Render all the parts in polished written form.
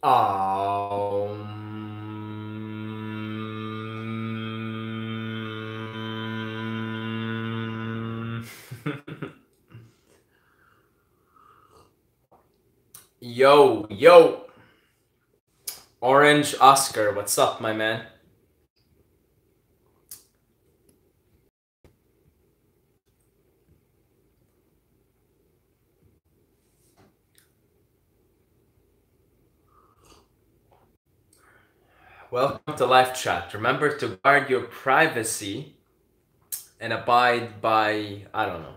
Yo, yo, Orange Oscar, what's up, my man? Welcome to live chat. Remember to guard your privacy and abide by, I don't know.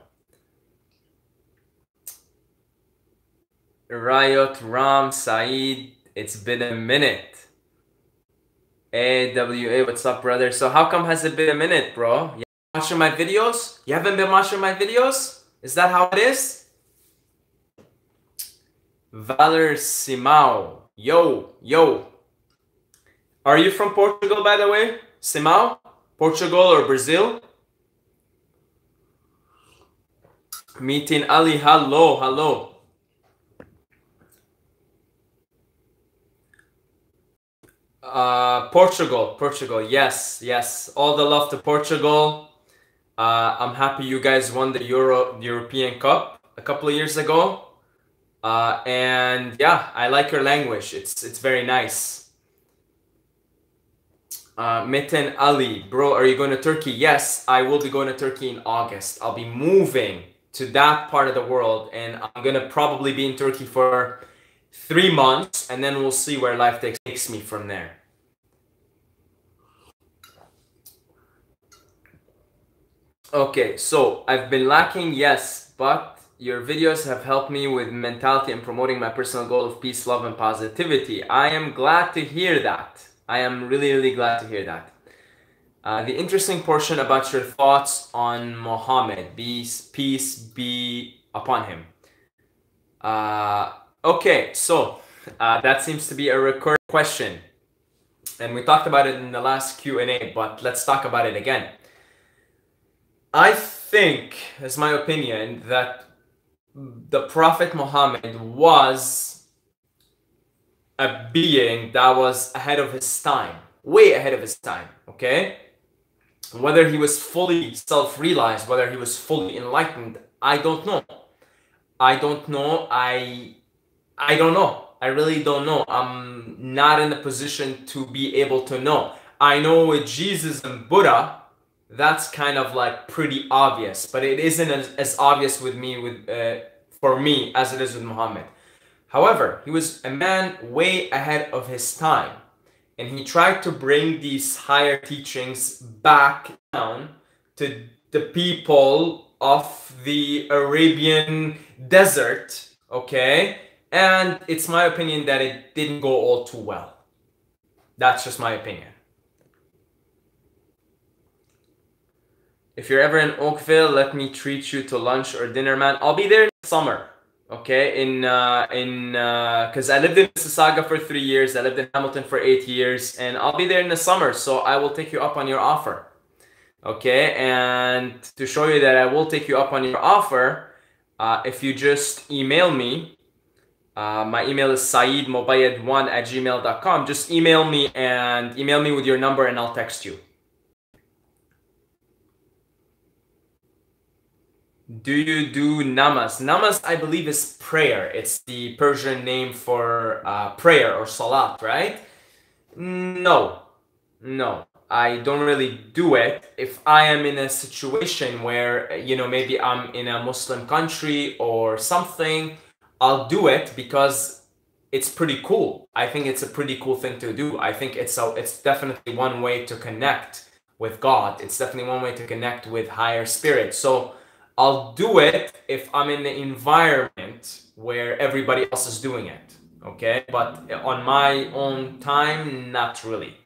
Riot, Ram, Saeed, it's been a minute. AWA, what's up, brother? So how come has it been a minute, bro? You watching my videos? You haven't been watching my videos? Is that how it is? Valor Simao. Yo, yo. Are you from Portugal, by the way? Simao? Portugal or Brazil? Meeting Ali, hello, hello. Portugal, yes, yes. All the love to Portugal. I'm happy you guys won the European Cup a couple of years ago. And yeah, I like your language. It's very nice. Mitten Ali, bro, are you going to Turkey? Yes, I will be going to Turkey in August. I'll be moving to that part of the world, and I'm going to probably be in Turkey for 3 months, and then we'll see where life takes me from there. Okay, so I've been lacking, yes, but your videos have helped me with mentality and promoting my personal goal of peace, love, and positivity. I am glad to hear that. I am really, really glad to hear that. The interesting portion about your thoughts on Muhammad, peace be upon him. Okay, so that seems to be a recurring question. And we talked about it in the last Q&A, but let's talk about it again. I think, it's my opinion, that the Prophet Muhammad was a being that was ahead of his time, way ahead of his time, okay? Whether he was fully self-realized, whether he was fully enlightened, I don't know. I don't know. I don't know. I really don't know. I'm not in a position to be able to know. I know with Jesus and Buddha, that's kind of like pretty obvious, but it isn't as obvious with me, for me, as it is with Muhammad. However, he was a man way ahead of his time, and he tried to bring these higher teachings back down to the people of the Arabian desert, okay? And it's my opinion that it didn't go all too well. That's just my opinion. If you're ever in Oakville, let me treat you to lunch or dinner, man. I'll be there in the summer. Okay, because I lived in Mississauga for 3 years, I lived in Hamilton for 8 years, and I'll be there in the summer, so I will take you up on your offer. Okay, and to show you that I will take you up on your offer, if you just email me, my email is saeedmobayed1@gmail.com. Just email me and email me with your number, and I'll text you. Do you do namaz? Namaz, I believe, is prayer. It's the Persian name for prayer or salat, right? No, no, I don't really do it. If I am in a situation where, you know, maybe I'm in a Muslim country or something, I'll do it because it's pretty cool. I think it's a pretty cool thing to do. I think it's definitely one way to connect with God. It's definitely one way to connect with higher spirits. So I'll do it if I'm in the environment where everybody else is doing it, okay? But on my own time, not really.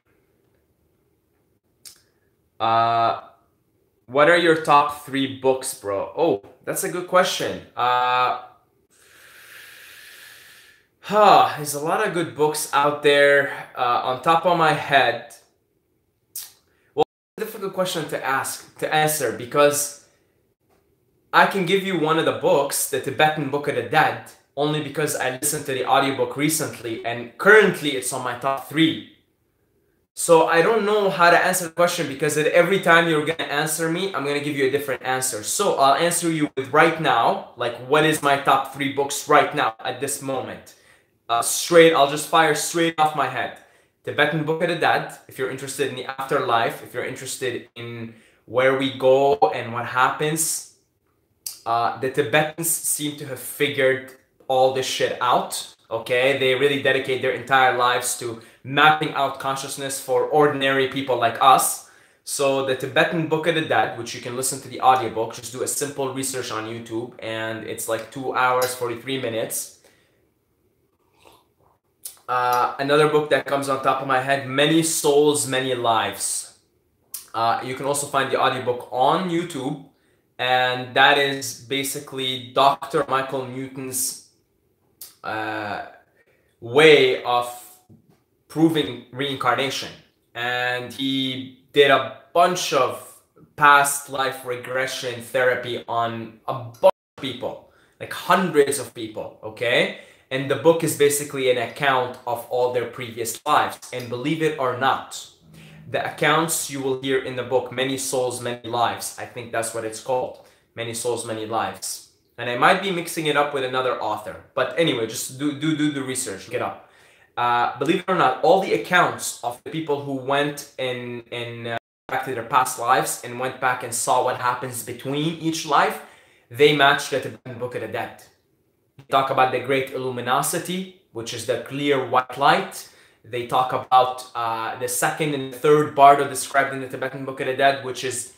What are your top 3 books, bro? Oh, that's a good question. There's a lot of good books out there. On top of my head, well, it's a difficult question to answer, because I can give you one of the books, the Tibetan Book of the Dead, only because I listened to the audiobook recently and currently it's on my top 3. So I don't know how to answer the question because every time you're going to answer me, I'm going to give you a different answer. So I'll answer you with right now, like what is my top 3 books right now at this moment. I'll just fire straight off my head. Tibetan Book of the Dead, if you're interested in the afterlife, if you're interested in where we go and what happens. The Tibetans seem to have figured all this shit out, okay? They really dedicate their entire lives to mapping out consciousness for ordinary people like us. So the Tibetan Book of the Dead, which you can listen to the audiobook, just do a simple research on YouTube, and it's like 2 hours, 43 minutes. Another book that comes on top of my head, Many Souls, Many Lives. You can also find the audiobook on YouTube, and that is basically Dr. Michael Newton's way of proving reincarnation. And he did a bunch of past life regression therapy on a bunch of people, like hundreds of people, okay? And the book is basically an account of all their previous lives. And believe it or not, the accounts you will hear in the book, Many Souls, Many Lives, I think that's what it's called, Many Souls, Many Lives. And I might be mixing it up with another author. But anyway, just do the research, look it up. Believe it or not, all the accounts of the people who went back to their past lives and went back and saw what happens between each life, they match the Tibetan Book of the Dead. They talk about the great luminosity, which is the clear white light. They talk about the second and third bardo described in the Tibetan Book of the Dead, which is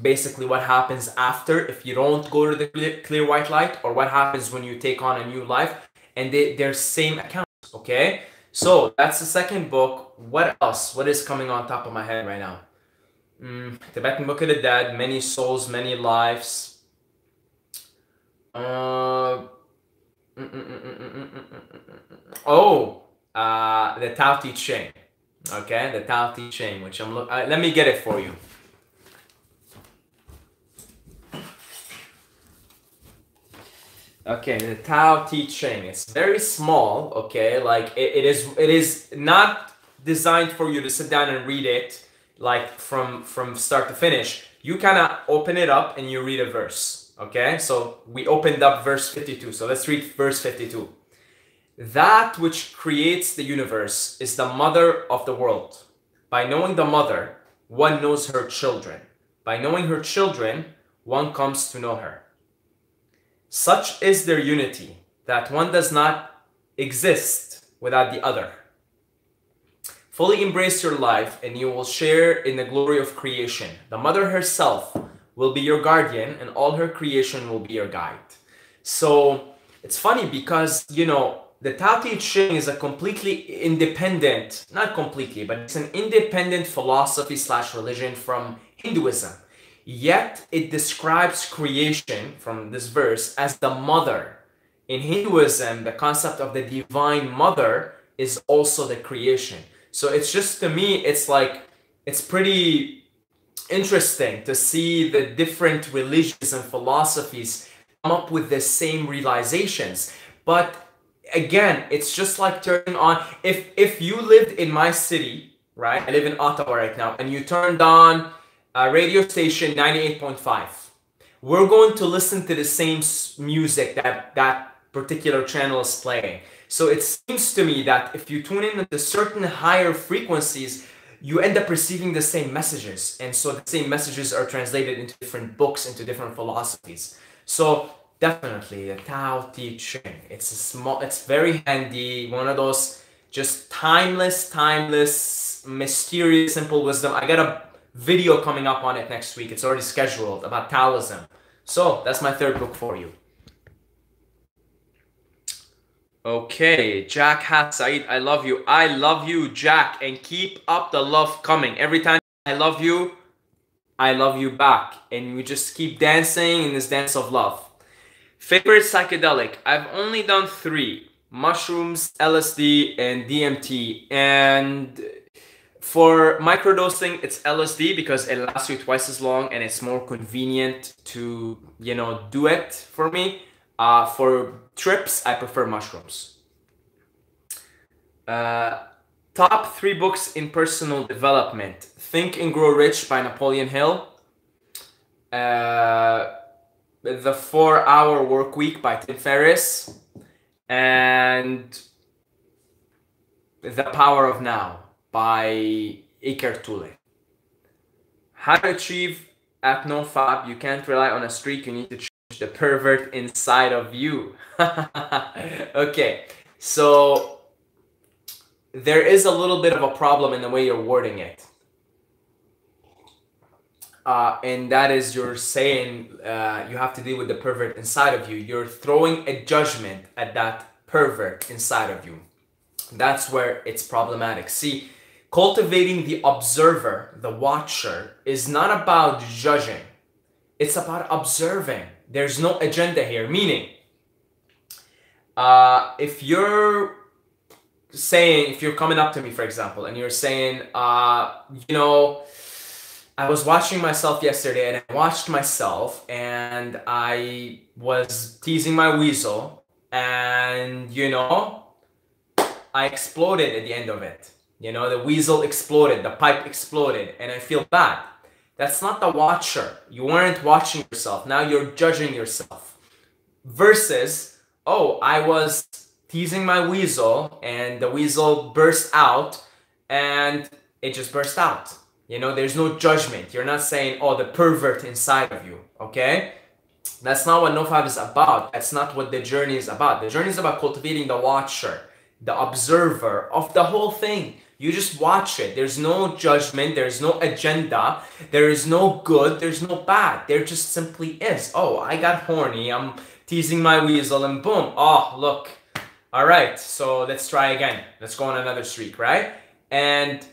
basically what happens after if you don't go to the clear white light, or what happens when you take on a new life. And they're same accounts, okay? So that's the second book. What else? What is coming on top of my head right now? Tibetan Book of the Dead, Many Souls, Many Lives. The Tao Te Ching. Okay, the Tao Te Ching, which let me get it for you. Okay, the Tao Te Ching. It's very small, okay? Like it is not designed for you to sit down and read it like from start to finish. You kind of open it up and you read a verse, okay? So we opened up verse 52. So let's read verse 52. That which creates the universe is the mother of the world. By knowing the mother, one knows her children. By knowing her children, one comes to know her. Such is their unity that one does not exist without the other. Fully embrace your life and you will share in the glory of creation. The mother herself will be your guardian and all her creation will be your guide. So it's funny because, you know, the Tao Te Ching is a completely independent, not completely, but it's an independent philosophy / religion from Hinduism. Yet it describes creation from this verse as the mother. In Hinduism, the concept of the divine mother is also the creation. So it's just, to me, it's like, it's pretty interesting to see the different religions and philosophies come up with the same realizations. But again, it's just like turning on, if you lived in my city, right? I live in Ottawa right now, and you turned on radio station 98.5. We're going to listen to the same music that particular channel is playing. So it seems to me that if you tune in to certain higher frequencies, you end up receiving the same messages. And so the same messages are translated into different books, into different philosophies. So definitely the Tao Te Ching. It's very handy. One of those just timeless, mysterious, simple wisdom. I got a video coming up on it next week. It's already scheduled about Taoism. So that's my third book for you. Okay, Jack Said, I love you. I love you, Jack, and keep up the love coming. Every time I love you back, and we just keep dancing in this dance of love. Favorite psychedelic? I've only done 3: mushrooms, LSD, and DMT. And for microdosing, it's LSD because it lasts you twice as long and it's more convenient to, you know, do it for me. For trips, I prefer mushrooms. Top 3 books in personal development. Think and Grow Rich by Napoleon Hill. The 4-Hour Work Week by Tim Ferriss. And The Power of Now by Eckhart Tolle. How to achieve at NoFap. You can't rely on a streak. You need to change the pervert inside of you. Okay, so there is a little bit of a problem in the way you're wording it. And that is, you're saying you have to deal with the pervert inside of you. You're throwing a judgment at that pervert inside of you. That's where it's problematic. See, cultivating the observer, the watcher, is not about judging. It's about observing. There's no agenda here. Meaning, if you're coming up to me, for example, and you're saying, you know, I was watching myself yesterday, and I watched myself, and I was teasing my weasel, and, you know, I exploded at the end of it. You know, the weasel exploded, the pipe exploded, and I feel bad. That's not the watcher. You weren't watching yourself. Now you're judging yourself. Versus, oh, I was teasing my weasel, and the weasel burst out, and it just burst out. You know, there's no judgment. You're not saying, oh, the pervert inside of you, okay? That's not what NoFap is about. That's not what the journey is about. The journey is about cultivating the watcher, the observer of the whole thing. You just watch it. There's no judgment. There's no agenda. There is no good. There's no bad. There just simply is. Oh, I got horny. I'm teasing my weasel, and boom. Oh, look. All right, so let's try again. Let's go on another streak, right? And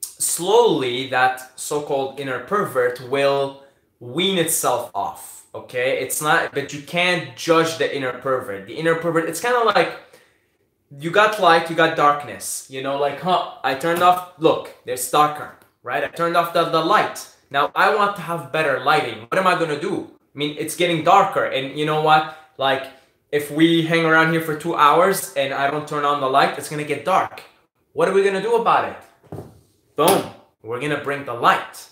slowly that so-called inner pervert will wean itself off, okay? It's not, but you can't judge the inner pervert. The inner pervert, it's kind of like, you got light, you got darkness, you know, like, I turned off, look, there's darker, right? I turned off the light. Now I want to have better lighting. What am I going to do? I mean, it's getting darker, and you know what? Like, if we hang around here for 2 hours and I don't turn on the light, it's going to get dark. What are we going to do about it? Boom, we're gonna bring the light.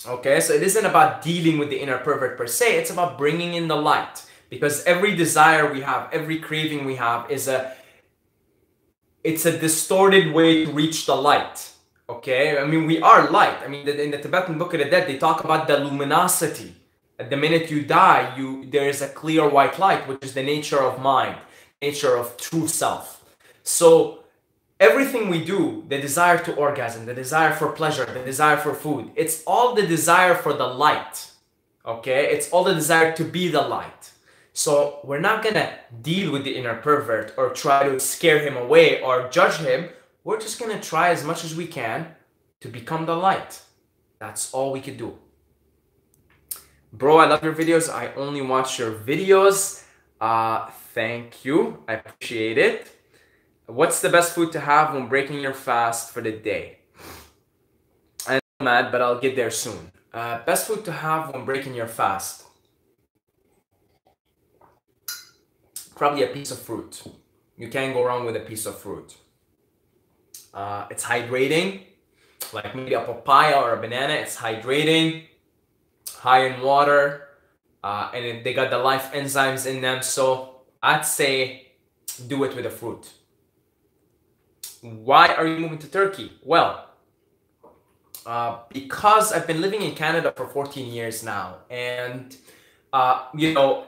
Okay, so it isn't about dealing with the inner pervert per se, it's about bringing in the light. Because every desire we have, every craving we have it's a distorted way to reach the light. Okay, I mean, we are light. I mean, in the Tibetan Book of the Dead, they talk about the luminosity. At the minute you die, there is a clear white light, which is the nature of mind, nature of true self. So everything we do, the desire to orgasm, the desire for pleasure, the desire for food, it's all the desire for the light, okay? It's all the desire to be the light. So we're not gonna deal with the inner pervert or try to scare him away or judge him. We're just gonna try as much as we can to become the light. That's all we can do. Bro, I love your videos. I only watch your videos. Thank you, I appreciate it. What's the best food to have when breaking your fast for the day? I'm mad, but I'll get there soon. Best food to have when breaking your fast? Probably a piece of fruit. You can't go wrong with a piece of fruit. It's hydrating, like maybe a papaya or a banana. It's hydrating, high in water, and they got the life enzymes in them. So I'd say do it with a fruit. Why are you moving to Turkey? Well, because I've been living in Canada for 14 years now, and you know,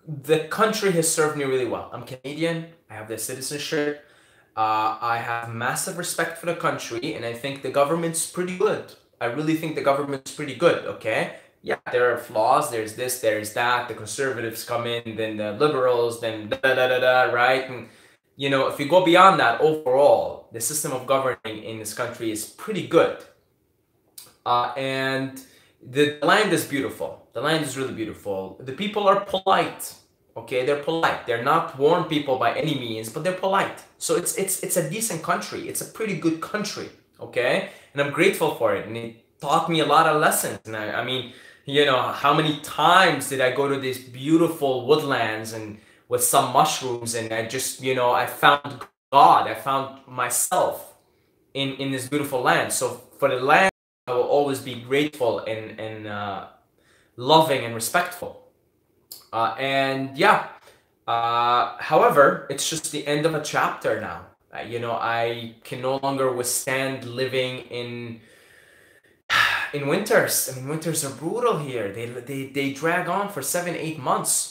the country has served me really well. I'm Canadian, I have the citizenship, I have massive respect for the country, and I think the government's pretty good. I really think the government's pretty good, okay? Yeah, there are flaws, there's this, there's that, the conservatives come in, then the liberals, then da-da-da-da, right? And you know, if you go beyond that, overall, the system of governing in this country is pretty good. And the land is beautiful. The land is really beautiful. The people are polite. Okay, they're polite. They're not warm people by any means, but they're polite. So it's a decent country. It's a pretty good country. Okay, and I'm grateful for it. And it taught me a lot of lessons. And I mean, You know, how many times did I go to these beautiful woodlands and with some mushrooms, and I just, you know, I found God, I found myself in this beautiful land. So for the land, I will always be grateful and loving and respectful. And yeah, however, it's just the end of a chapter now. You know, I can no longer withstand living in winters. I mean, winters are brutal here. They drag on for 7, 8 months.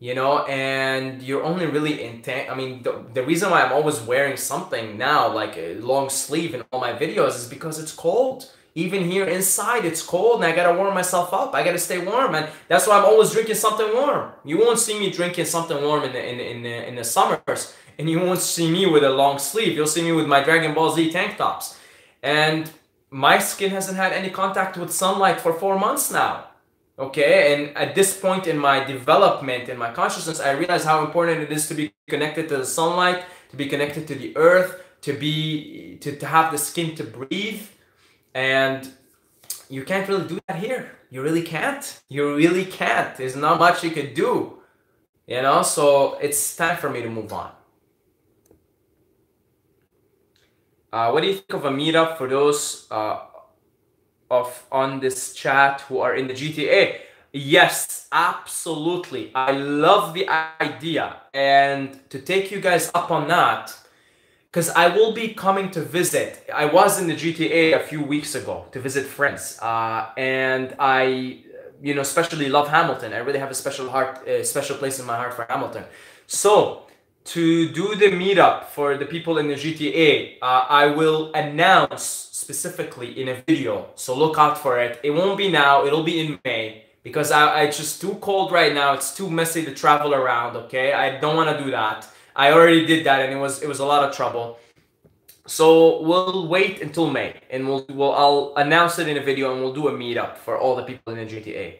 You know, and you're only really I mean, the reason why I'm always wearing something now, like a long sleeve in all my videos, is because it's cold. Even here inside, it's cold, and I gotta warm myself up. I gotta stay warm, and that's why I'm always drinking something warm. You won't see me drinking something warm in the summers, and you won't see me with a long sleeve. You'll see me with my Dragon Ball Z tank tops, and my skin hasn't had any contact with sunlight for 4 months now. Okay, and at this point in my development, in my consciousness, I realize how important it is to be connected to the sunlight, to be connected to the earth, to have the skin to breathe. And you can't really do that here. You really can't. You really can't. There's not much you could do. You know, so it's time for me to move on. What do you think of a meetup for those on this chat who are in the GTA? Yes, absolutely. I love the idea, and to take you guys up on that, because I will be coming to visit. I was in the GTA a few weeks ago to visit friends, and I, you know, especially love Hamilton. I really have a special place in my heart for Hamilton. So to do the meetup for the people in the GTA, I will announce specifically in a video, so look out for it. It won't be now, it'll be in May, because it's just too cold right now. It's too messy to travel around. Okay, I don't want to do that. I already did that, and it was a lot of trouble. So we'll wait until May, and I'll announce it in a video, and we'll do a meetup for all the people in the GTA.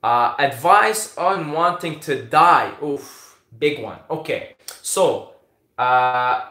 Advice on wanting to die. Oof, big one. Okay, so I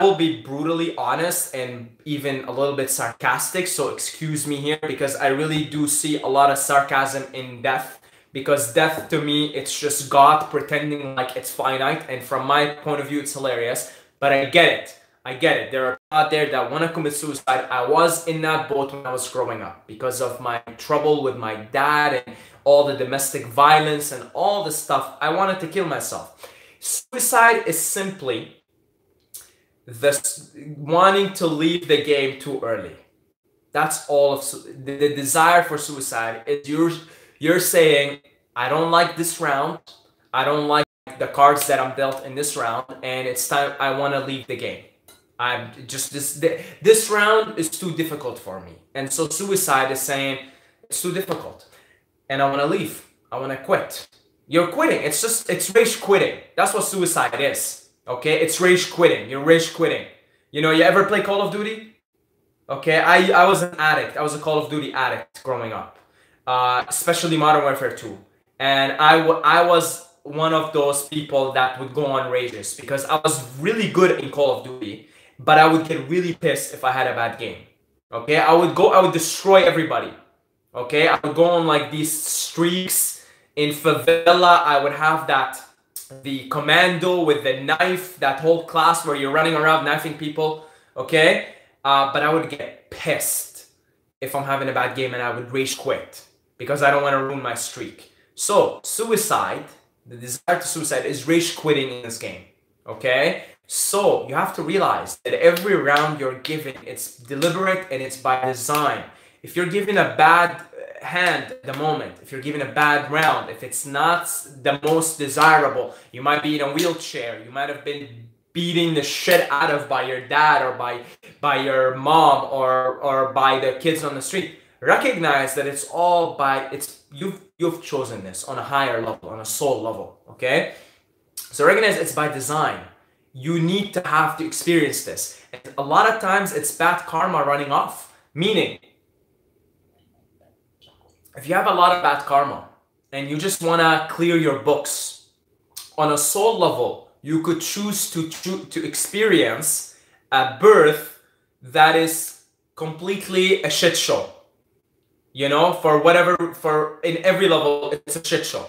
will be brutally honest and even a little bit sarcastic, so excuse me here, because I really do see a lot of sarcasm in death, because death to me, it's just God pretending like it's finite, and from my point of view, it's hilarious, but I get it. I get it. There are people out there that want to commit suicide. I was in that boat when I was growing up because of my trouble with my dad and all the domestic violence and all the stuff. I wanted to kill myself. Suicide is simply wanting to leave the game too early. That's all of the desire for suicide is you're saying, I don't like this round, I don't like the cards that I'm dealt in this round, and it's time, I want to leave the game. I'm just this round is too difficult for me. And so suicide is saying it's too difficult and I want to leave, I want to quit. You're quitting. It's rage quitting. That's what suicide is. Okay, it's rage quitting. You're rage quitting. You know, you ever play Call of Duty? Okay, I was an addict. I was a Call of Duty addict growing up, especially Modern Warfare 2. And I was one of those people that would go on rages because I was really good in Call of Duty, but I would get really pissed if I had a bad game. Okay, I would destroy everybody. Okay, I would go on like these streaks in favela. I would have the commando with the knife, that whole class where you're running around knifing people, okay? But I would get pissed if I'm having a bad game, and I would rage quit because I don't want to ruin my streak. So suicide, the desire to suicide, is rage quitting in this game, okay? So you have to realize that every round you're given, it's deliberate and it's by design. If you're given a bad hand at the moment, if you're given a bad round, if it's not the most desirable, you might be in a wheelchair, you might have been beating the shit out of by your dad or by your mom or by the kids on the street, recognize that it's all by, you've chosen this on a higher level, on a soul level, okay? So recognize it's by design. You need to have to experience this. And a lot of times it's bad karma running off, meaning if you have a lot of bad karma and you just want to clear your books, on a soul level, you could choose to experience a birth that is completely a shit show. You know, in every level, it's a shit show.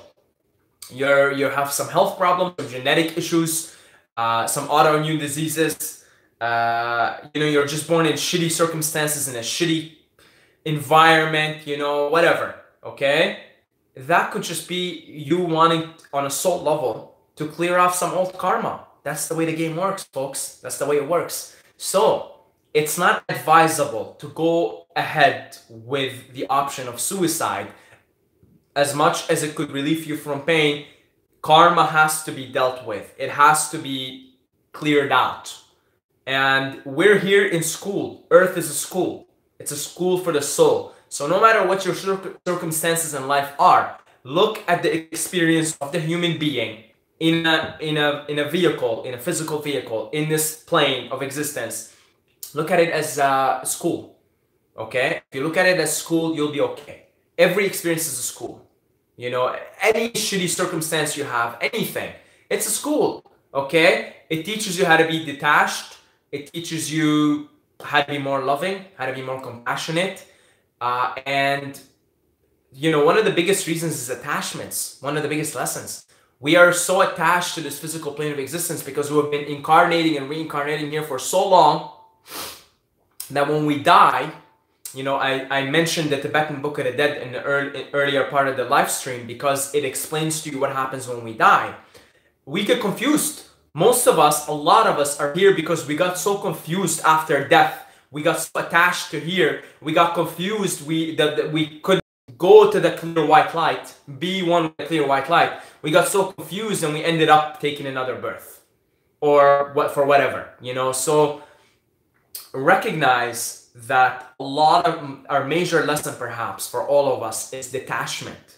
You have some health problems, some genetic issues, some autoimmune diseases. You know, you're just born in shitty circumstances, in a shitty environment, you know, whatever. Okay? That could just be you wanting on a soul level to clear off some old karma. That's the way the game works, folks. That's the way it works. So it's not advisable to go ahead with the option of suicide. As much as it could relieve you from pain, karma has to be dealt with. It has to be cleared out. And we're here in school. Earth is a school. It's a school for the soul. So no matter what your circumstances in life are, look at the experience of the human being in a vehicle, in a physical vehicle, in this plane of existence. Look at it as school. Okay? If you look at it as school, you'll be okay. Every experience is a school. You know, any shitty circumstance you have, anything, it's a school. Okay? It teaches you how to be detached. It teaches you how to be more loving, how to be more compassionate. And, you know, one of the biggest reasons is attachments. One of the biggest lessons. We are so attached to this physical plane of existence because we've been incarnating and reincarnating here for so long that when we die, you know, I mentioned the Tibetan Book of the Dead in the earlier part of the live stream because it explains to you what happens when we die. We get confused. Most of us, a lot of us are here because we got so confused after death. We got so attached to here. We got confused. We couldn't go to the clear white light, be one with the clear white light. We got so confused and we ended up taking another birth or what for whatever, you know. So recognize that a lot of our major lesson perhaps for all of us is detachment.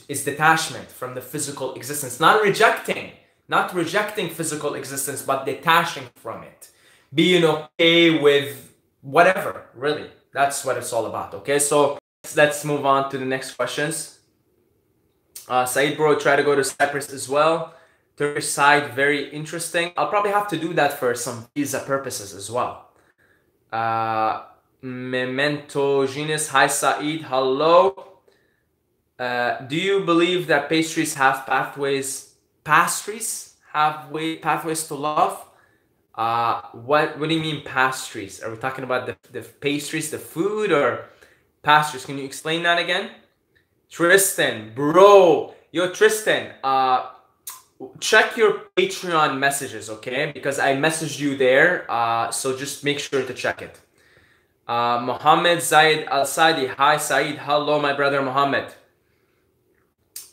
Is detachment from the physical existence, not rejecting physical existence, but detaching from it. Being okay with whatever, really. That's what it's all about, okay? So let's move on to the next questions. Saeed bro, try to go to Cyprus as well. Turkish side, very interesting. I'll probably have to do that for some visa purposes as well. Memento Genius, hi Saeed, hello. Do you believe that pastries have pathways? Pastries have pathways to love? What do you mean pastries? Are we talking about the pastries, the food, or pastries? Can you explain that again? Tristan, bro, yo Tristan, check your Patreon messages, okay? Because I messaged you there, so just make sure to check it. Mohammed Zaid Al-Sadi, hi Saeed, hello my brother Mohammed.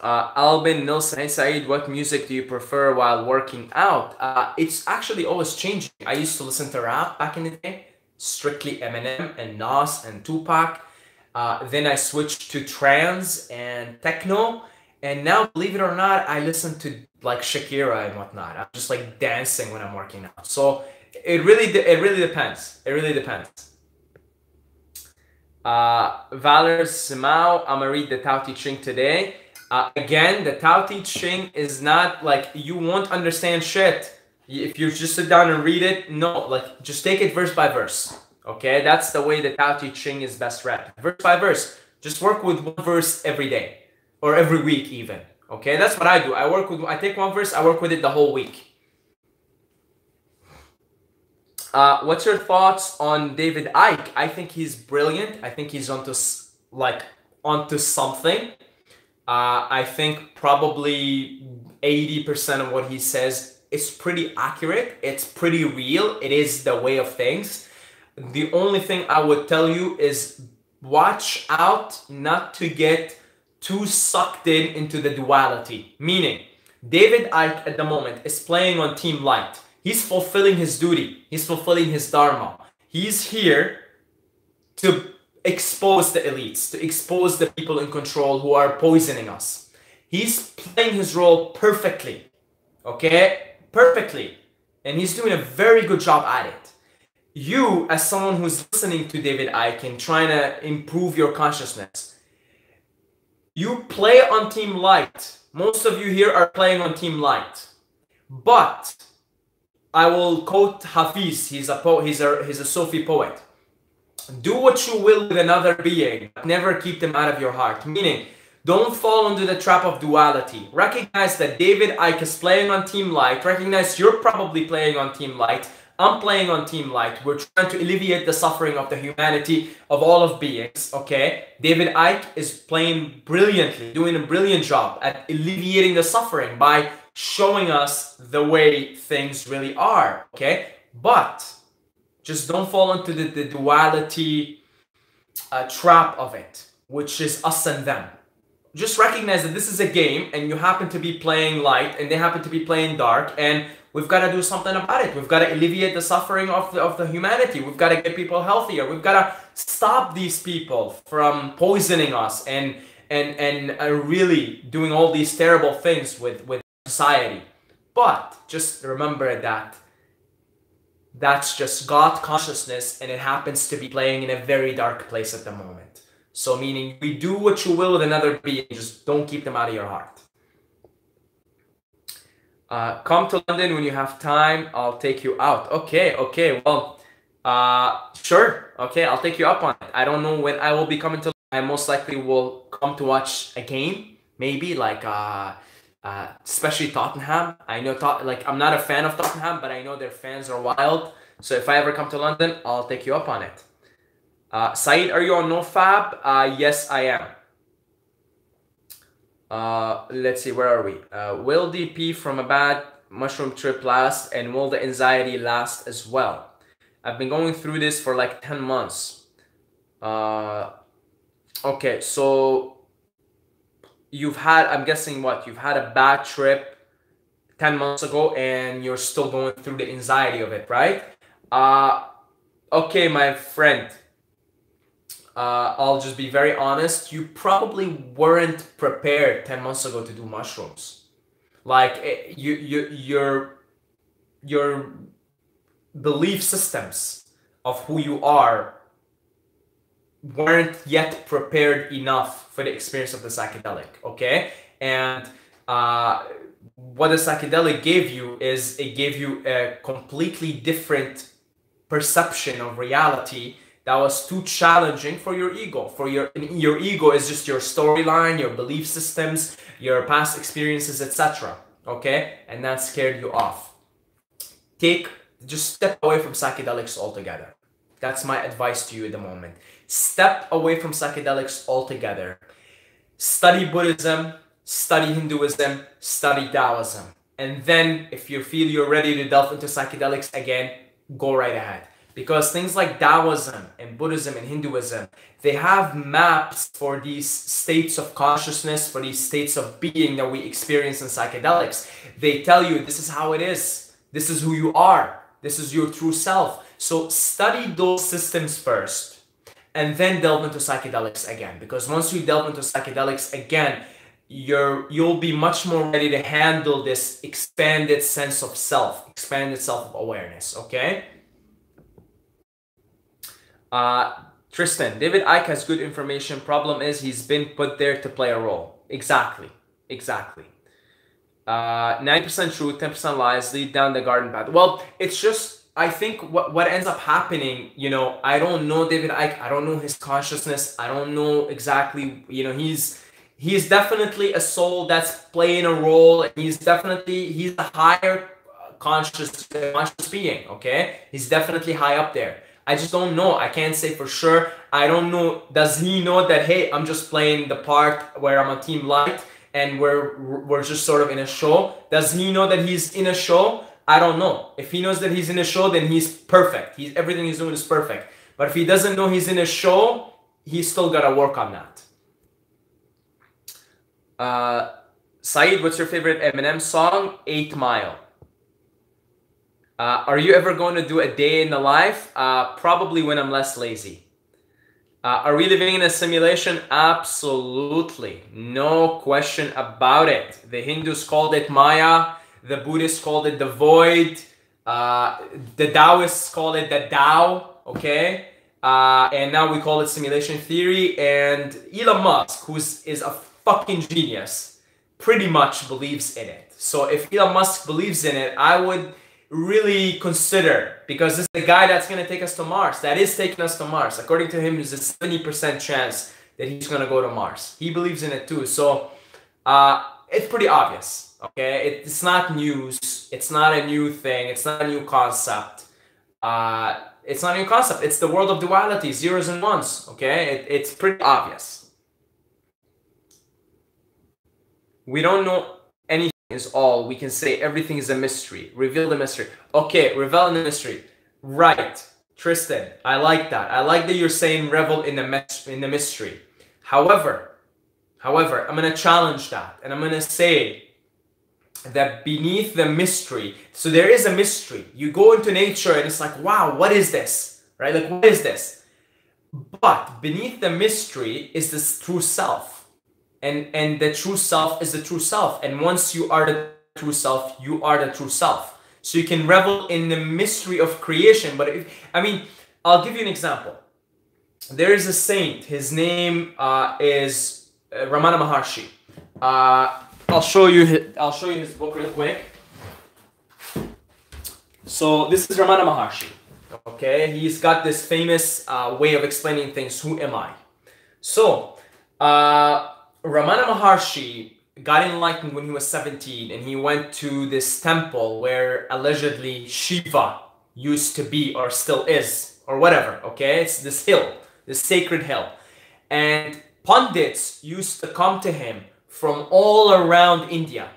Albin Nilsson, hey Saeed, what music do you prefer while working out? It's actually always changing. I used to listen to rap back in the day, strictly Eminem and Nas and Tupac. Then I switched to trance and techno, and now, believe it or not, I listen to like Shakira and whatnot. I'm just like dancing when I'm working out. So it really depends. It really depends. Valor Simao, I'm gonna read the Tao Te Ching today. Again, the Tao Te Ching is not like, you won't understand shit if you just sit down and read it. No, like just take it verse by verse. Okay, that's the way the Tao Te Ching is best read. Verse by verse. Just work with one verse every day or every week even. Okay, that's what I do. I take one verse, I work with it the whole week. What's your thoughts on David Icke? I think he's brilliant. I think he's onto something. I think probably 80% of what he says is pretty accurate. It's pretty real. It is the way of things. The only thing I would tell you is watch out not to get too sucked into the duality. Meaning, David Icke at the moment is playing on Team Light. He's fulfilling his duty. He's fulfilling his dharma. He's here to expose the elites, to expose the people in control who are poisoning us. He's playing his role perfectly. Okay? Perfectly. And he's doing a very good job at it. You, as someone who's listening to David Icke and trying to improve your consciousness, you play on Team Light. Most of you here are playing on Team Light. But I will quote Hafiz. He's a Sufi poet. Do what you will with another being, but never keep them out of your heart. Meaning, don't fall into the trap of duality. Recognize that David Icke is playing on Team Light. Recognize you're probably playing on Team Light. I'm playing on Team Light. We're trying to alleviate the suffering of the humanity of all of beings, okay? David Icke is playing brilliantly, doing a brilliant job at alleviating the suffering by showing us the way things really are, okay? But just don't fall into the duality trap of it, which is us and them. Just recognize that this is a game and you happen to be playing light and they happen to be playing dark, and we've got to do something about it. We've got to alleviate the suffering of the humanity. We've got to get people healthier. We've got to stop these people from poisoning us and really doing all these terrible things with society. But just remember that that's just God consciousness, and it happens to be playing in a very dark place at the moment. So meaning, we do what you will with another being, just don't keep them out of your heart. Come to London when you have time, I'll take you out. Okay, well, sure, okay, I'll take you up on it. I don't know when I will be coming to London. I most likely will come to watch a game, maybe like especially Tottenham. I know I'm not a fan of Tottenham, but I know their fans are wild. So if I ever come to London, I'll take you up on it. Saeed, are you on NoFab? Yes, I am. Let's see, where are we? Will DP from a bad mushroom trip last, and will the anxiety last as well? I've been going through this for like 10 months. Okay, so you've had, I'm guessing what, you've had a bad trip 10 months ago and you're still going through the anxiety of it, right? Okay, my friend, I'll just be very honest. You probably weren't prepared 10 months ago to do mushrooms. Like your belief systems of who you are weren't yet prepared enough for the experience of the psychedelic, okay? And what the psychedelic gave you is it gave you a completely different perception of reality that was too challenging for your ego. For your ego is just your storyline, your belief systems, your past experiences, etc. Okay? And that scared you off. Just step away from psychedelics altogether. That's my advice to you at the moment. Step away from psychedelics altogether. Study Buddhism, study Hinduism, study Taoism. And then if you feel you're ready to delve into psychedelics again, go right ahead. Because things like Taoism and Buddhism and Hinduism, they have maps for these states of consciousness, for these states of being that we experience in psychedelics. They tell you this is how it is. This is who you are. This is your true self. So study those systems first and then delve into psychedelics again. Because once you delve into psychedelics again, you'll be much more ready to handle this expanded sense of self, expanded self-awareness, okay? Tristan, David Icke has good information. Problem is he's been put there to play a role. Exactly. 90% true, 10% lies, lead down the garden path. Well, it's just, I think what ends up happening, you know, I don't know David Icke, I don't know his consciousness, I don't know exactly, you know, he's definitely a soul that's playing a role, and he's a higher conscious being, okay? He's definitely high up there. I just don't know. I can't say for sure. I don't know. Does he know that, hey, I'm just playing the part where I'm a team light and we're just sort of in a show? Does he know that he's in a show? I don't know. If he knows that he's in a show, then he's perfect. Everything he's doing is perfect. But if he doesn't know he's in a show, he's still got to work on that. Saeed, what's your favorite Eminem song? 8 Mile. Are you ever going to do a day in the life? Probably when I'm less lazy. Are we living in a simulation? Absolutely. No question about it. The Hindus called it Maya. The Buddhists called it the void. The Taoists call it the Tao. Okay? And now we call it simulation theory. And Elon Musk, who is a fucking genius, pretty much believes in it. So if Elon Musk believes in it, I would really consider, because this is the guy that's going to take us to Mars, that is taking us to Mars. According to him, there's a 70% chance that he's going to go to Mars. He believes in it too. So it's pretty obvious, okay? It's not news. It's not a new thing. It's not a new concept. It's not a new concept. It's the world of duality, zeros and ones, okay? It's pretty obvious. We don't know anything is all. We can say everything is a mystery. Reveal the mystery. Okay, reveal the mystery. Right, Tristan, I like that. I like that you're saying revel in the mystery. However, I'm going to challenge that. And I'm going to say that beneath the mystery, so there is a mystery. You go into nature and it's like, wow, what is this? Right? Like, what is this? But beneath the mystery is this true self. And the true self is the true self. And once you are the true self, you are the true self. So you can revel in the mystery of creation. But I'll give you an example. There is a saint. His name is Ramana Maharshi. I'll show you his book real quick. So this is Ramana Maharshi. Okay, he's got this famous way of explaining things. Who am I? So Ramana Maharshi got enlightened when he was 17, and he went to this temple where allegedly Shiva used to be, or still is, or whatever. Okay, it's this hill, this sacred hill, and pundits used to come to him from all around India,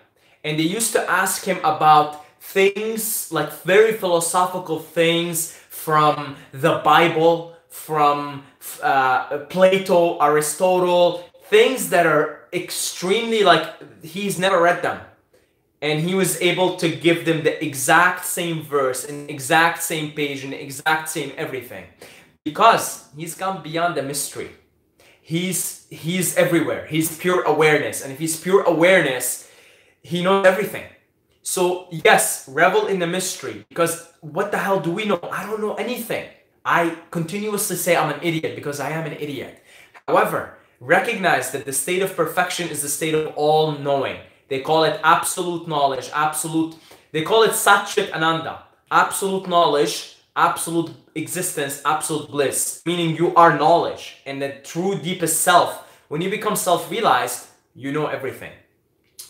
and they used to ask him about things like very philosophical things from the Bible, from Plato, Aristotle, things that are extremely, like, he's never read them, and he was able to give them the exact same verse and exact same page and exact same everything, because he's gone beyond the mystery. He's everywhere. He's pure awareness. And if he's pure awareness, he knows everything. So yes, revel in the mystery, because what the hell do we know? I don't know anything. I continuously say I'm an idiot because I am an idiot. However, recognize that the state of perfection is the state of all knowing. They call it absolute knowledge, they call it Sat Chit Ananda, absolute knowledge, absolute existence, absolute bliss, meaning you are knowledge and the true deepest self. When you become self-realized, you know everything.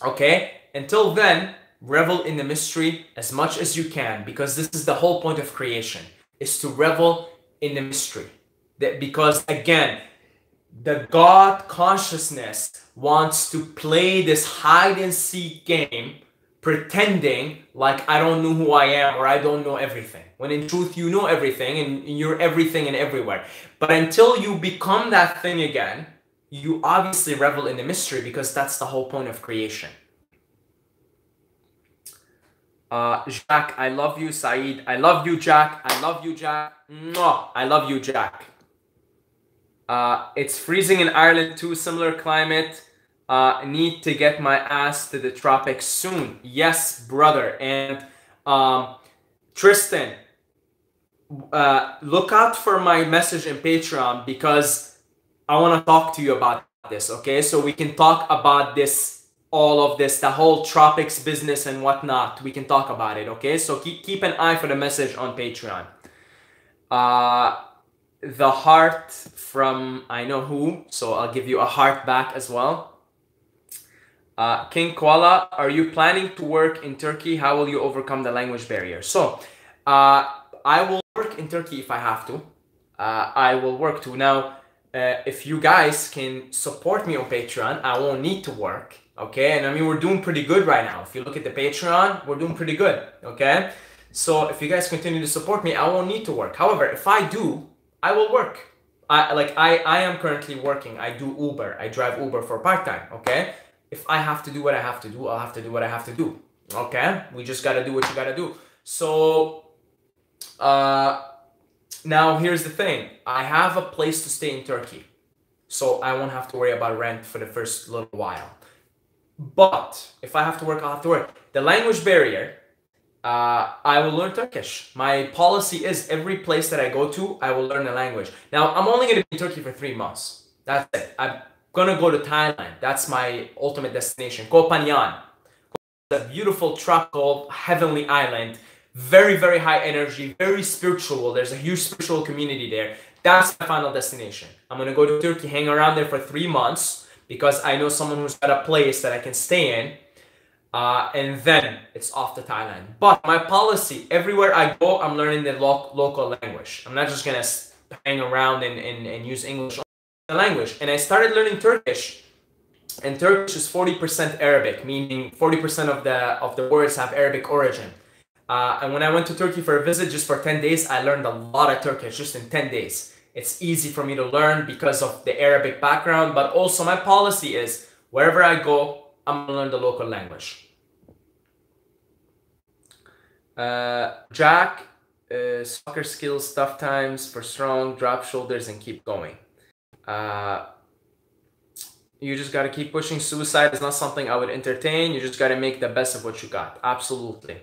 Okay? Until then, revel in the mystery as much as you can, because this is the whole point of creation, is to revel in the mystery. Because again, the God consciousness wants to play this hide and seek game, pretending like I don't know who I am or I don't know everything, when in truth you know everything and you're everything and everywhere. But until you become that thing again, you obviously revel in the mystery, because that's the whole point of creation. Jack, I love you. Saeed, I love you. Jack, I love you. Jack, mwah, I love you. Jack. It's freezing in Ireland too, similar climate. Need to get my ass to the tropics soon. Yes, brother. And Tristan, look out for my message in Patreon, because I want to talk to you about this, okay? So we can talk about this, all of this, the whole tropics business and whatnot. We can talk about it, okay? So keep an eye for the message on Patreon. The heart from I know who, so I'll give you a heart back as well. King Koala, are you planning to work in Turkey? How will you overcome the language barrier? So I will work in Turkey if I have to. I will work to. Now, if you guys can support me on Patreon, I won't need to work, okay? And I mean, we're doing pretty good right now. If you look at the Patreon, we're doing pretty good, okay? So if you guys continue to support me, I won't need to work. However, if I do, I will work. I am currently working. I do Uber. I drive Uber for part-time, okay? If I have to do what I have to do, I'll have to do what I have to do, okay? We just gotta do what you gotta do. So, now here's the thing. I have a place to stay in Turkey, so I won't have to worry about rent for the first little while. But if I have to work, I'll have to work. The language barrier, I will learn Turkish. My policy is every place that I go to, I will learn the language. Now, I'm only going to be in Turkey for 3 months. That's it. I'm going to go to Thailand. That's my ultimate destination. Koh Phangan. It's a beautiful tropical heavenly island Very, very high energy, very spiritual. There's a huge spiritual community there. That's my final destination. I'm going to go to Turkey, hang around there for 3 months because I know someone who's got a place that I can stay in. And then it's off to Thailand. But my policy, everywhere I go, I'm learning the local language. I'm not just going to hang around and use English language. And I started learning Turkish. And Turkish is 40% Arabic, meaning 40% of the words have Arabic origin. And when I went to Turkey for a visit just for 10 days, I learned a lot of Turkish just in 10 days. It's easy for me to learn because of the Arabic background, but also my policy is wherever I go, I'm gonna learn the local language. Jack, soccer skills, tough times for strong, drop shoulders and keep going. You just gotta keep pushing. Suicide is not something I would entertain. You just gotta make the best of what you got. Absolutely.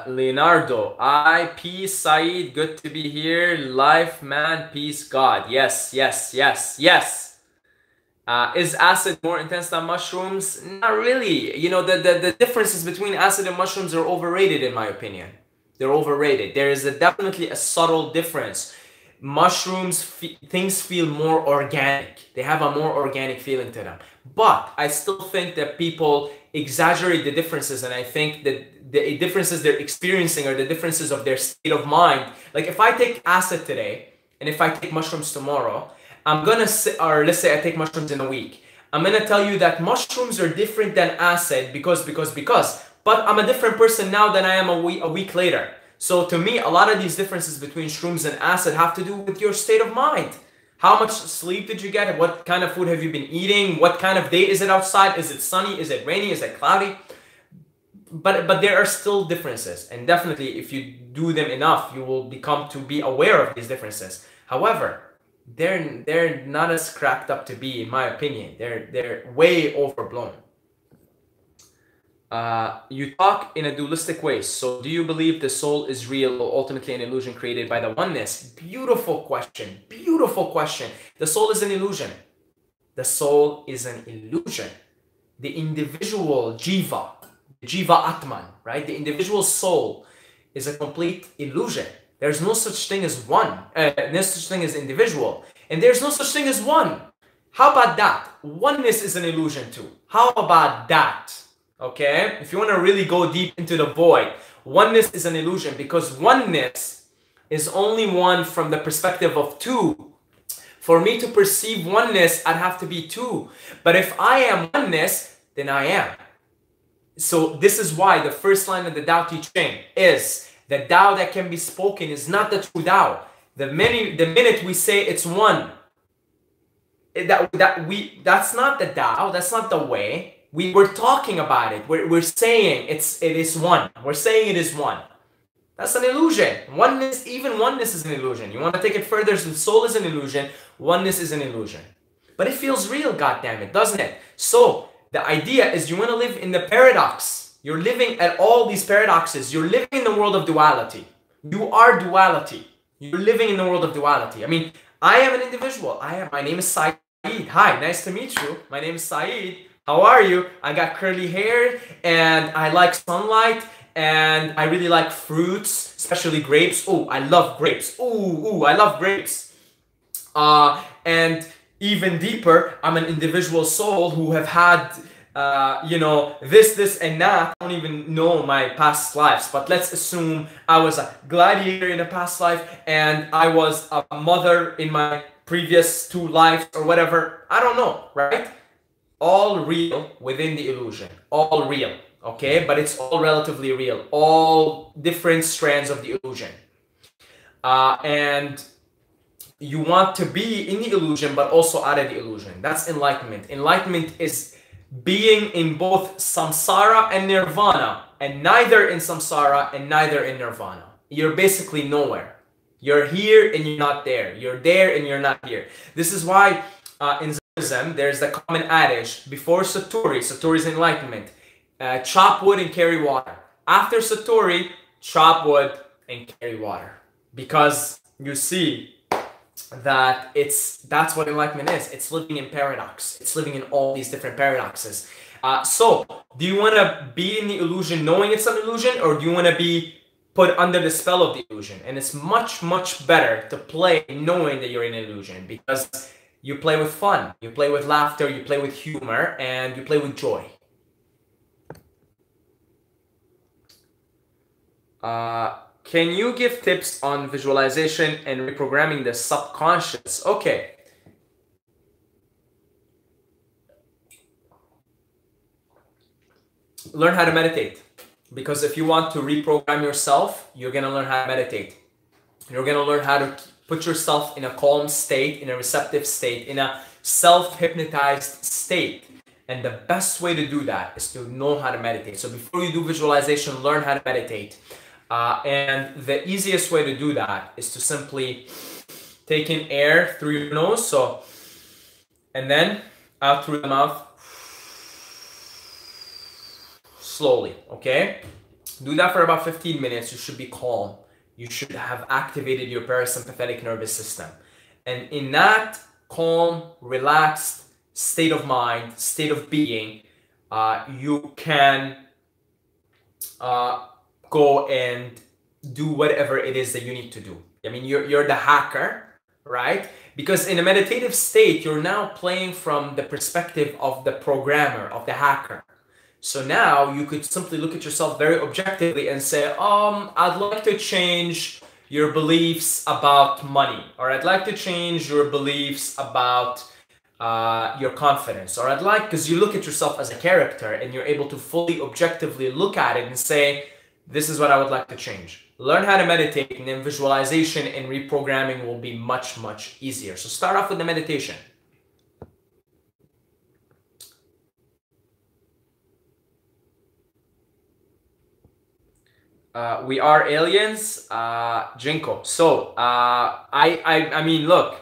Leonardo, peace, Saeed, good to be here. Life, man, peace, God. Yes, yes, yes, yes. Is acid more intense than mushrooms? Not really. You know, the differences between acid and mushrooms are overrated in my opinion. They're overrated. There is definitely a subtle difference. Mushrooms, things feel more organic. They have a more organic feeling to them. But I still think that people exaggerate the differences, and I think that the differences they're experiencing are the differences of their state of mind. Like if I take acid today, and if I take mushrooms tomorrow, I'm gonna say, or let's say I take mushrooms in a week, I'm gonna tell you that mushrooms are different than acid because, but I'm a different person now than I am a week later. So to me, a lot of these differences between shrooms and acid have to do with your state of mind. How much sleep did you get? What kind of food have you been eating? What kind of day is it outside? Is it sunny? Is it rainy? Is it cloudy? But there are still differences. And definitely, if you do them enough, you will become to be aware of these differences. However, they're not as cracked up to be, in my opinion. They're way overblown. You talk in a dualistic way. So do you believe the soul is real or ultimately an illusion created by the oneness? Beautiful question. Beautiful question. The soul is an illusion. The soul is an illusion. The individual jiva, Atman, right? The individual soul is a complete illusion. There's no such thing as one. No such thing as individual. And there's no such thing as one. How about that? Oneness is an illusion too. How about that? Okay, if you want to really go deep into the void, oneness is an illusion because oneness is only one from the perspective of two. For me to perceive oneness, I'd have to be two. But if I am oneness, then I am. So this is why the first line of the Tao Te Ching is the Tao that can be spoken is not the true Tao. The minute we say it's one, that's not the Tao, that's not the way. We're talking about it. We're saying it is one. We're saying it is one. That's an illusion. Even oneness is an illusion. You want to take it further, so the soul is an illusion, oneness is an illusion. But it feels real, goddammit, doesn't it? So the idea is you want to live in the paradox. You're living at all these paradoxes. You're living in the world of duality. You are duality. You're living in the world of duality. I mean, I am an individual. My name is Saeed. Hi, nice to meet you. My name is Saeed. How are you? I got curly hair and I like sunlight and I really like fruits, especially grapes. Oh, I love grapes. Ooh, I love grapes. And even deeper, I'm an individual soul who have had, this and that. I don't even know my past lives, but let's assume I was a gladiator in a past life and I was a mother in my previous 2 lives or whatever. I don't know, right? All real within the illusion. All real, okay? But it's all relatively real. All different strands of the illusion. And you want to be in the illusion, but also out of the illusion. That's enlightenment. Enlightenment is being in both samsara and nirvana, and neither in samsara and neither in nirvana. You're basically nowhere. You're here and you're not there. You're there and you're not here. This is why in Buddhism, there's the common adage, before Satori is enlightenment, chop wood and carry water. After Satori, chop wood and carry water. Because you see that that's what enlightenment is. It's living in paradox. It's living in all these different paradoxes. So do you want to be in the illusion knowing it's an illusion, or do you want to be put under the spell of the illusion? And it's much, much better to play knowing that you're in an illusion, because you play with fun, you play with laughter, you play with humor, and you play with joy. Can you give tips on visualization and reprogramming the subconscious? Okay. Learn how to meditate, because if you want to reprogram yourself, you're going to learn how to meditate. You're going to learn how to put yourself in a calm state, in a receptive state, in a self-hypnotized state. And the best way to do that is to know how to meditate. So before you do visualization, learn how to meditate. And the easiest way to do that is to simply take in air through your nose, and then out through the mouth, slowly, okay? Do that for about 15 minutes. You should be calm. You should have activated your parasympathetic nervous system. And in that calm, relaxed state of mind, state of being, you can go and do whatever it is that you need to do. I mean, you're the hacker, right? Because in a meditative state, you're now playing from the perspective of the programmer, of the hacker. So now you could simply look at yourself very objectively and say, I'd like to change your beliefs about money, or I'd like to change your beliefs about your confidence, or I'd like, because you look at yourself as a character and you're able to fully objectively look at it and say, this is what I would like to change. Learn how to meditate, and then visualization and reprogramming will be much, much easier. So start off with the meditation. We are aliens, Jinko. So, I mean, look,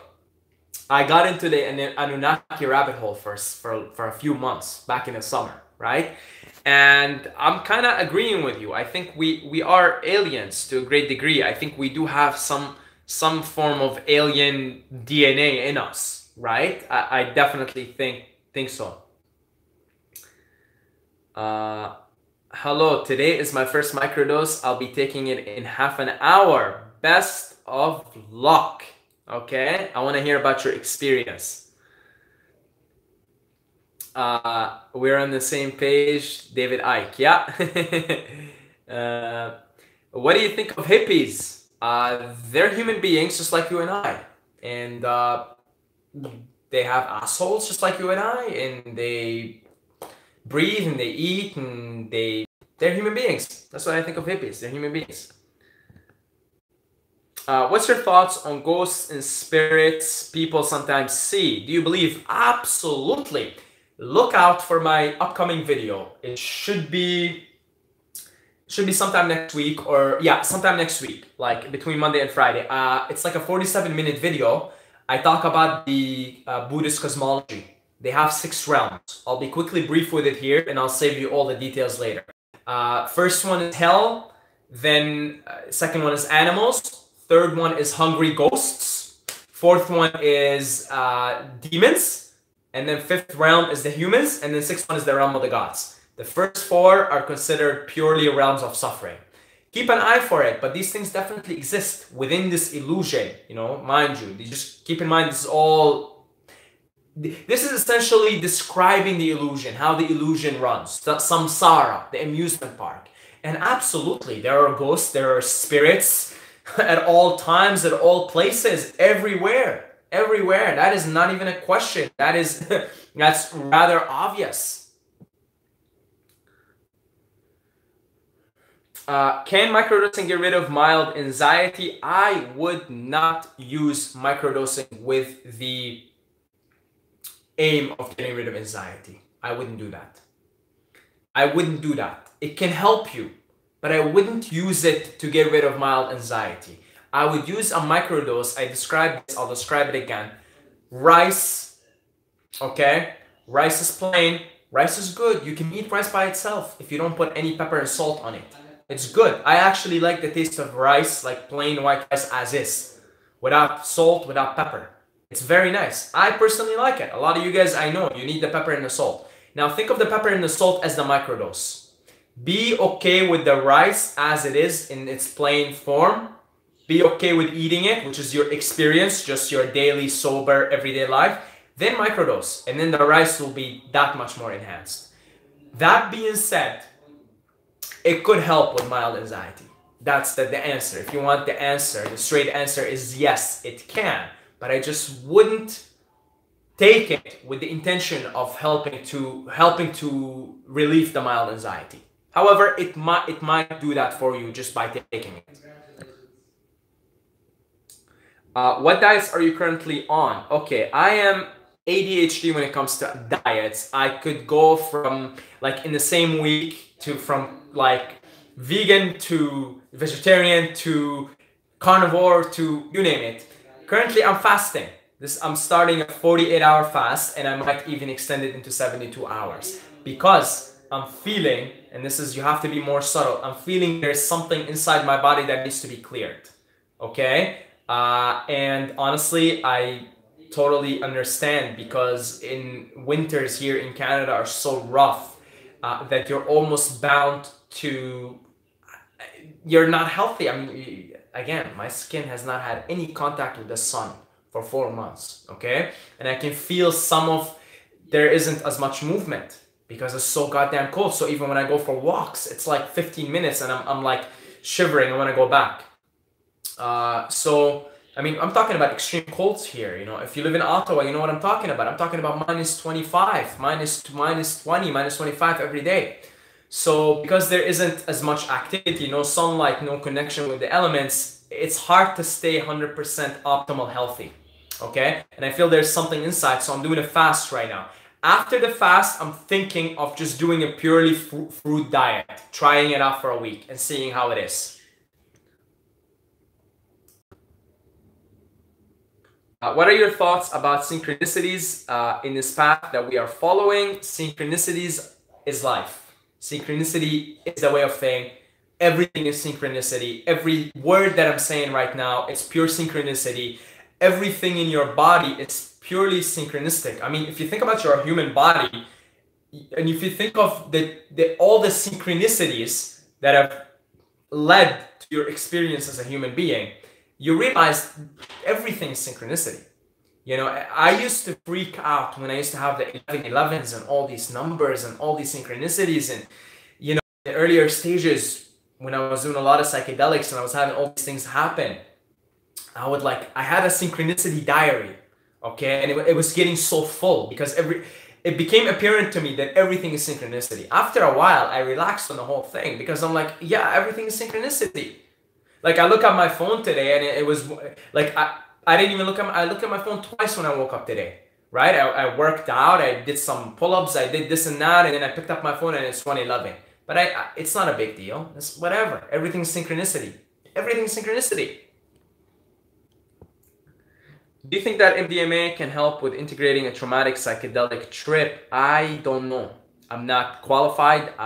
I got into the Anunnaki rabbit hole for a few months back in the summer, right? And I'm kind of agreeing with you. I think we are aliens to a great degree. I think we do have some form of alien DNA in us, right? I definitely think so. Hello, today is my first microdose. I'll be taking it in half an hour. Best of luck. Okay, I want to hear about your experience. We're on the same page, David Icke. Yeah. What do you think of hippies? They're human beings just like you and I, and they have assholes just like you and I, and they breathe and they eat, and they're human beings. That's what I think of hippies. They're human beings. What's your thoughts on ghosts and spirits people sometimes see? Do you believe? Absolutely. Look out for my upcoming video. It should be sometime next week, or yeah, sometime next week, like between Monday and Friday. It's like a 47-minute video. I talk about the Buddhist cosmology. They have 6 realms. I'll be quickly brief with it here, and I'll save you all the details later. First one is hell, then second one is animals, third one is hungry ghosts, fourth one is demons, and then fifth realm is the humans, and then sixth one is the realm of the gods. The first 4 are considered purely realms of suffering. Keep an eye for it, but these things definitely exist within this illusion, you know, mind you. You just keep in mind this is essentially describing the illusion, how the illusion runs, the samsara, the amusement park. And absolutely, there are ghosts, there are spirits at all times, at all places, everywhere. Everywhere. That is not even a question. That's rather obvious. Can microdosing get rid of mild anxiety? I would not use microdosing with the aim of getting rid of anxiety. I wouldn't do that. I wouldn't do that. It can help you, but I wouldn't use it to get rid of mild anxiety. I would use a microdose. I described this, I'll describe it again. Rice, okay? Rice is plain. Rice is good. You can eat rice by itself if you don't put any pepper and salt on it. It's good. I actually like the taste of rice, like plain white rice as is, without salt, without pepper. It's very nice. I personally like it. A lot of you guys, I know, you need the pepper and the salt. Now think of the pepper and the salt as the microdose. Be okay with the rice as it is in its plain form. Be okay with eating it, which is your experience, just your daily, sober, everyday life. Then microdose, and then the rice will be that much more enhanced. That being said, it could help with mild anxiety. That's the answer. If you want the answer, the straight answer is yes, it can. But I just wouldn't take it with the intention of helping to relieve the mild anxiety. However, it might do that for you just by taking it. What diets are you currently on? Okay, I am ADHD when it comes to diets. I could go from like in the same week from like vegan to vegetarian to carnivore to you name it. Currently, I'm fasting. I'm starting a 48-hour fast, and I might even extend it into 72 hours because I'm feeling, and this is, you have to be more subtle, I'm feeling there's something inside my body that needs to be cleared. Okay? And honestly, I totally understand, because in winters here in Canada are so rough that you're almost bound to, you're not healthy. I mean, again, my skin has not had any contact with the sun for 4 months, okay? And I can feel there isn't as much movement because it's so goddamn cold. So even when I go for walks, it's like 15 minutes and I'm like shivering. I want to go back. So, I mean, I'm talking about extreme colds here. You know, if you live in Ottawa, you know what I'm talking about. I'm talking about minus 25, minus 20, minus 25 every day. So because there isn't as much activity, no sunlight, no connection with the elements, it's hard to stay 100% optimal healthy. Okay? And I feel there's something inside, so I'm doing a fast right now. After the fast, I'm thinking of just doing a purely fruit diet, trying it out for a week and seeing how it is. What are your thoughts about synchronicities in this path that we are following? Synchronicities is life. Synchronicity is the way of saying everything is synchronicity. Every word that I'm saying right now, it's pure synchronicity. Everything in your body is purely synchronistic. I mean, if you think about your human body, and if you think of all the synchronicities that have led to your experience as a human being, you realize everything is synchronicity. You know, I used to freak out when I used to have the 1111s and all these numbers and all these synchronicities. And, you know, in the earlier stages, when I was doing a lot of psychedelics and I was having all these things happen, I had a synchronicity diary, okay? And it was getting so full because it became apparent to me that everything is synchronicity. After a while, I relaxed on the whole thing because I'm like, yeah, everything is synchronicity. Like, I look at my phone today and it was like, I didn't even I looked at my phone twice when I woke up today, right? I worked out, I did some pull-ups, I did this and that, and then I picked up my phone and it's 1:11. But it's not a big deal. It's whatever. Everything's synchronicity. Everything's synchronicity. Do you think that MDMA can help with integrating a traumatic psychedelic trip? I don't know. I'm not qualified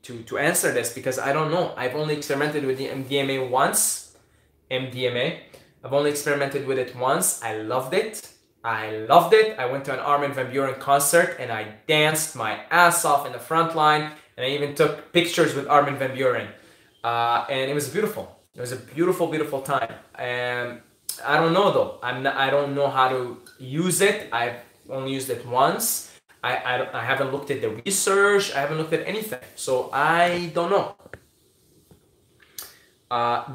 to answer this because I don't know. I've only experimented with the MDMA once. I've only experimented with it once. I loved it. I went to an Armin van Buuren concert and I danced my ass off in the front line, and I even took pictures with Armin van Buuren. And it was beautiful. It was a beautiful, beautiful time. And I don't know though. I don't know how to use it. I've only used it once. I haven't looked at the research. I haven't looked at anything. So I don't know.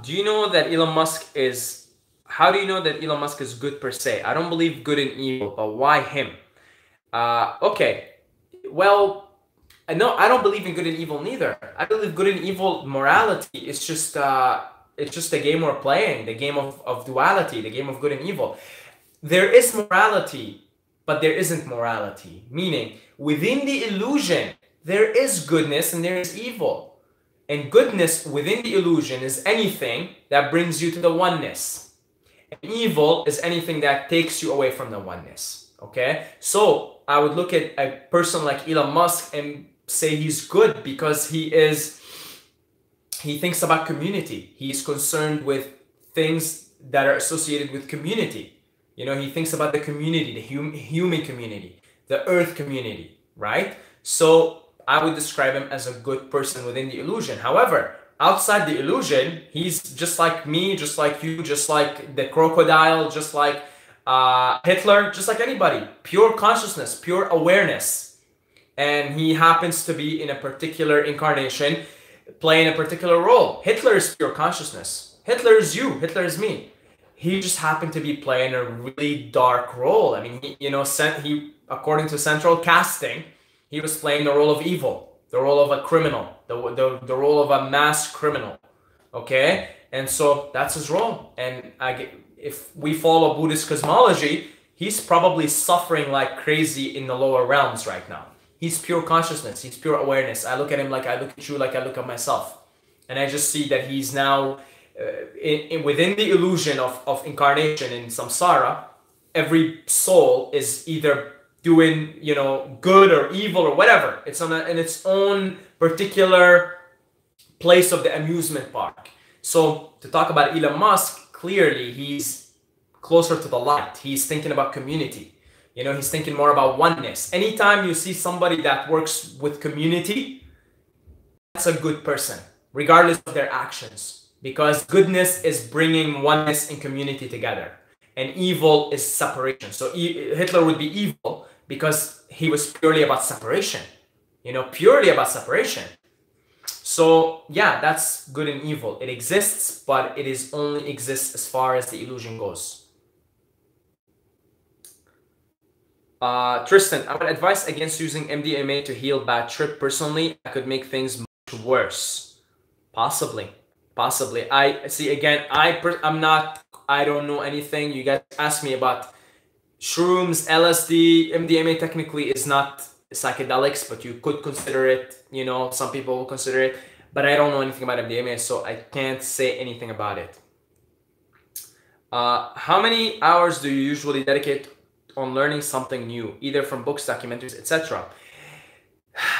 Do you know that Elon Musk is... How do you know that Elon Musk is good per se? I don't believe good and evil, but why him? Okay. Well, no, I don't believe in good and evil neither. I believe good and evil morality is just... it's just a game we're playing, the game of duality, the game of good and evil. There is morality, but there isn't morality. Meaning, within the illusion, there is goodness and there is evil. And goodness within the illusion is anything that brings you to the oneness. And evil is anything that takes you away from the oneness. Okay? So, I would look at a person like Elon Musk and say he's good because he thinks about community. He's concerned with things that are associated with community. You know, he thinks about the community, the human community, the earth community, right? So I would describe him as a good person within the illusion. However, outside the illusion, he's just like me, just like you, just like the crocodile, just like Hitler, just like anybody. Pure consciousness, pure awareness. And he happens to be in a particular incarnation, playing a particular role. Hitler is pure consciousness. Hitler is you. Hitler is me. He just happened to be playing a really dark role. I mean, he according to central casting, he was playing the role of evil, the role of a criminal, the role of a mass criminal. Okay, and so that's his role. And if we follow Buddhist cosmology, he's probably suffering like crazy in the lower realms right now. He's pure consciousness. He's pure awareness. I look at him like I look at you, like I look at myself. And I just see that he's now within the illusion of incarnation in samsara. Every soul is either doing, good or evil or whatever. It's in its own particular place of the amusement park. So to talk about Elon Musk, clearly he's closer to the light. He's thinking about community. He's thinking more about oneness. Anytime you see somebody that works with community, that's a good person, regardless of their actions. Because goodness is bringing oneness and community together. And evil is separation. So Hitler would be evil because he was purely about separation. Purely about separation. So yeah, that's good and evil. It exists, but it is only exists as far as the illusion goes. Tristan, I would advise against using MDMA to heal bad trip. Personally, I could make things much worse. Possibly. I see, again, I don't know anything. You guys ask me about shrooms, LSD. MDMA technically is not psychedelics, but you could consider it. Some people will consider it, but I don't know anything about MDMA, so I can't say anything about it. How many hours do you usually dedicate on learning something new, either from books, documentaries, etc.?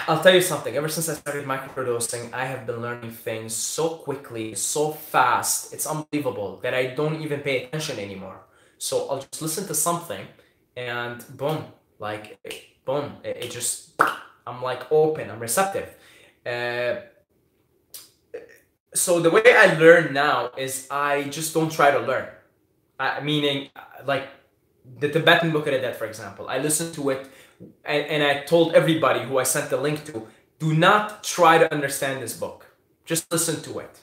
I'll tell you something. Ever since I started microdosing, I have been learning things so quickly, so fast. It's unbelievable that I don't even pay attention anymore. So I'll just listen to something and boom, it just, I'm like open, I'm receptive. So the way I learn now is I just don't try to learn. Meaning, like the Tibetan Book of the Dead, for example, I listened to it and I told everybody who I sent the link to, do not try to understand this book. Just listen to it.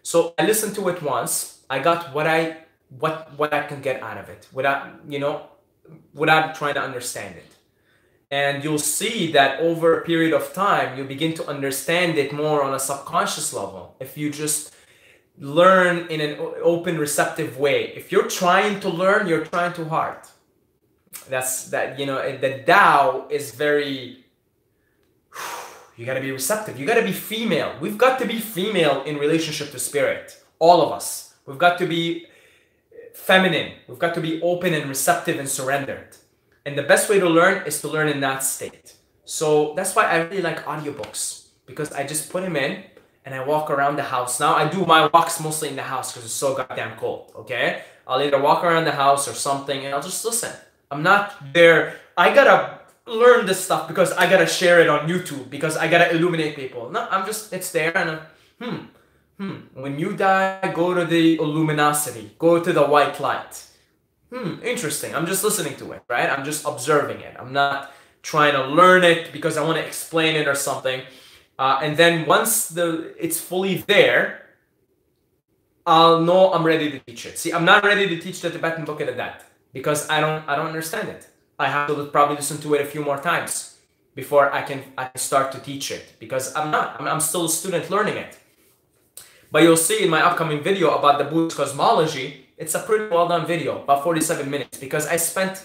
So I listened to it once. I got what I can get out of it without trying to understand it. And you'll see that over a period of time, you begin to understand it more on a subconscious level. If you just learn in an open, receptive way. If you're trying to learn, you're trying too hard. The Tao is very, you got to be receptive. You got to be female. We've got to be female in relationship to spirit. All of us. We've got to be feminine. We've got to be open and receptive and surrendered. And the best way to learn is to learn in that state. So that's why I really like audiobooks, because I just put them in and I walk around the house. Now I do my walks mostly in the house because it's so goddamn cold, okay? I'll either walk around the house or something and I'll just listen. I'm not there. I gotta learn this stuff because I gotta share it on YouTube, because I gotta illuminate people. No, it's there and when you die, go to the luminosity, go to the white light. Interesting. I'm just listening to it, right? I'm just observing it. I'm not trying to learn it because I want to explain it or something. And then once it's fully there, I'll know I'm ready to teach it. See, I'm not ready to teach the Tibetan Book of the Dead because I don't understand it. I have to probably listen to it a few more times before I can start to teach it, because I'm still a student learning it. But you'll see in my upcoming video about the Buddhist cosmology, it's a pretty well done video, about 47 minutes, because I spent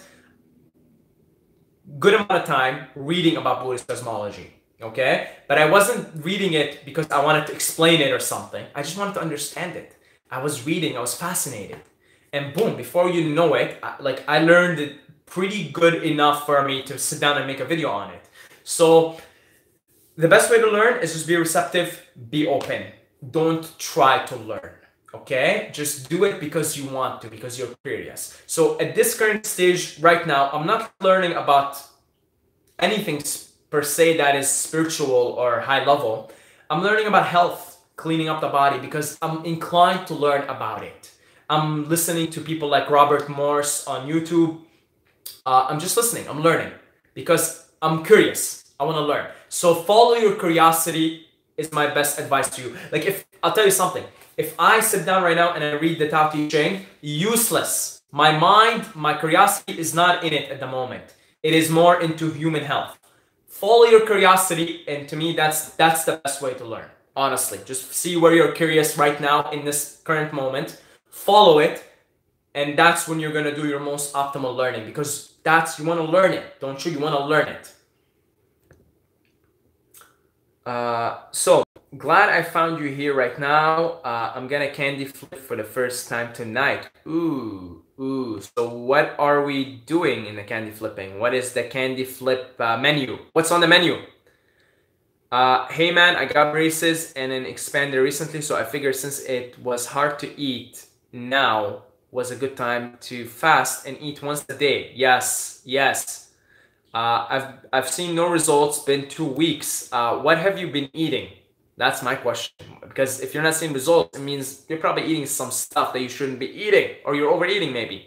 good amount of time reading about Buddhist cosmology, okay? But I wasn't reading it because I wanted to explain it or something. I just wanted to understand it. I was reading, I was fascinated. And boom, before you know it, I learned it pretty good enough for me to sit down and make a video on it. So the best way to learn is just be receptive, be open. Don't try to learn, okay? Just do it because you want to, because you're curious. So at this current stage right now, I'm not learning about anything per se that is spiritual or high level. I'm learning about health, cleaning up the body, because I'm inclined to learn about it. I'm listening to people like Robert Morse on YouTube. I'm just listening. I'm learning because I'm curious. I want to learn. So follow your curiosity is my best advice to you. Like, if I'll tell you something, if I sit down right now and I read the Tao Te Ching, useless. My mind, my curiosity is not in it at the moment. It is more into human health. Follow your curiosity, and to me, that's the best way to learn. Honestly, just see where you're curious right now in this current moment. Follow it, and that's when you're gonna do your most optimal learning, because you want to learn it, don't you? You want to learn it. So glad I found you here right now. I'm gonna candy flip for the first time tonight. Ooh. So what are we doing in the candy flipping? What is the candy flip menu? What's on the menu? Hey man, I got braces and an expander recently, so I figured since it was hard to eat, now was a good time to fast and eat once a day. Yes. I've seen no results, been 2 weeks. What have you been eating? That's my question. Because if you're not seeing results, it means you're probably eating some stuff that you shouldn't be eating, or you're overeating maybe.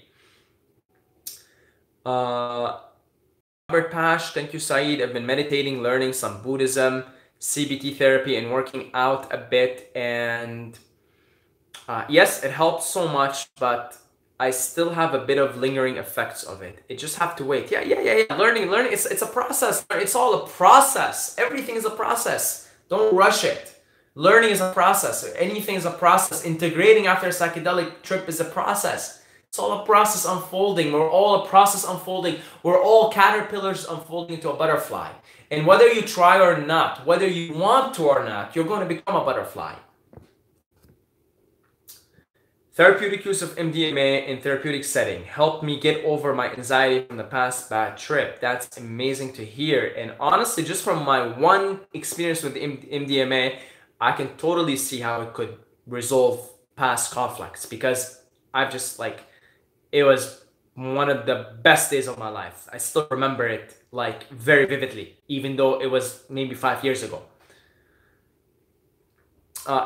Robert Pash, thank you, Saeed. I've been meditating, learning some Buddhism, CBT therapy, and working out a bit. And yes, it helps so much, but I still have a bit of lingering effects of it. It just have to wait. Yeah. Learning. It's a process. It's all a process. Everything is a process. Don't rush it. Learning is a process. Anything is a process. Integrating after a psychedelic trip is a process. It's all a process unfolding. We're all a process unfolding. We're all caterpillars unfolding into a butterfly. And whether you try or not, whether you want to or not, you're going to become a butterfly. Therapeutic use of MDMA in therapeutic setting helped me get over my anxiety from the past bad trip. That's amazing to hear. And honestly, just from my one experience with MDMA, I can totally see how it could resolve past conflicts, because I've just it was one of the best days of my life. I still remember it very vividly, even though it was maybe 5 years ago.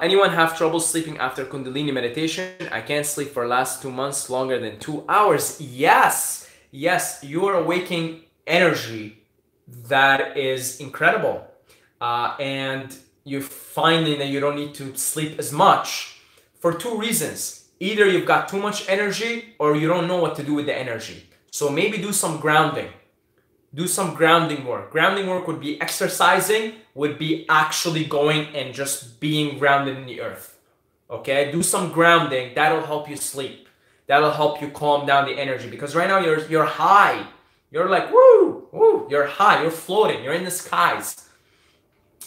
Anyone have trouble sleeping after Kundalini meditation? I can't sleep for the last 2 months longer than 2 hours. Yes, you're awakening energy that is incredible. And you're finding that you don't need to sleep as much for 2 reasons. Either you've got too much energy, or you don't know what to do with the energy. So maybe do some grounding. Do some grounding work. Grounding work would be exercising, would be actually going and just being grounded in the earth. Okay? Do some grounding. That'll help you sleep. That'll help you calm down the energy. Because right now you're high. You're like, woo. You're high. You're floating. You're in the skies.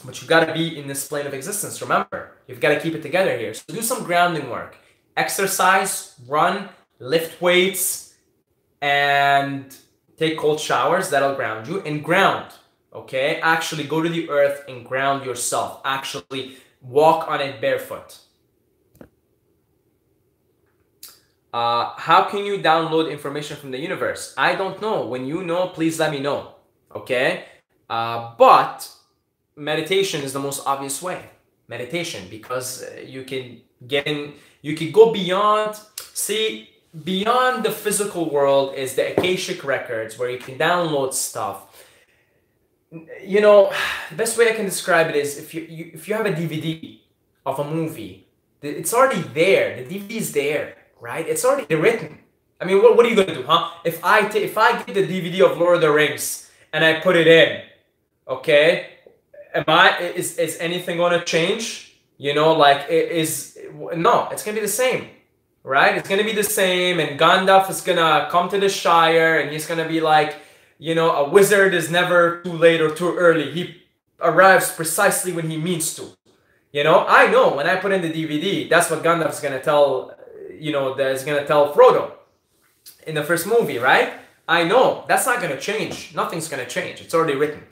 But you've got to be in this plane of existence. Remember, you've got to keep it together here. So do some grounding work. Exercise, run, lift weights, and take cold showers. That'll ground you. And ground, okay? Actually go to the earth and ground yourself. Actually walk on it barefoot. How can you download information from the universe? I don't know. When you know, please let me know, okay? But meditation is the most obvious way. Meditation, because you can get in, you can go beyond, see, beyond the physical world is the Akashic records, where you can download stuff. You know, the best way I can describe it is if you have a DVD of a movie, it's already there. The DVD is there, right? It's already written. I mean, what are you gonna do, huh? If I get the DVD of Lord of the Rings and I put it in, okay, is anything gonna change? You know, no, it's gonna be the same. Right? It's going to be the same, and Gandalf is going to come to the Shire, and he's going to be like, you know, a wizard is never too late or too early. He arrives precisely when he means to. You know, I know when I put in the DVD, that's what Gandalf is going to tell, you know, that's going to tell Frodo in the first movie, right? I know. That's not going to change. Nothing's going to change. It's already written.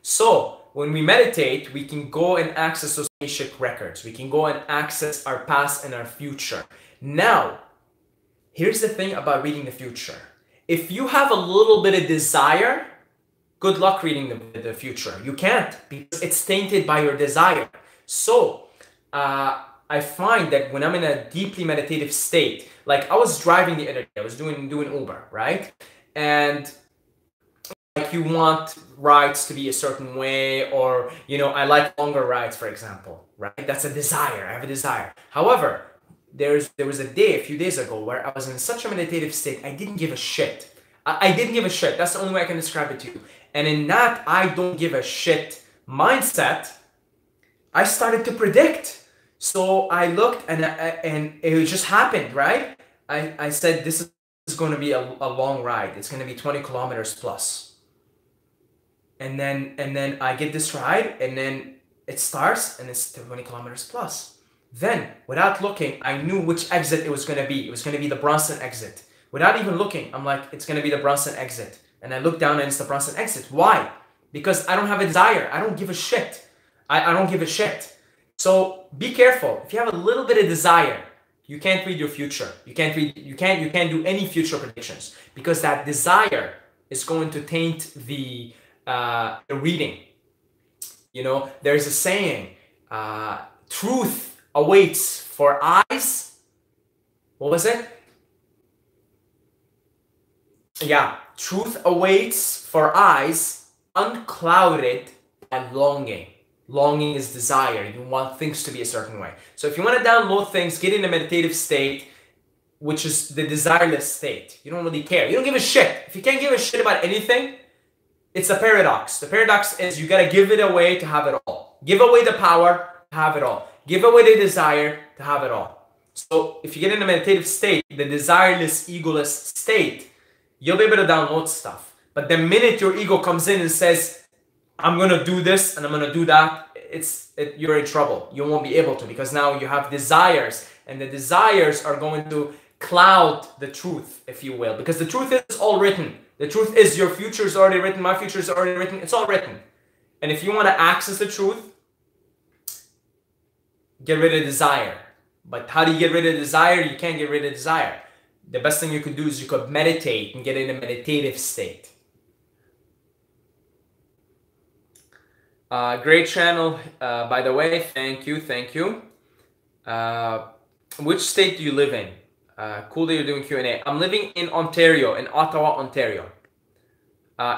So when we meditate, we can go and access those Akashic records. We can go and access our past and our future. Now, here's the thing about reading the future. If you have a little bit of desire, good luck reading the future. You can't, because it's tainted by your desire. So I find that when I'm in a deeply meditative state, like I was driving the other day, I was doing Uber, right? And like you want rides to be a certain way, or you know, I like longer rides, for example, right? That's a desire. I have a desire. However, there was a day a few days ago where I was in such a meditative state, I didn't give a shit. I didn't give a shit. That's the only way I can describe it to you. And in that I don't give a shit mindset, I started to predict. So I looked and it just happened, right? I said, this is going to be a long ride. It's going to be 20 kilometers plus. And then I get this ride, and then it starts, and it's 20 kilometers plus. Then, without looking, I knew which exit it was going to be. It was going to be the Bronson exit. Without even looking, I'm like, it's going to be the Bronson exit. And I look down, and it's the Bronson exit. Why? Because I don't have a desire. I don't give a shit. I don't give a shit. So be careful. If you have a little bit of desire, you can't read your future. You can't do any future predictions, because that desire is going to taint the reading. You know, there's a saying, truth awaits for eyes. What was it? Yeah, truth awaits for eyes unclouded by longing. Longing is desire. You want things to be a certain way. So if you want to download things, get in a meditative state, which is the desireless state. You don't really care. You don't give a shit. If you can't give a shit about anything, it's a paradox. The paradox is you got to give it away to have it all. Give away the power to have it all. Give away the desire to have it all. So if you get in a meditative state, the desireless, egoless state, you'll be able to download stuff. But the minute your ego comes in and says, I'm going to do this and I'm going to do that, you're in trouble. You won't be able to, because now you have desires, and the desires are going to cloud the truth, if you will, because the truth is all written. The truth is your future is already written. My future is already written. It's all written. And if you want to access the truth, get rid of desire. But how do you get rid of desire? You can't get rid of desire. The best thing you could do is you could meditate and get in a meditative state. Great channel, by the way. Thank you. Which state do you live in? Cool that you're doing Q&A. I'm living in Ontario, in Ottawa, Ontario.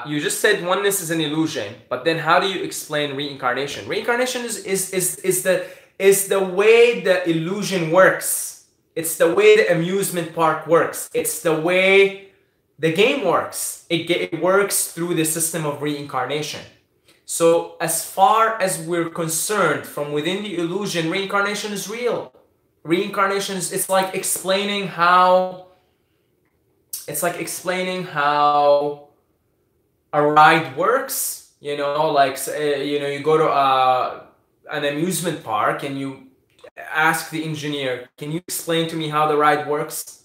You just said oneness is an illusion, but then how do you explain reincarnation? Reincarnation is the way the illusion works. It's the way the amusement park works. It's the way the game works. It works through the system of reincarnation. So as far as we're concerned, from within the illusion, reincarnation is real. Reincarnation is, it's like explaining how a ride works. You know, like, you know, you go to an amusement park and you ask the engineer, can you explain to me how the ride works?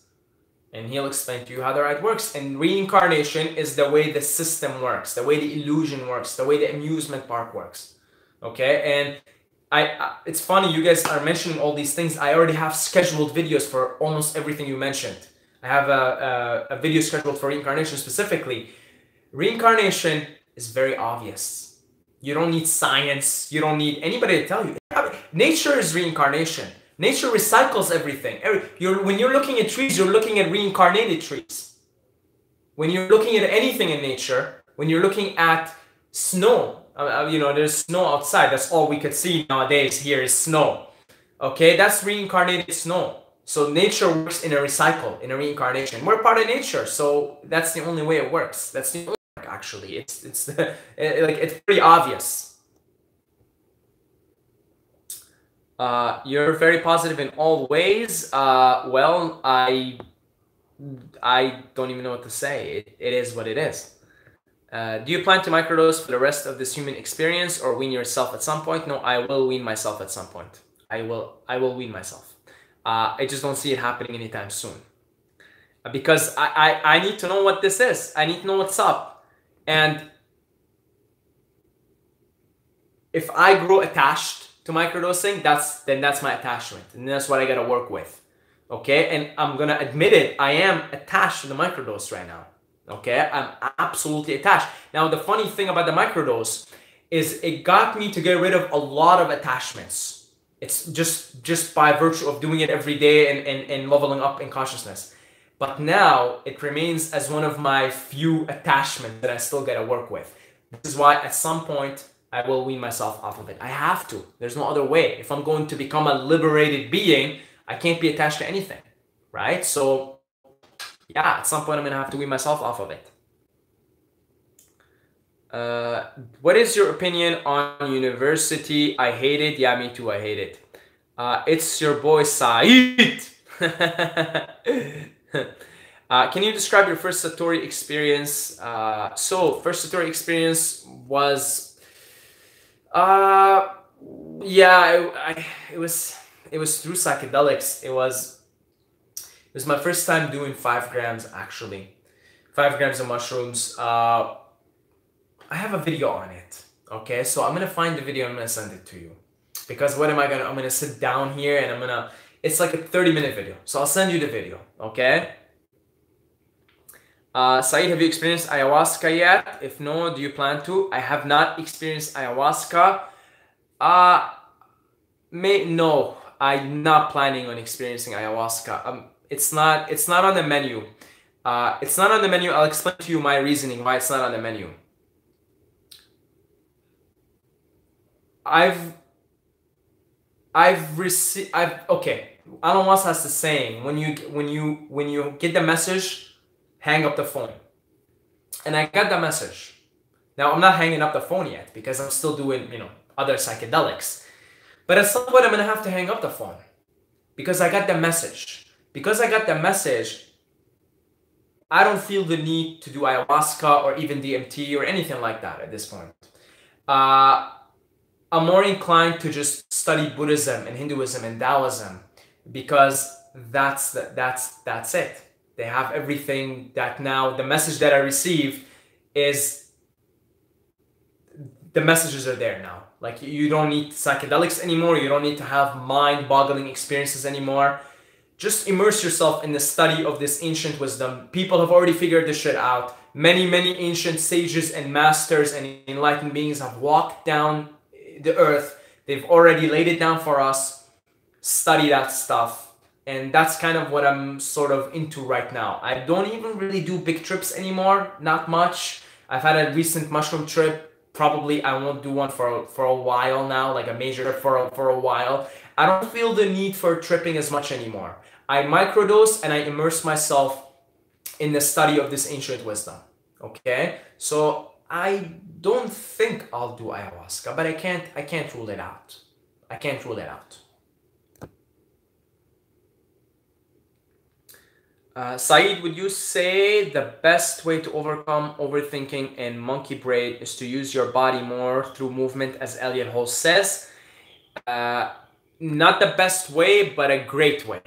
And he'll explain to you how the ride works. And reincarnation is the way the system works, the way the illusion works, the way the amusement park works. Okay? And it's funny, you guys are mentioning all these things. I already have scheduled videos for almost everything you mentioned. I have a video scheduled for reincarnation specifically. Reincarnation is very obvious. You don't need science. You don't need anybody to tell you. Nature is reincarnation. Nature recycles everything. When you're looking at trees, you're looking at reincarnated trees. When you're looking at anything in nature, when you're looking at snow, you know, there's snow outside. That's all we could see nowadays here is snow. Okay, that's reincarnated snow. So nature works in a recycle, in a reincarnation. We're part of nature, so that's the only way it works. That's the only way, actually. It's pretty obvious. You're very positive in all ways. Well, I don't even know what to say. It is what it is. Do you plan to microdose for the rest of this human experience, or wean yourself at some point? No, I will wean myself at some point. I will wean myself. I just don't see it happening anytime soon. Because I need to know what this is. I need to know what's up. And if I grow attached to microdosing, that's my attachment, and that's what I gotta work with. Okay, and I'm gonna admit it, I am attached to the microdose right now. Okay, I'm absolutely attached. Now, the funny thing about the microdose is it got me to get rid of a lot of attachments. It's just by virtue of doing it every day and leveling up in consciousness. But now it remains as one of my few attachments that I still get to work with. This is why at some point I will wean myself off of it. I have to. There's no other way. If I'm going to become a liberated being, I can't be attached to anything, right? So yeah, at some point I'm gonna have to wean myself off of it. What is your opinion on university? I hate it. Yeah, me too. I hate it. It's your boy Saeed. Can you describe your first Satori experience? So first Satori experience was, yeah, it was through psychedelics. It was my first time doing 5 grams actually, 5 grams of mushrooms. I have a video on it. Okay, so I'm gonna find the video. I'm gonna send it to you because what am I gonna? I'm gonna sit down here and it's like a 30-minute video. So I'll send you the video. Okay. Saeed, have you experienced ayahuasca yet? If no, do you plan to? I have not experienced ayahuasca. No, I'm not planning on experiencing ayahuasca. It's not on the menu. It's not on the menu. I'll explain to you my reasoning why it's not on the menu. Okay. Alan Watts has the saying, when you get the message, hang up the phone. And I got the message. Now I'm not hanging up the phone yet because I'm still doing, other psychedelics. But at some point I'm gonna have to hang up the phone because I got the message. Because I got the message, I don't feel the need to do ayahuasca or even DMT or anything like that at this point. I'm more inclined to just study Buddhism and Hinduism and Taoism because that's it. They have everything that now the message that I receive is the messages are there now. Like you don't need psychedelics anymore. You don't need to have mind-boggling experiences anymore. Just immerse yourself in the study of this ancient wisdom. People have already figured this shit out. Many ancient sages and masters and enlightened beings have walked down the earth. They've already laid it down for us. Study that stuff. And that's kind of what I'm sort of into right now. I don't even really do big trips anymore. Not much. I've had a recent mushroom trip. Probably I won't do one for a while now, like a major trip for a while. I don't feel the need for tripping as much anymore. I microdose and I immerse myself in the study of this ancient wisdom. Okay? So I don't think I'll do ayahuasca, but I can't rule it out. I can't rule it out. Saeed, would you say the best way to overcome overthinking and monkey brain is to use your body more through movement, as Elliot Hall says? Not the best way, but a great way.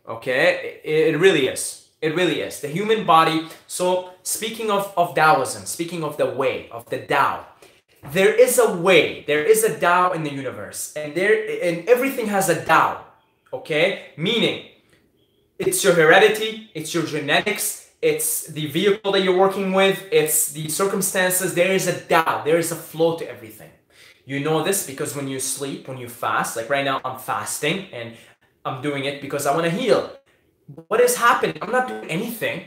Okay? It really is. It really is. The human body. So speaking of Taoism, speaking of the way, of the Tao, there is a way, there is a Tao in the universe, and everything has a Tao. Okay? Meaning, it's your heredity, it's your genetics, it's the vehicle that you're working with, it's the circumstances. There is a Tao, there is a flow to everything. You know this because when you sleep, when you fast, like right now I'm fasting and I'm doing it because I want to heal. What is happening? I'm not doing anything.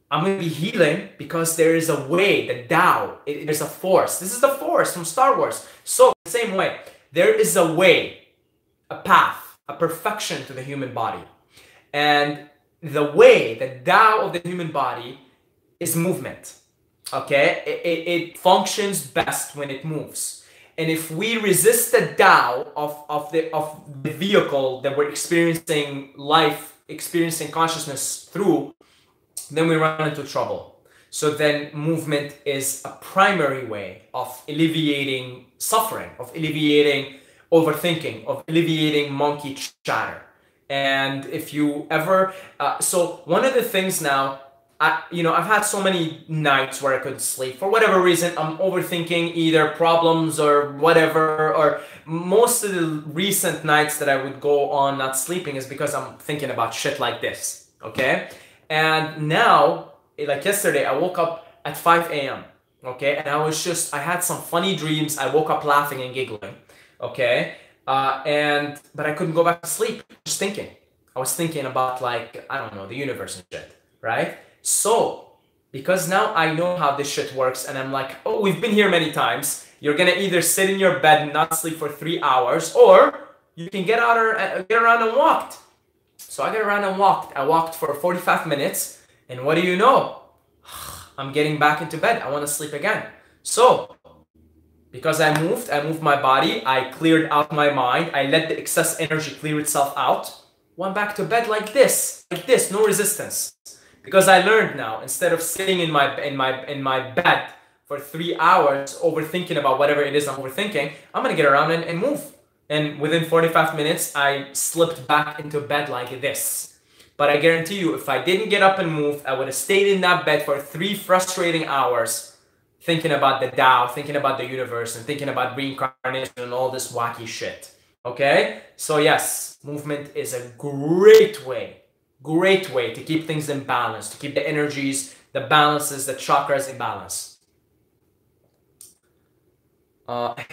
I'm going to be healing because there is a way, the Tao, there's a force. This is the force from Star Wars. So the same way, there is a way, a path, a perfection to the human body. And the way, the Tao of the human body is movement, okay? It functions best when it moves. And if we resist the Tao of the vehicle that we're experiencing life, experiencing consciousness through, then we run into trouble. So then movement is a primary way of alleviating suffering, of alleviating overthinking, of alleviating monkey chatter. And if you ever, so one of the things now, I've had so many nights where I couldn't sleep. For whatever reason, I'm overthinking either problems or whatever, or most of the recent nights that I would go on not sleeping is because I'm thinking about shit like this, okay? And now like yesterday, I woke up at 5 a.m. Okay, and I had some funny dreams. I woke up laughing and giggling. Okay, but I couldn't go back to sleep. Just thinking. I was thinking about, like, I don't know, the universe and shit, right? So, because now I know how this shit works, and I'm like, oh, we've been here many times. You're gonna either sit in your bed and not sleep for 3 hours, or you can get around and walked. So I got around and walked. I walked for 45 minutes, and what do you know? I'm getting back into bed. I want to sleep again. So, because I moved my body, I cleared out my mind, I let the excess energy clear itself out, went back to bed like this, no resistance. Because I learned now, instead of sitting in my bed for 3 hours overthinking about whatever it is I'm overthinking, I'm gonna get around and move. And within 45 minutes, I slipped back into bed like this. But I guarantee you, if I didn't get up and move, I would have stayed in that bed for 3 frustrating hours, thinking about the Tao, thinking about the universe, and thinking about reincarnation and all this wacky shit. Okay? So yes, movement is a great way to keep things in balance, to keep the energies, the balances, the chakras in balance. I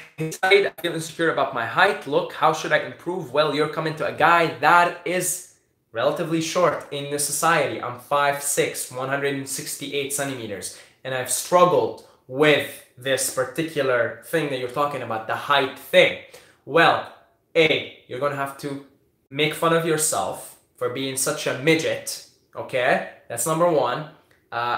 feel insecure about my height. Look, how should I improve? Well, you're coming to a guy that is relatively short in the society. I'm 5'6", 168 centimeters, and I've struggled with this particular thing that you're talking about, the height thing. Well, you're gonna have to make fun of yourself for being such a midget, okay? That's number one.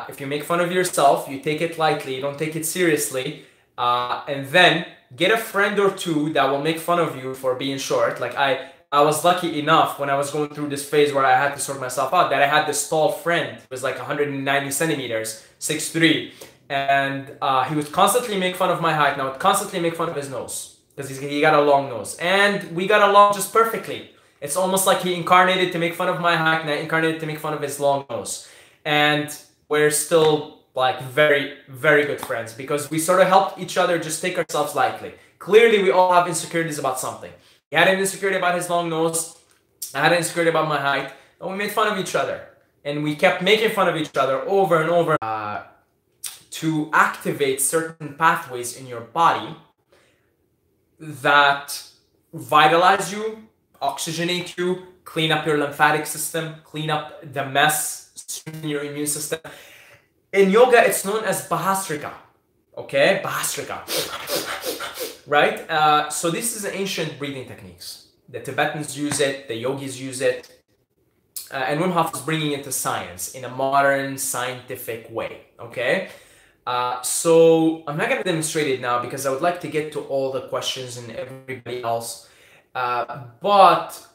If you make fun of yourself, you take it lightly, you don't take it seriously, and then get a friend or two that will make fun of you for being short. Like I was lucky enough when I was going through this phase where I had to sort myself out, that I had this tall friend who was like 190 centimeters, 6'3", and he would constantly make fun of my height. Now, I would constantly make fun of his nose, because he got a long nose, and we got along just perfectly. It's almost like he incarnated to make fun of my height, and I incarnated to make fun of his long nose. And we're still like very, very good friends, because we sort of helped each other just take ourselves lightly. Clearly, we all have insecurities about something. He had an insecurity about his long nose, I had an insecurity about my height, and we made fun of each other. And we kept making fun of each other over and over to activate certain pathways in your body that vitalize you, oxygenate you, clean up your lymphatic system, clean up the mess, strengthen your immune system. In yoga, it's known as Bahasrika, okay? Bahasrika, right? So this is ancient breathing techniques. The Tibetans use it, the yogis use it, and Wim Hof is bringing it to science in a modern, scientific way, okay? So I'm not going to demonstrate it now because I would like to get to all the questions and everybody else, but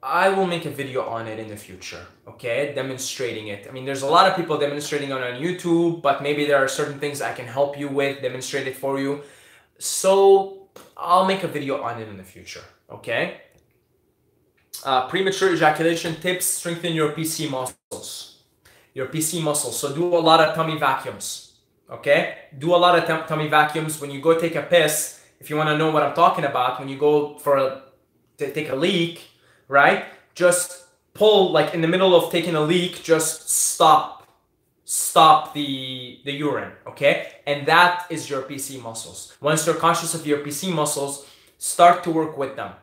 I will make a video on it in the future, okay? Demonstrating it. I mean, there's a lot of people demonstrating on YouTube, but maybe there are certain things I can help you with, demonstrate it for you. So I'll make a video on it in the future, okay? Premature ejaculation tips, strengthen your PC muscles. Your PC muscles. So do a lot of tummy vacuums, okay? Do a lot of tummy vacuums. When you go take a piss, if you want to know what I'm talking about, when you go to take a leak, right? Just pull, like in the middle of taking a leak, just stop the urine, okay? And that is your PC muscles. Once you're conscious of your PC muscles, start to work with them.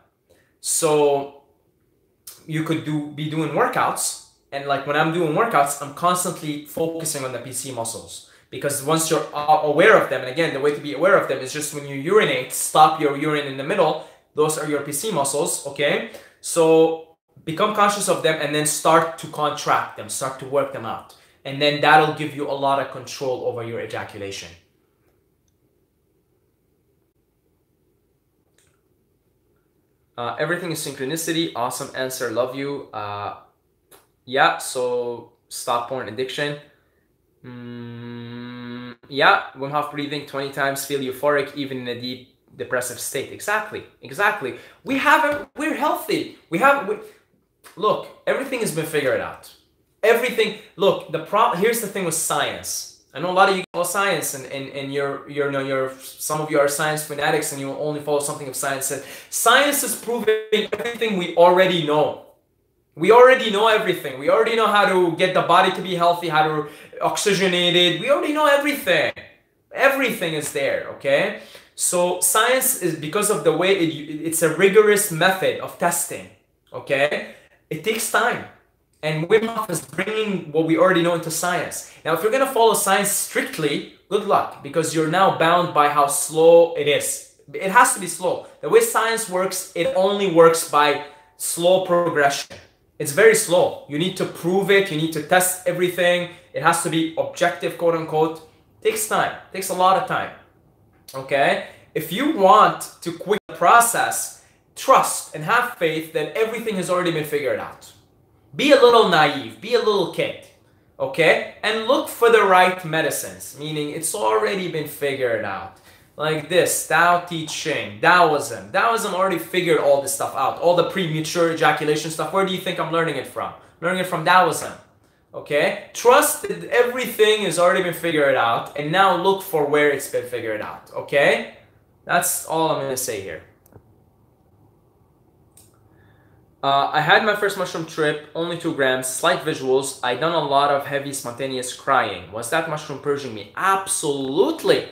So you could be doing workouts, and like when I'm doing workouts, I'm constantly focusing on the PC muscles, because once you're aware of them, and again, the way to be aware of them is just when you urinate, stop your urine in the middle. Those are your PC muscles, okay? So become conscious of them and then start to contract them, start to work them out. And then that'll give you a lot of control over your ejaculation. Everything is synchronicity. Awesome answer. Love you. Yeah, so stop porn addiction. Yeah, Wim Hof breathing 20 times, feel euphoric even in a deep depressive state. Exactly. We're healthy. Look, everything has been figured out. Everything. Look, here's the thing with science. I know a lot of you follow science, and some of you are science fanatics, and you only follow something of science. Science is proving everything we already know. We already know everything. We already know how to get the body to be healthy, how to oxygenate it. We already know everything. Everything is there, okay? So science is, because of the way it's a rigorous method of testing, okay? It takes time. And Wim Hof is bringing what we already know into science. Now, if you're going to follow science strictly, good luck, because you're now bound by how slow it is. It has to be slow. The way science works, it only works by slow progression. It's very slow. You need to prove it. You need to test everything. It has to be objective, quote unquote. It takes time. It takes a lot of time. Okay? If you want to quit the process, trust and have faith that everything has already been figured out. Be a little naive. Be a little kid. Okay? And look for the right medicines, meaning it's already been figured out. Like this, Tao Te Ching, Taoism. Taoism already figured all this stuff out. All the premature ejaculation stuff. Where do you think I'm learning it from? I'm learning it from Taoism. Okay? Trust that everything has already been figured out, and now look for where it's been figured out. Okay? That's all I'm going to say here. I had my first mushroom trip, only 2 grams, slight visuals. I done a lot of heavy spontaneous crying. Was that mushroom purging me? Absolutely.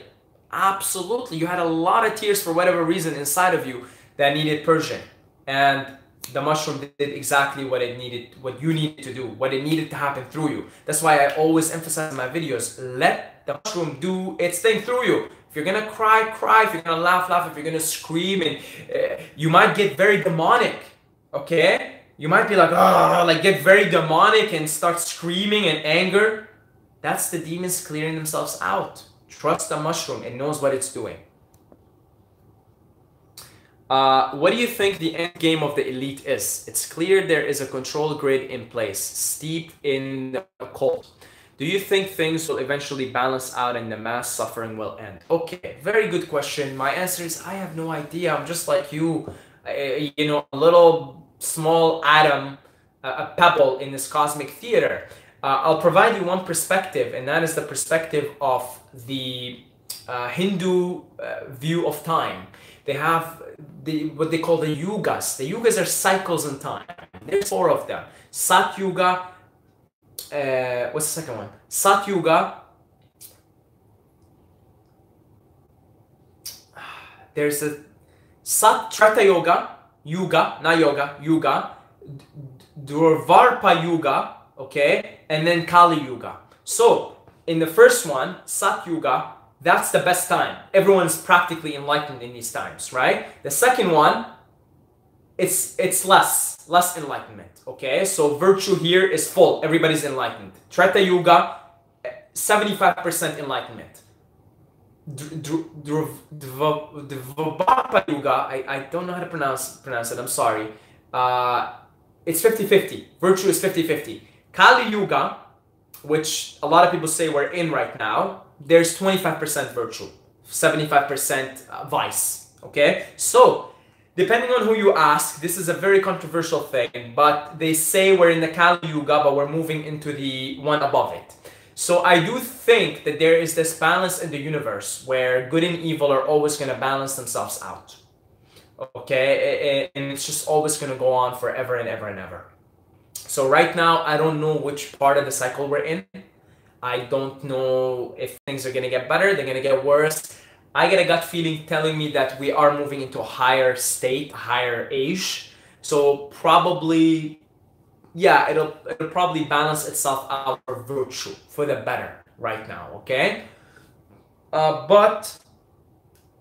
Absolutely. You had a lot of tears for whatever reason inside of you that needed purging. And the mushroom did exactly what it needed, what you needed to do, what it needed to happen through you. That's why I always emphasize in my videos, let the mushroom do its thing through you. If you're going to cry, cry. If you're going to laugh, laugh. If you're going to scream, and you might get very demonic. Okay? You might be like, oh, like get very demonic and start screaming in anger. That's the demons clearing themselves out. Trust the mushroom. It knows what it's doing. What do you think the end game of the elite is? It's clear there is a control grid in place, steeped in the occult. Do you think things will eventually balance out and the mass suffering will end? Okay, very good question. My answer is I have no idea. I'm just like you, you know, a little small atom, a pebble in this cosmic theater. I'll provide you one perspective, and that is the perspective of the Hindu view of time. They have what they call the yugas. The yugas are cycles in time. There's 4 of them. Sat Yuga, what's the second one? Sat Yuga. There's a Sat Treta Yuga, not yoga, Yuga. Durvarpa Yuga, okay? And then Kali Yuga. So, in the first one, Sat Yuga, that's the best time. Everyone's practically enlightened in these times, right? The second one, it's less enlightenment, okay? So virtue here is full. Everybody's enlightened. Treta Yuga, 75% enlightenment. Dvapapa Yuga, I don't know how to pronounce it. I'm sorry. It's 50-50. Virtue is 50-50. Kali Yuga, which a lot of people say we're in right now, there's 25% virtue, 75% vice, okay? So, depending on who you ask, this is a very controversial thing, but they say we're in the Kali Yuga, but we're moving into the one above it. So I do think that there is this balance in the universe where good and evil are always going to balance themselves out, okay? And it's just always going to go on forever and ever and ever. So right now, I don't know which part of the cycle we're in. I don't know if things are going to get better, they're going to get worse. I get a gut feeling telling me that we are moving into a higher state, higher age. So probably, yeah, it'll probably balance itself out for virtue, for the better right now, okay? But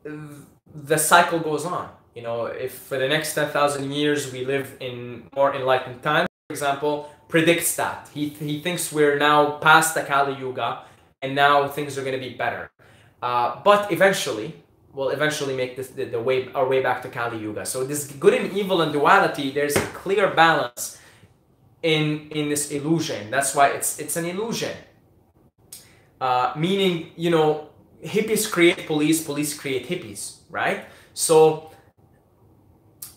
the cycle goes on. You know, if for the next 10,000 years we live in more enlightened times, for example, predicts that. He thinks we're now past the Kali Yuga and now things are going to be better. But eventually, we'll eventually make this our way back to Kali Yuga. So this good and evil and duality, there's a clear balance in this illusion. That's why it's an illusion. Meaning, you know, hippies create police, police create hippies, right? So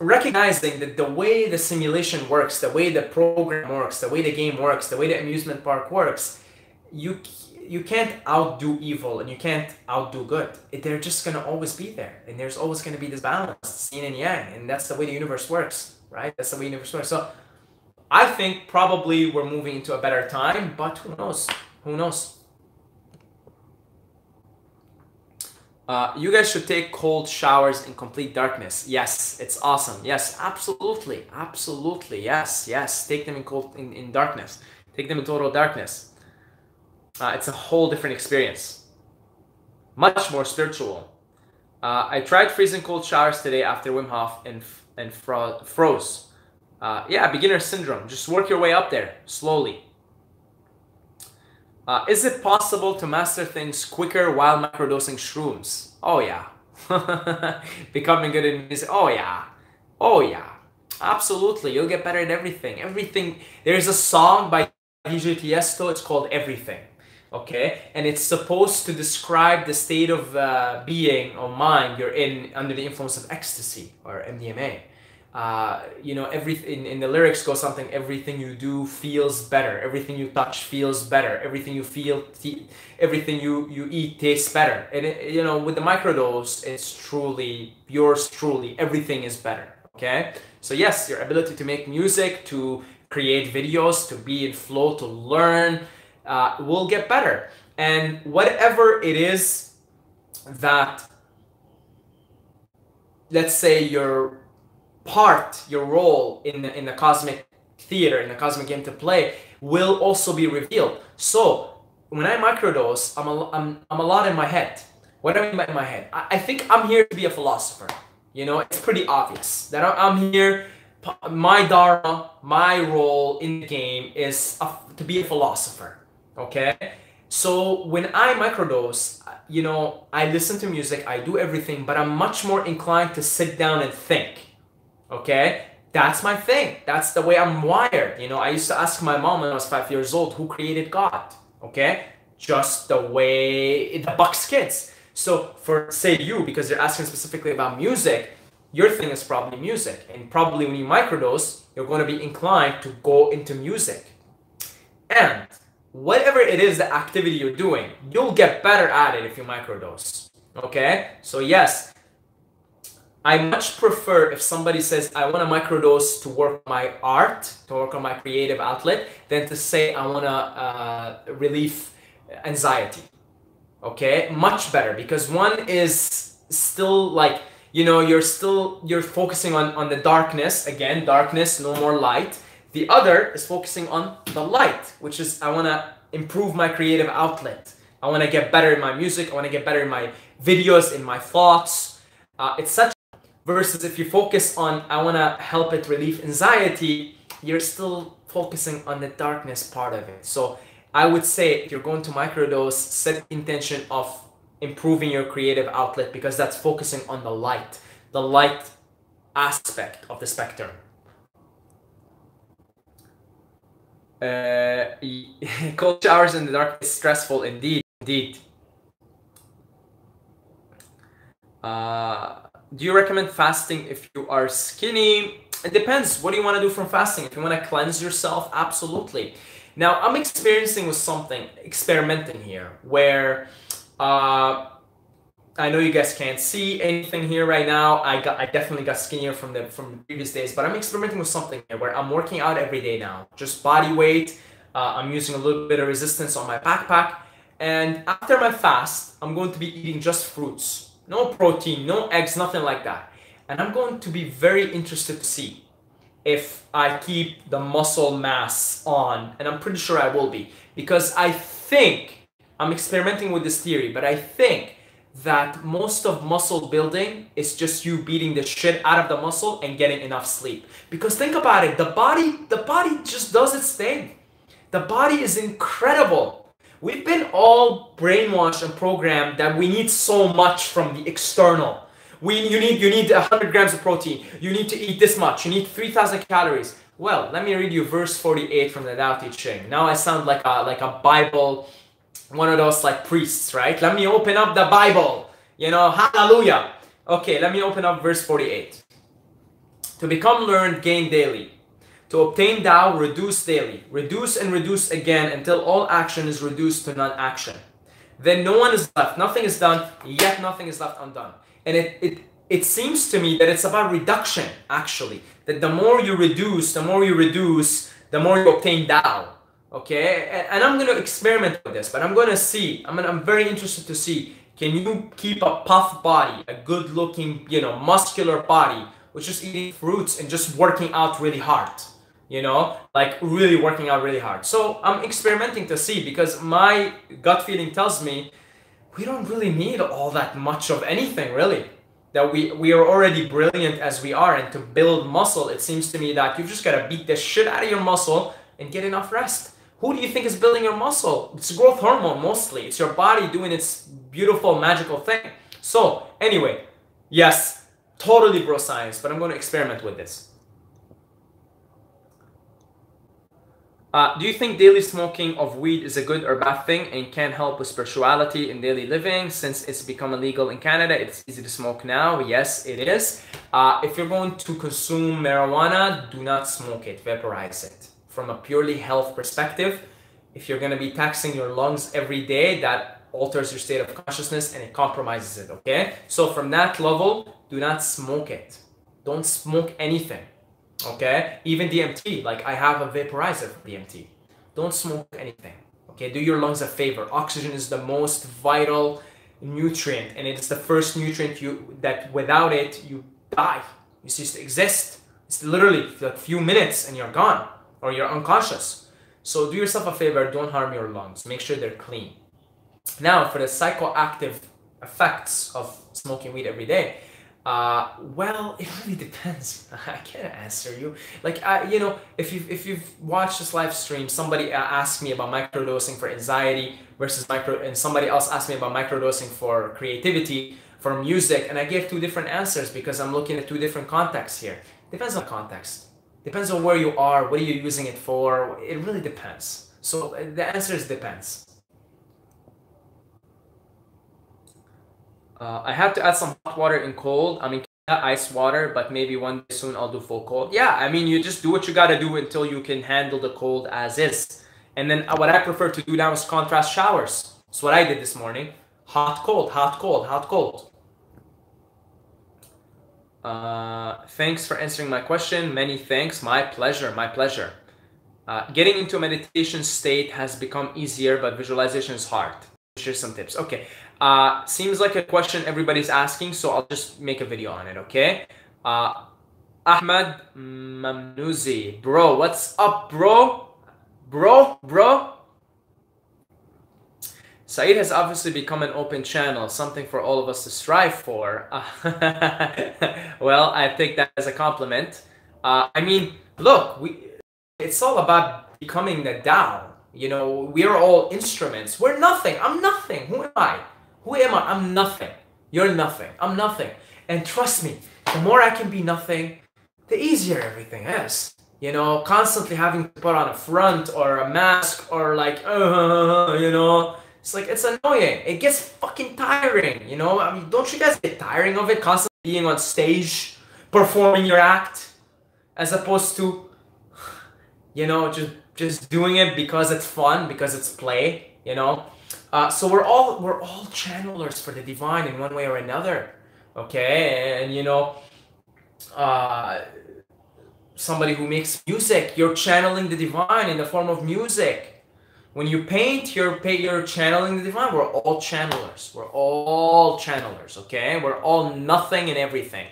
recognizing that the way the simulation works, the way the program works, the way the game works, the way the amusement park works, you can't outdo evil and you can't outdo good. They're just going to always be there. And there's always going to be this balance, yin and yang. And that's the way the universe works, right? That's the way the universe works. So I think probably we're moving into a better time, but who knows? Who knows? You guys should take cold showers in complete darkness. Yes, it's awesome. Yes, absolutely. Absolutely. Yes, yes. Take them in darkness. Take them in total darkness. It's a whole different experience. Much more spiritual. I tried freezing cold showers today after Wim Hof and froze. Yeah, beginner syndrome. Just work your way up there slowly. Is it possible to master things quicker while microdosing shrooms? Oh yeah. Becoming good in music. Oh yeah. Oh yeah. Absolutely. You'll get better at everything. Everything. There's a song by DJ Tiesto. It's called Everything. Okay? And it's supposed to describe the state of being or mind you're in under the influence of ecstasy or MDMA. You know, everything in the lyrics goes something, everything you do feels better, everything you touch feels better, everything you feel, everything you eat tastes better. And you know, with the microdose, it's truly, yours truly, everything is better. Okay? So yes, your ability to make music, to create videos, to be in flow, to learn, will get better. And whatever it is that, let's say, your role in the cosmic theater, in the cosmic game to play, will also be revealed. So when I microdose, I'm a lot in my head. What do I mean by in my head? I think I'm here to be a philosopher. You know, it's pretty obvious that I'm here. My dharma, my role in the game is to be a philosopher. Okay? So when I microdose, you know, I listen to music, I do everything, but I'm much more inclined to sit down and think. Okay, that's my thing. That's the way I'm wired. You know, I used to ask my mom when I was 5 years old, who created God? Okay, just the way the Bucks kids. So for, say, you, because you're asking specifically about music, your thing is probably music. And probably when you microdose, you're going to be inclined to go into music. And whatever it is, the activity you're doing, you'll get better at it if you microdose. Okay, so yes, I much prefer if somebody says, I want to microdose to work on my art, to work on my creative outlet, than to say, I want to relieve anxiety. Okay? Much better, because one is still like, you know, you're focusing on the darkness. Again, darkness, no more light. The other is focusing on the light, which is, I want to improve my creative outlet. I want to get better in my music. I want to get better in my videos, in my thoughts. It's such. Versus if you focus on, I want to help it relieve anxiety, you're still focusing on the darkness part of it. So I would say if you're going to microdose, set the intention of improving your creative outlet, because that's focusing on the light aspect of the spectrum. Cold showers in the dark is stressful indeed. Do you recommend fasting if you are skinny? It depends. What do you want to do from fasting? If you want to cleanse yourself, absolutely. Now, I'm experimenting here, where I know you guys can't see anything here right now. I definitely got skinnier from the previous days, but I'm experimenting with something here where I'm working out every day now. Just body weight. I'm using a little bit of resistance on my backpack. And after my fast, I'm going to be eating just fruits. No protein, no eggs, nothing like that. And I'm going to be very interested to see if I keep the muscle mass on. And I'm pretty sure I will be. Because I think, I'm experimenting with this theory, but I think that most of muscle building is just you beating the shit out of the muscle and getting enough sleep. Because think about it, the body just does its thing. The body is incredible. We've been all brainwashed and programmed that we need so much from the external. You need 100 grams of protein. You need to eat this much. You need 3,000 calories. Well, let me read you verse 48 from the Tao Te Ching. Now I sound like a Bible, one of those like priests, right? Let me open up the Bible. You know, hallelujah. Okay, let me open up verse 48. To become learned, gain daily. To obtain Tao, reduce daily. Reduce and reduce again until all action is reduced to non-action. Then no one is left. Nothing is done, yet nothing is left undone. And it seems to me that it's about reduction, actually. That the more you reduce, the more you obtain Tao. Okay, and I'm gonna experiment with this, but I'm gonna see. I'm very interested to see. Can you keep a puff body, a good-looking, you know, muscular body, with just eating fruits and just working out really hard? You know, like really working out really hard. So I'm experimenting to see, because my gut feeling tells me we don't really need all that much of anything, really. That we are already brilliant as we are, and to build muscle, it seems to me that you've just gotta beat the shit out of your muscle and get enough rest. Who do you think is building your muscle? It's growth hormone mostly. It's your body doing its beautiful, magical thing. So anyway, yes, totally bro science, but I'm going to experiment with this. Do you think daily smoking of weed is a good or bad thing and can help with spirituality in daily living? Since it's become illegal in Canada, it's easy to smoke now. Yes, it is. If you're going to consume marijuana, do not smoke it, vaporize it. From a purely health perspective, if you're going to be taxing your lungs every day, that alters your state of consciousness and it compromises it, okay? So from that level, do not smoke it. Don't smoke anything. Okay, even DMT, like I have a vaporizer for DMT. Don't smoke anything. Okay, do your lungs a favor. Oxygen is the most vital nutrient, and it's the first nutrient that without it you die. You cease to exist. It's literally a few minutes and you're gone, or you're unconscious. So do yourself a favor. Don't harm your lungs. Make sure they're clean. Now, for the psychoactive effects of smoking weed every day. Well, it really depends. I can't answer you. Like, you know, if you've watched this live stream, somebody asked me about microdosing for anxiety versus and somebody else asked me about microdosing for creativity, for music, and I gave two different answers because I'm looking at two different contexts here. Depends on context. Depends on where you are, what are you using it for. It really depends. So the answer is depends. I have to add some hot water in cold. I mean, ice water, but maybe one day soon I'll do full cold. Yeah, I mean, you just do what you gotta do until you can handle the cold as is. And then what I prefer to do now is contrast showers. That's what I did this morning. Hot, cold, hot, cold, hot, cold. Thanks for answering my question. Many thanks. My pleasure, my pleasure. Getting into a meditation state has become easier, but visualization is hard. Share some tips. Okay. Seems like a question everybody's asking, so I'll just make a video on it, okay? Ahmad Mamnuzi. Bro, what's up, bro? Bro? Saeed has obviously become an open channel, something for all of us to strive for. Well, I take that as a compliment. I mean, look, it's all about becoming the Tao. You know, we are all instruments. We're nothing. I'm nothing. Who am I? Who am I? I'm nothing. You're nothing. I'm nothing. And trust me, the more I can be nothing, the easier everything is. You know, constantly having to put on a front or a mask or like, you know, it's like, it's annoying. It gets fucking tiring, you know? I mean, don't you guys get tiring of it? Constantly being on stage, performing your act, as opposed to, you know, just doing it because it's fun, because it's play, you know? So we're all channelers for the divine in one way or another, okay? And you know, somebody who makes music, you're channeling the divine in the form of music. When you paint, you're channeling the divine. We're all channelers. We're all channelers, okay? We're all nothing and everything.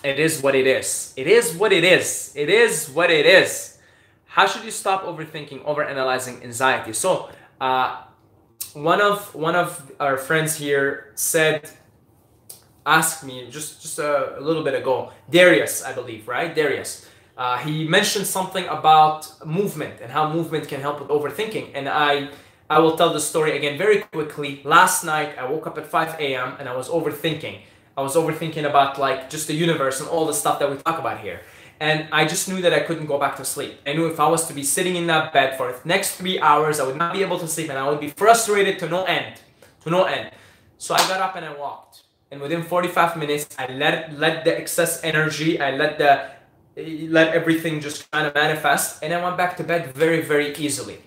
It is what it is. It is what it is. It is what it is. How should you stop overthinking, overanalyzing anxiety? So, one of our friends here asked me just a little bit ago, Darius, I believe, right? Darius. He mentioned something about movement and how movement can help with overthinking. And I will tell the story again very quickly. Last night, I woke up at 5 a.m. and I was overthinking. I was overthinking about like just the universe and all the stuff that we talk about here. And I just knew that I couldn't go back to sleep. I knew if I was to be sitting in that bed for the next 3 hours, I would not be able to sleep and I would be frustrated to no end. So I got up and I walked. And within 45 minutes, I let the excess energy, I let everything just kind of manifest, and I went back to bed very, very easily.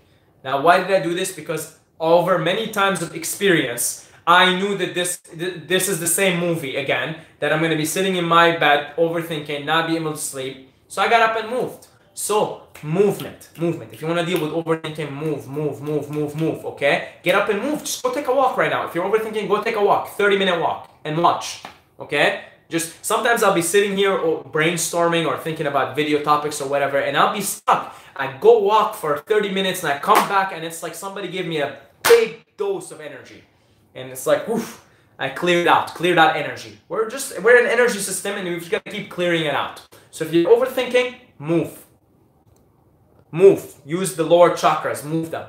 Now, why did I do this? Because over many times of experience, I knew that this is the same movie again, that I'm going to be sitting in my bed, overthinking, not be able to sleep. So I got up and moved. So movement. If you want to deal with overthinking, move, okay? Get up and move. Just go take a walk right now. If you're overthinking, go take a walk, 30-minute walk, and watch, okay? Just sometimes I'll be sitting here or brainstorming or thinking about video topics or whatever, and I'll be stuck. I go walk for 30 minutes and I come back and it's like somebody gave me a big dose of energy. And it's like, woof, I cleared out energy. We're an energy system and we've got to keep clearing it out. So if you're overthinking, move. Use the lower chakras, move them.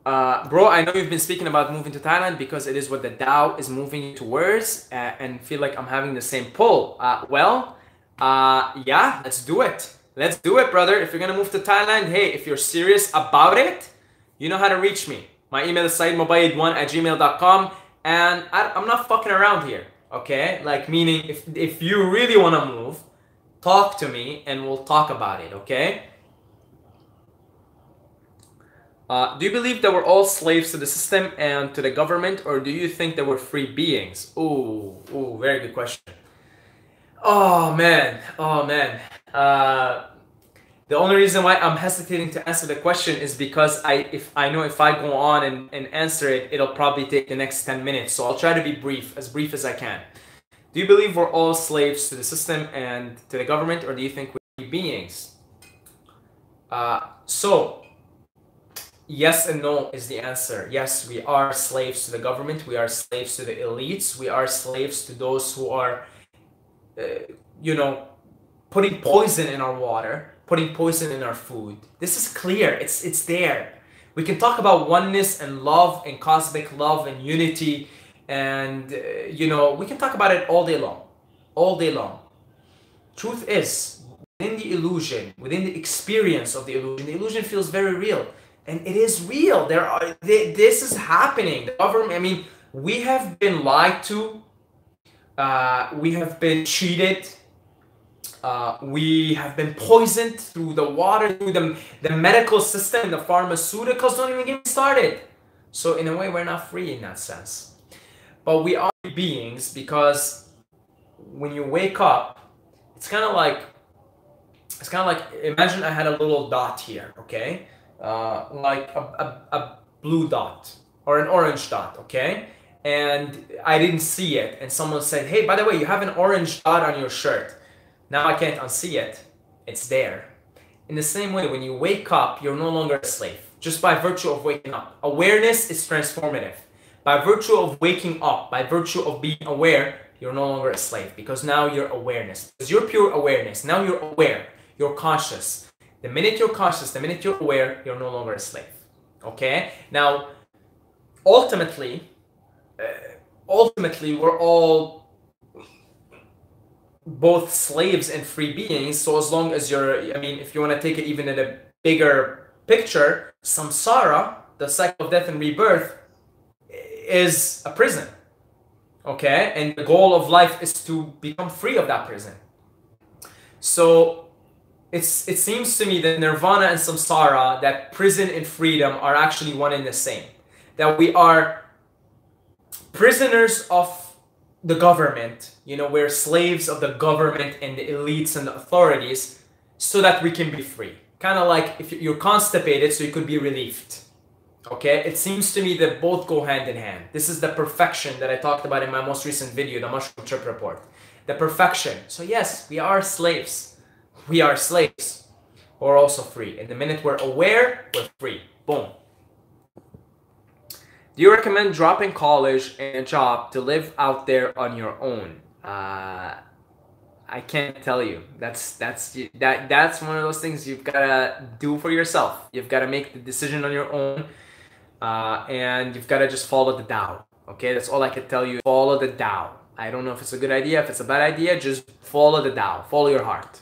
Bro, I know you've been speaking about moving to Thailand because it is what the Tao is moving you towards, and feel like I'm having the same pull. Yeah, let's do it. Let's do it, brother. If you're gonna move to Thailand, hey, if you're serious about it, you know how to reach me. My email is saidmobaid1@gmail.com, and I'm not fucking around here, okay? Like, meaning, if you really wanna move, talk to me and we'll talk about it, okay? Do you believe that we're all slaves to the system and to the government, or do you think that we're free beings? Ooh, very good question. Oh man. The only reason why I'm hesitating to answer the question is because if I go on and answer it, it'll probably take the next 10 minutes. So I'll try to be as brief as I can. Do you believe we're all slaves to the system and to the government, or do you think we're free beings? So yes and no is the answer. Yes, we are slaves to the government. We are slaves to the elites. We are slaves to those who are, putting poison in our water, putting poison in our food. This is clear. It's there. We can talk about oneness and love and cosmic love and unity, and we can talk about it all day long. Truth is, within the illusion, within the experience of the illusion feels very real. And it is real. This is happening. The government, I mean, we have been lied to. We have been cheated. We have been poisoned through the water, through the medical system, the pharmaceuticals. Don't even get me started. So in a way, we're not free in that sense. But we are beings, because when you wake up, it's kind of like imagine I had a little dot here, okay? Like a blue dot or an orange dot, okay? And I didn't see it, and someone said, hey, by the way, you have an orange dot on your shirt. Now I can't unsee it. It's there. In the same way, when you wake up, you're no longer a slave, just by virtue of waking up. Awareness is transformative. By virtue of waking up, by virtue of being aware, you're no longer a slave, because now you're awareness. Because you're pure awareness. Now you're aware. You're conscious. The minute you're conscious, the minute you're aware, you're no longer a slave. Okay? Now, ultimately, we're all both slaves and free beings. So as long as if you want to take it even in a bigger picture, samsara, the cycle of death and rebirth, is a prison. Okay? And the goal of life is to become free of that prison. So it seems to me that nirvana and samsara, that prison and freedom, are actually one and the same. That we are prisoners of the government, we're slaves of the government and the elites and the authorities, so that we can be free. Kind of like if you're constipated, so you could be relieved. Okay? It seems to me that both go hand in hand. This is the perfection that I talked about in my most recent video, the Mushroom Trip Report. The perfection. So yes, we are slaves. We are slaves. We're also free. And the minute we're aware, we're free. Boom. Do you recommend dropping college and a job to live out there on your own? I can't tell you. That's one of those things you've gotta do for yourself. You've gotta make the decision on your own, and you've gotta just follow the Tao. Okay, that's all I can tell you. Follow the Tao. I don't know if it's a good idea, if it's a bad idea. Just follow the Tao. Follow your heart.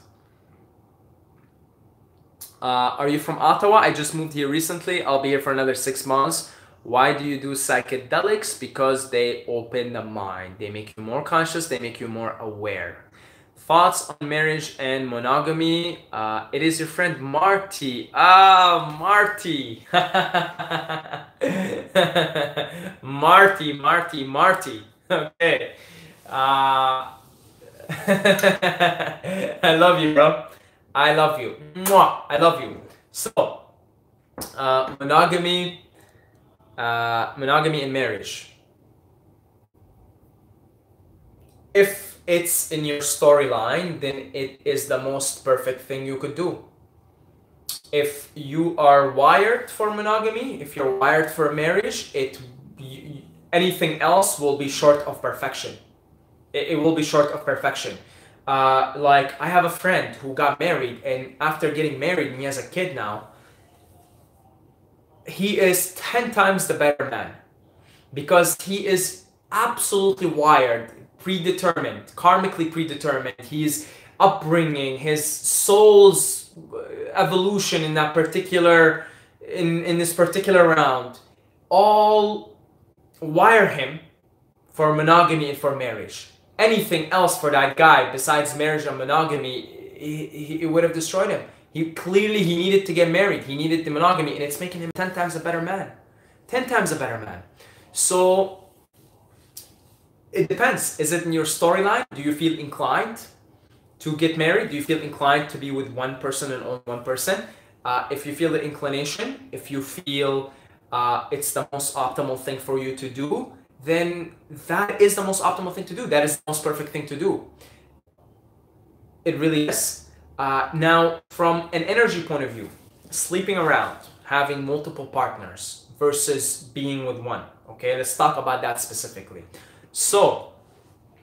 Are you from Ottawa? I just moved here recently. I'll be here for another 6 months. Why do you do psychedelics? Because they open the mind. They make you more conscious. They make you more aware. Thoughts on marriage and monogamy? It is your friend Marty. Marty. Marty. Okay. Uh, I love you, bro. I love you. Mwah. I love you. So, monogamy, monogamy in marriage. If it's in your storyline, then it is the most perfect thing you could do. If you are wired for monogamy, if you're wired for a marriage, anything else will be short of perfection. It will be short of perfection. Like, I have a friend who got married, and after getting married, and he has a kid now, he is 10 times the better man, because he is absolutely wired, predetermined, karmically predetermined. His upbringing, his soul's evolution in that particular, in this particular round, all wire him for monogamy and for marriage. Anything else for that guy besides marriage and monogamy, it would have destroyed him. He needed to get married. He needed the monogamy, and it's making him 10 times a better man. 10 times a better man. So it depends. Is it in your storyline? Do you feel inclined to get married? Do you feel inclined to be with one person and only one person? If you feel the inclination, if you feel it's the most optimal thing for you to do, then that is the most optimal thing to do. That is the most perfect thing to do. It really is. Now, from an energy point of view, sleeping around, having multiple partners versus being with one. Okay, let's talk about that specifically. So,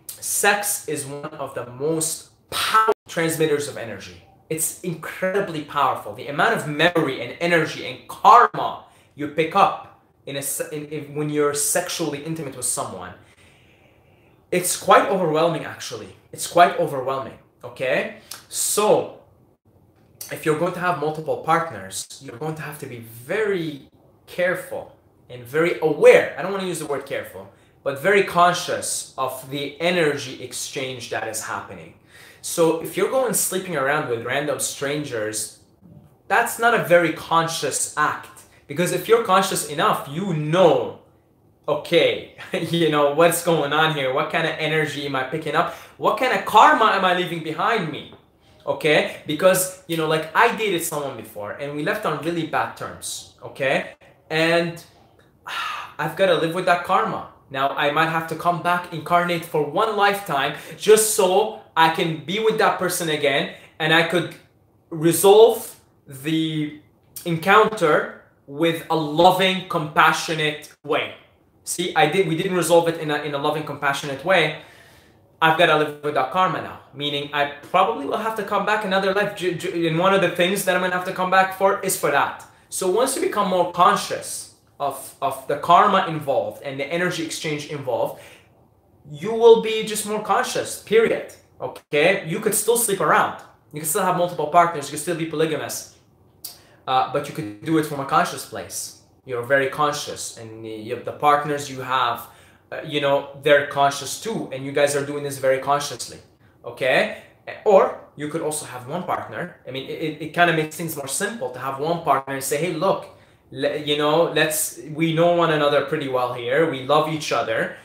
sex is one of the most powerful transmitters of energy. It's incredibly powerful. The amount of memory and energy and karma you pick up when you're sexually intimate with someone, it's quite overwhelming, actually. It's quite overwhelming, okay? So, if you're going to have multiple partners, you're going to have to be very careful and very aware. I don't want to use the word careful, but very conscious of the energy exchange that is happening. So if you're going sleeping around with random strangers, that's not a very conscious act. Because if you're conscious enough, you know, okay, you know, what's going on here? What kind of energy am I picking up? What kind of karma am I leaving behind me? Okay? Because, you know, like, I dated someone before and we left on really bad terms. Okay? And I've got to live with that karma. Now, I might have to come back, incarnate for one lifetime, just so I can be with that person again, and I could resolve the encounter with a loving, compassionate way. See, we didn't resolve it in a loving, compassionate way. I've got to live with that karma now. Meaning, I probably will have to come back another life. And one of the things that I'm going to have to come back for is for that. So once you become more conscious of the karma involved and the energy exchange involved, you will be just more conscious, period. Okay? You could still sleep around. You can still have multiple partners. You can still be polygamous. But you could do it from a conscious place. You're very conscious. And the partners you have, you know, they're conscious too. And you guys are doing this very consciously. Okay? Or you could also have one partner. I mean, it kind of makes things more simple to have one partner and say, hey, look, you know, we know one another pretty well here. We love each other.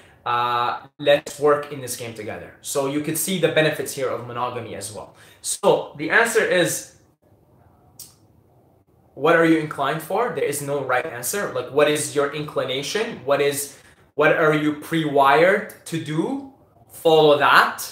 Let's work in this game together. So you could see the benefits here of monogamy as well. So the answer is, what are you inclined for? There is no right answer. Like, what is your inclination? What are you pre-wired to do? Follow that.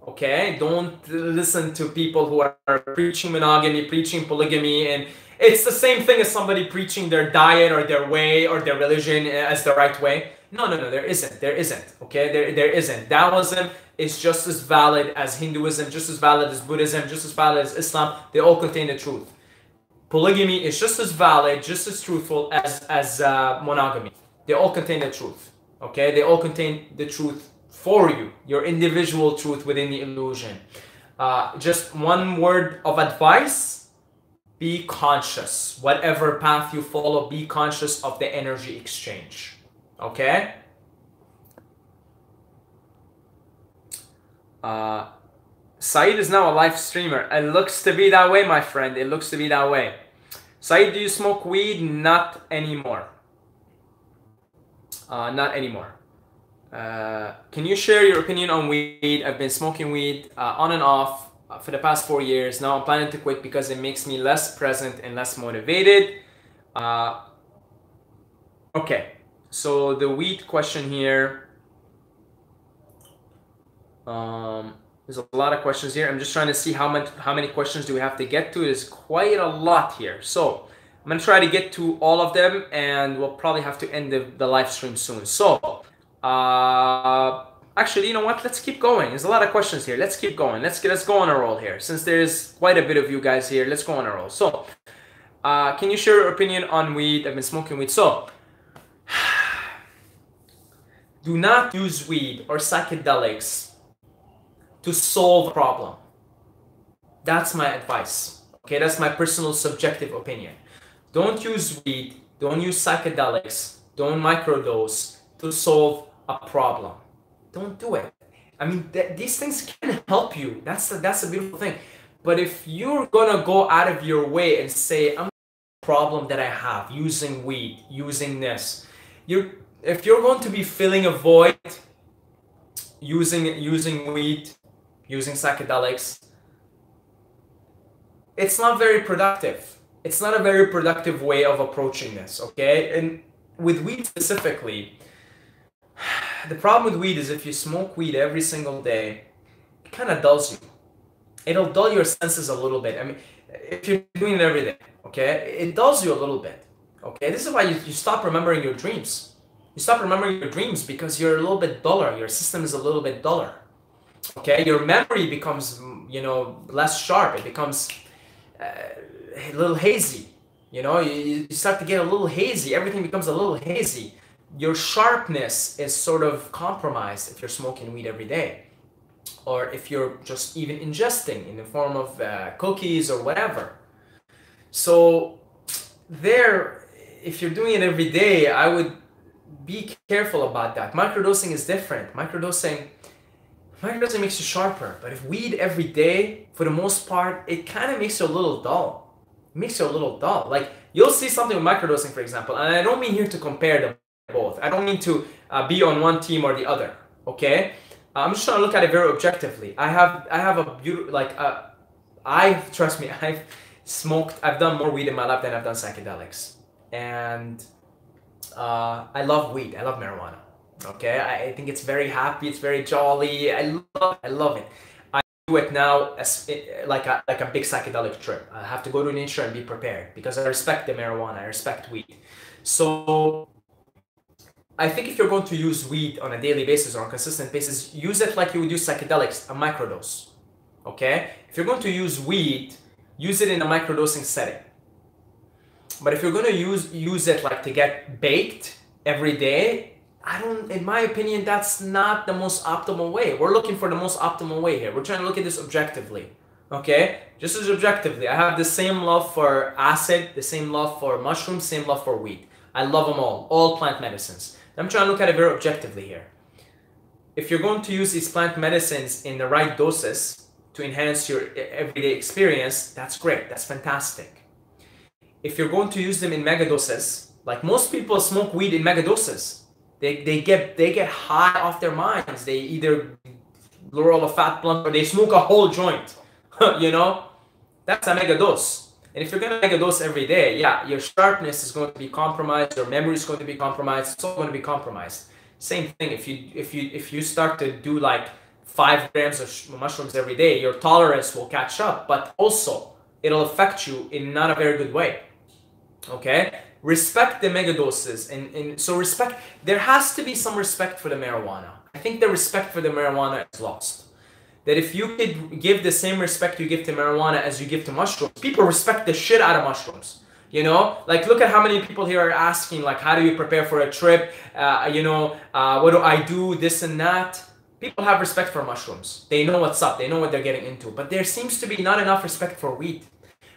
Okay? Don't listen to people who are preaching monogamy, preaching polygamy, and it's the same thing as somebody preaching their diet or their way or their religion as the right way. No, there isn't. There isn't. Okay? There isn't. Taoism is just as valid as Hinduism, just as valid as Buddhism, just as valid as Islam. They all contain the truth. Polygamy is just as valid, just as truthful as monogamy. They all contain the truth. Okay? They all contain the truth for you, your individual truth within the illusion. Just one word of advice: be conscious. Whatever path you follow, be conscious of the energy exchange. Okay? Saeed is now a live streamer. It looks to be that way, my friend. It looks to be that way. Saeed, do you smoke weed? Not anymore. Not anymore. Can you share your opinion on weed? I've been smoking weed on and off for the past 4 years. Now I'm planning to quit because it makes me less present and less motivated. Okay, so the weed question here. There's a lot of questions here. I'm just trying to see how many questions do we have to get to. There's quite a lot here. So I'm gonna try to get to all of them, and we'll probably have to end the live stream soon. So actually, you know what? Let's keep going. There's a lot of questions here. Let's keep going. Let's go on a roll here. Since there's quite a bit of you guys here, let's go on a roll. So can you share your opinion on weed? I've been smoking weed. So do not use weed or psychedelics to solve a problem. That's my advice. Okay, that's my personal subjective opinion. Don't use weed, don't use psychedelics, don't microdose to solve a problem. Don't do it. I mean, these things can help you. That's the beautiful thing. But if you're gonna go out of your way and say, I'm a problem that I have using weed, using this, if you're going to be filling a void using weed, using psychedelics, it's not very productive. It's not a very productive way of approaching this, okay? And with weed specifically, the problem with weed is if you smoke weed every single day, it kind of dulls you. It'll dull your senses a little bit. I mean, if you're doing it every day, okay, it dulls you a little bit, okay? This is why you stop remembering your dreams. You stop remembering your dreams because you're a little bit duller. Your system is a little bit duller, okay? Your memory becomes, you know, less sharp. It becomes a little hazy, you know? You start to get a little hazy. Everything becomes a little hazy. Your sharpness is sort of compromised if you're smoking weed every day, or if you're just even ingesting in the form of cookies or whatever. So if you're doing it every day, I would be careful about that. Microdosing is different. Microdosing makes you sharper, but if weed every day, for the most part, it kind of makes you a little dull. It makes you a little dull. Like, you'll see something with microdosing, for example, and I don't mean here to compare them both. I don't mean to be on one team or the other, okay? I'm just trying to look at it very objectively. I have a beautiful, like, trust me, I've done more weed in my life than I've done psychedelics. And I love weed. I love marijuana. Okay, I think it's very happy. It's very jolly. I love it. I do it now as like a big psychedelic trip. I have to go to nature and be prepared because I respect the marijuana. I respect weed. So I think if you're going to use weed on a daily basis or on a consistent basis, use it like you would use psychedelics, a microdose. Okay? If you're going to use weed, use it in a microdosing setting. But if you're going to use it like to get baked every day, in my opinion, that's not the most optimal way. We're looking for the most optimal way here. We're trying to look at this objectively. Okay? Just as objectively. I have the same love for acid, the same love for mushrooms, same love for weed. I love them all plant medicines. I'm trying to look at it very objectively here. If you're going to use these plant medicines in the right doses to enhance your everyday experience, that's great. That's fantastic. If you're going to use them in megadoses, like most people smoke weed in megadoses, they get high off their minds. They either roll a fat blunt or they smoke a whole joint. You know, that's a megadose. And if you're going to megadose every day, yeah, your sharpness is going to be compromised. Your memory is going to be compromised. It's all going to be compromised. Same thing. If you start to do like 5 grams of mushrooms every day, your tolerance will catch up, but also it'll affect you in not a very good way. Okay? Respect the megadoses, and so there has to be some respect for the marijuana. I think the respect for the marijuana is lost. That if you could give the same respect you give to marijuana as you give to mushrooms, people respect the shit out of mushrooms. You know, like look at how many people here are asking, like, how do you prepare for a trip? What do I do? This and that. People have respect for mushrooms. They know what's up. They know what they're getting into. But there seems to be not enough respect for weed.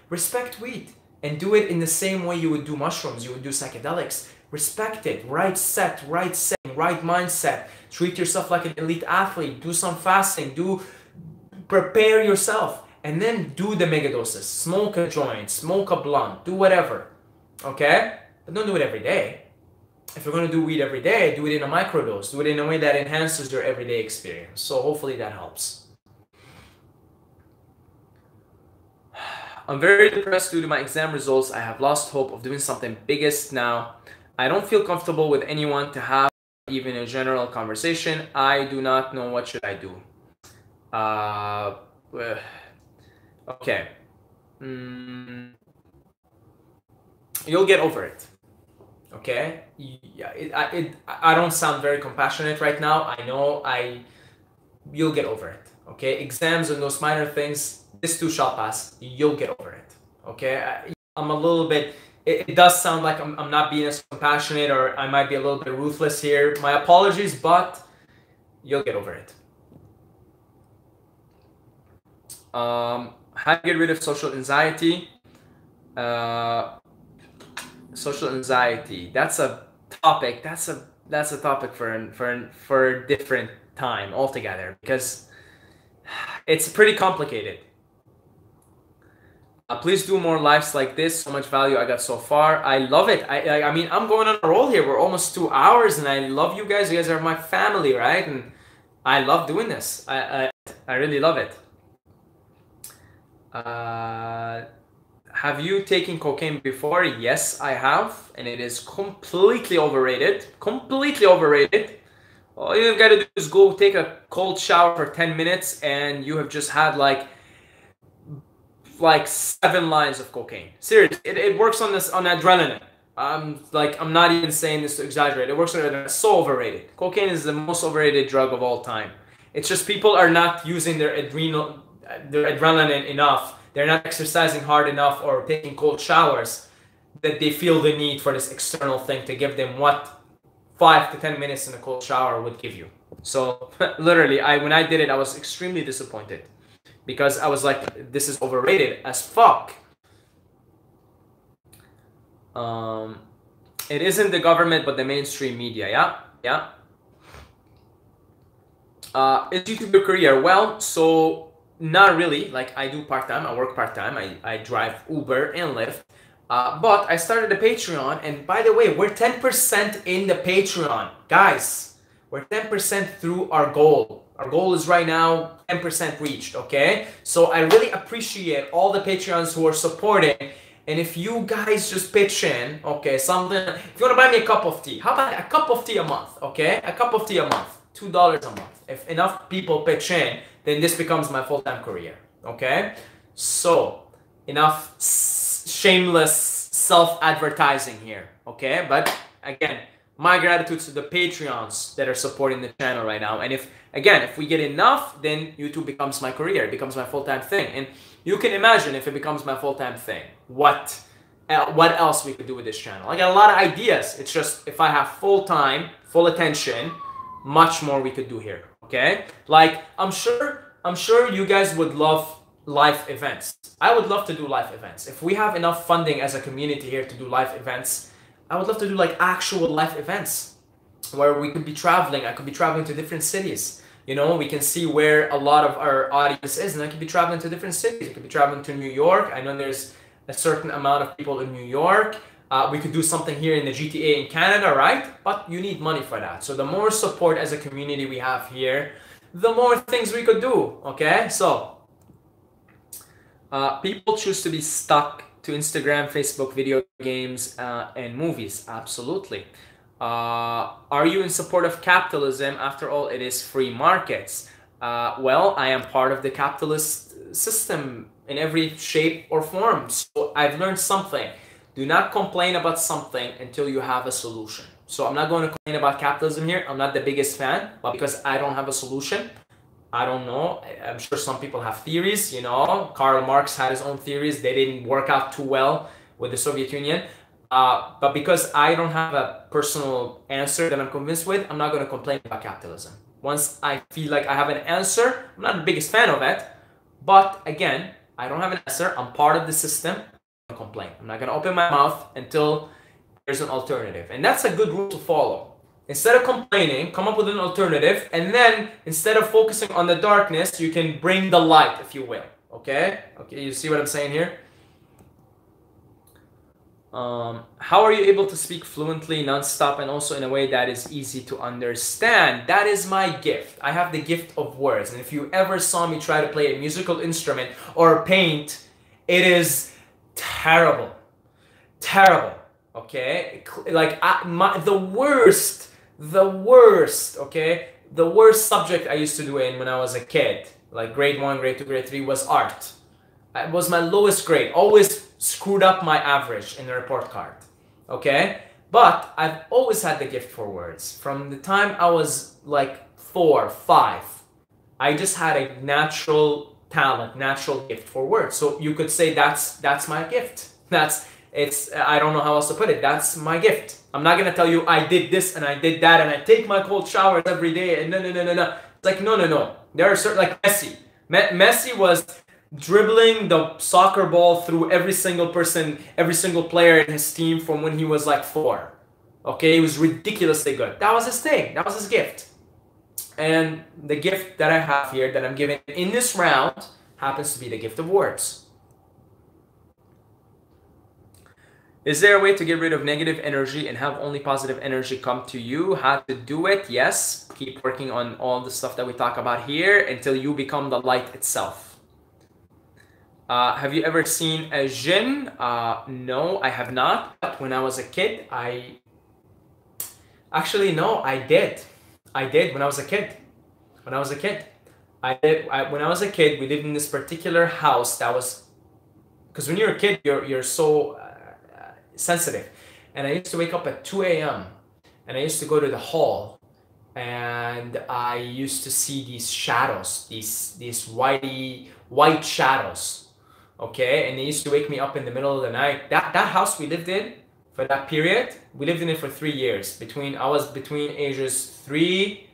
Respect weed and do it in the same way you would do mushrooms. You would do psychedelics. Respect it. Right set, right setting, right mindset. Treat yourself like an elite athlete. Do some fasting. Prepare yourself. And then do the megadoses. Smoke a joint. Smoke a blunt. Do whatever. Okay? But don't do it every day. if you're going to do weed every day, do it in a microdose. Do it in a way that enhances your everyday experience. So hopefully that helps. I'm very depressed due to my exam results. I have lost hope of doing something biggest now. I don't feel comfortable with anyone to have even a general conversation. I do not know what should I do. Okay. You'll get over it. Okay? Yeah, I don't sound very compassionate right now. I know you'll get over it. Okay? Exams and those minor things, this too shall pass. You'll get over it. Okay? I'm a little bit, it does sound like I'm not being as compassionate, or I might be a little bit ruthless here. My apologies, but you'll get over it. How to get rid of social anxiety? Social anxiety. That's a topic. That's a topic for a different time altogether, because it's pretty complicated. Please do more lives like this. So much value I got so far. I love it. I mean, I'm going on a roll here. We're almost 2 hours, and I love you guys. You guys are my family, right? And I love doing this. I really love it. Have you taken cocaine before? Yes, I have, and it is completely overrated. Completely overrated. All you've got to do is go take a cold shower for 10 minutes, and you have just had like 7 lines of cocaine. Seriously, it works on adrenaline. I'm not even saying this to exaggerate. It works on adrenaline. It's so overrated. Cocaine is the most overrated drug of all time. It's just people are not using their adrenaline enough. They're not exercising hard enough or taking cold showers that they feel the need for this external thing to give them what 5 to 10 minutes in a cold shower would give you. So literally, when I did it, I was extremely disappointed, because I was like, this is overrated as fuck. It isn't the government, but the mainstream media. Yeah. Is YouTube your career? Well, so not really. Like, I do part-time. I work part-time. I drive Uber and Lyft. But I started a Patreon, and by the way, we're 10% in the Patreon. Guys, we're 10% through our goal. Our goal is right now 10% reached, okay? So I really appreciate all the Patreons who are supporting. And if you guys just pitch in, okay, something, if you want to buy me a cup of tea, how about a cup of tea a month, okay? A cup of tea a month, $2 a month. If enough people pitch in, then this becomes my full-time career, okay? So, enough shameless self-advertising here, okay? But again, my gratitude to the Patreons that are supporting the channel right now. And if we get enough, then YouTube becomes my career. It becomes my full-time thing. And you can imagine, if it becomes my full-time thing, what else we could do with this channel. I got a lot of ideas. It's just, if I have full time, full attention, much more we could do here, okay? Like, I'm sure you guys would love live events. I would love to do live events. If we have enough funding as a community here to do live events, I would love to do like actual live events where we could be traveling. I could be traveling to different cities. You know, we can see where a lot of our audience is, and I could be traveling to different cities. I could be traveling to New York. I know there's a certain amount of people in New York. We could do something here in the GTA in Canada, right? But you need money for that. So the more support as a community we have here, the more things we could do, okay? So, people choose to be stuck to Instagram, Facebook, video games, and movies. Absolutely. Are you in support of capitalism? After all, it is free markets. Well, I am part of the capitalist system in every shape or form. So I've learned something. Do not complain about something until you have a solution. So I'm not going to complain about capitalism here. I'm not the biggest fan, but because I don't have a solution, I don't know. I'm sure some people have theories, you know. Karl Marx had his own theories. They didn't work out too well with the Soviet Union. But because I don't have a personal answer that I'm convinced with, I'm not going to complain about capitalism. Once I feel like I have an answer, I'm not the biggest fan of it. But again, I don't have an answer. I'm part of the system. I'm going to complain. I'm not going to open my mouth until there's an alternative. And that's a good rule to follow. Instead of complaining, come up with an alternative. And then instead of focusing on the darkness, you can bring the light, if you will. Okay? Okay, you see what I'm saying here? How are you able to speak fluently, nonstop, and also in a way that is easy to understand? That is my gift. I have the gift of words. And if you ever saw me try to play a musical instrument or paint, it is terrible. Terrible. Okay? Like, the worst, okay? The worst subject I used to do in when I was a kid, like grade 1, grade 2, grade 3, was art. It was my lowest grade. Always screwed up my average in the report card. Okay? But I've always had the gift for words. From the time I was like 4, 5, I just had a natural talent, natural gift for words. So you could say that's my gift. I don't know how else to put it. That's my gift. I'm not gonna tell you I did this and I did that and I take my cold showers every day and no. It's like no. There are certain, like Messi. Messi was dribbling the soccer ball through every single person, every single player in his team from when he was like 4. Okay, he was ridiculously good. That was his thing. That was his gift. And the gift that I have here that I'm giving in this round happens to be the gift of words. Is there a way to get rid of negative energy and have only positive energy come to you? How to do it? Yes. Keep working on all the stuff that we talk about here until you become the light itself. Have you ever seen a jinn? No, I have not. But when I was a kid, actually, no, I did. I did when I was a kid. When I was a kid. When I was a kid, we lived in this particular house that was... Because when you're a kid, you're so sensitive. And I used to wake up at 2 a.m. and I used to go to the hall. And I used to see these shadows, these white shadows. Okay, and they used to wake me up in the middle of the night. That house we lived in for that period, we lived in it for 3 years. I was between ages 3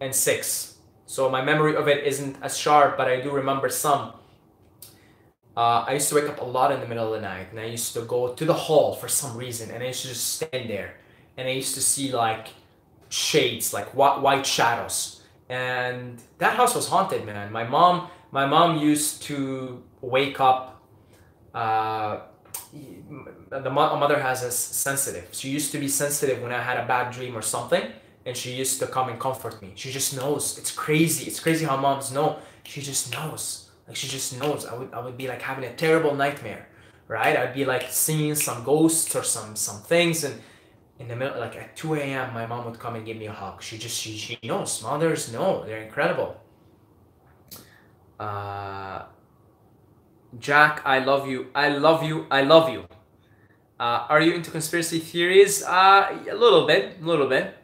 and 6. So my memory of it isn't as sharp, but I do remember some. I used to wake up a lot in the middle of the night, and I used to go to the hall for some reason, and I used to just stand there, and I used to see like shades, like white shadows. And that house was haunted, man. My mom used to wake up. The mother has a sensitive. She used to be sensitive when I had a bad dream or something, and she used to come and comfort me. She just knows. It's crazy. It's crazy how moms know. She just knows. Like, she just knows. I would be like having a terrible nightmare, right? I'd be like seeing some ghosts or some things, and in the middle, like at 2 a.m., my mom would come and give me a hug. She knows. Mothers know. They're incredible. Jack, I love you. I love you. I love you. Are you into conspiracy theories? A little bit.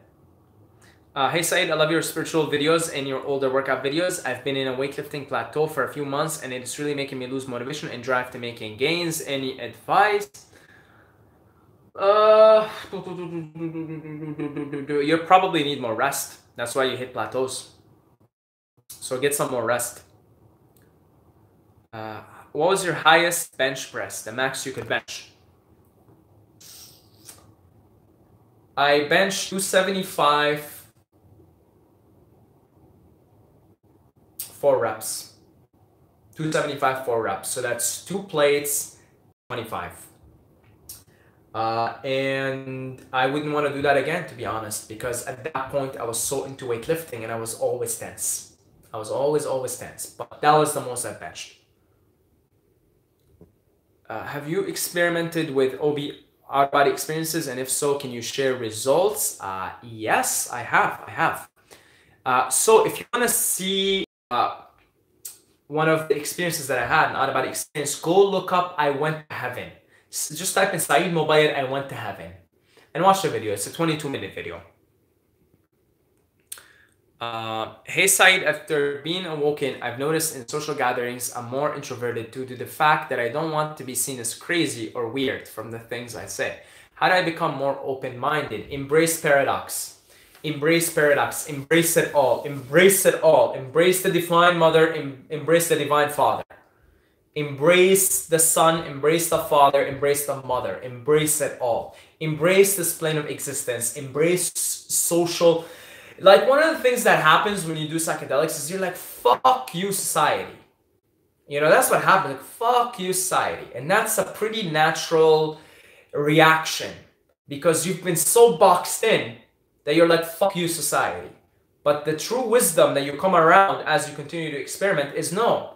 Hey Saeed, I love your spiritual videos and your older workout videos. I've been in a weightlifting plateau for a few months and it's really making me lose motivation and drive to making gains. Any advice? You probably need more rest. That's why you hit plateaus. So get some more rest. What was your highest bench press, the max you could bench? I benched 275 4 reps. 275 4 reps. So that's 2 plates, 25. And I wouldn't want to do that again, to be honest, because at that point I was so into weightlifting and I was always tense. I was always tense. But that was the most I benched. Have you experimented with out-of-body experiences, and if so, can you share results? Yes, I have. So if you want to see one of the experiences that I had, an out-of-body experience, go look up I Went to Heaven. Just type in Saeed Mobayed I Went to Heaven and watch the video. It's a 22-minute video. Hey Saeed, after being awoken, I've noticed in social gatherings I'm more introverted due to the fact that I don't want to be seen as crazy or weird from the things I say. How do I become more open-minded? Embrace paradox. Embrace paradox. Embrace it all. Embrace it all. Embrace the Divine Mother. Embrace the Divine Father. Embrace the Son. Embrace the Father. Embrace the Mother. Embrace it all. Embrace this plane of existence. Embrace social... Like, one of the things that happens when you do psychedelics is you're like, fuck you, society. You know, that's what happens. Like, fuck you, society. And that's a pretty natural reaction because you've been so boxed in that you're like, fuck you, society. But the true wisdom that you come around as you continue to experiment is no.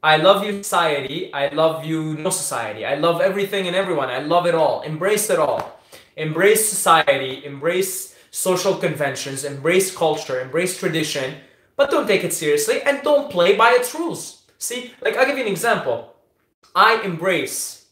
I love you, society. I love you, no society. I love everything and everyone. I love it all. Embrace it all. Embrace society. Embrace social conventions. Embrace culture. Embrace tradition. But don't take it seriously and don't play by its rules. See, like I'll give you an example. I embrace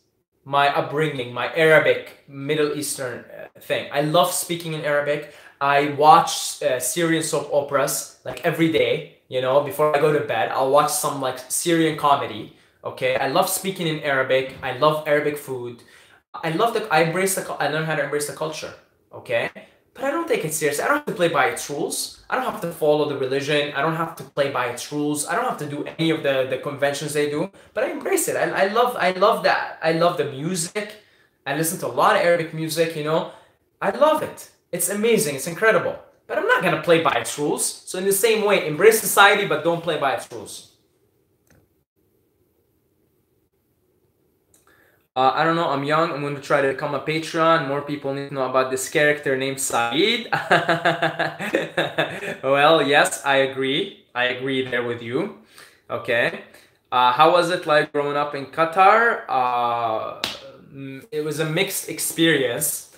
my upbringing, my Arabic, Middle Eastern thing. I love speaking in Arabic. I watch Syrian soap operas like every day, you know, before I go to bed. I'll watch some like Syrian comedy, okay? I love speaking in Arabic. I love Arabic food. I learn how to embrace the culture, okay? But I don't take it seriously. I don't have to play by its rules. I don't have to follow the religion. I don't have to play by its rules. I don't have to do any of the conventions they do, but I embrace it. I love that. I love the music. I listen to a lot of Arabic music, you know. I love it. It's amazing. It's incredible. But I'm not going to play by its rules. So in the same way, embrace society, but don't play by its rules. I don't know. I'm young. I'm going to try to become a Patreon. More people need to know about this character named Saeed. Well, yes, I agree. I agree there with you. Okay. How was it like growing up in Qatar? It was a mixed experience.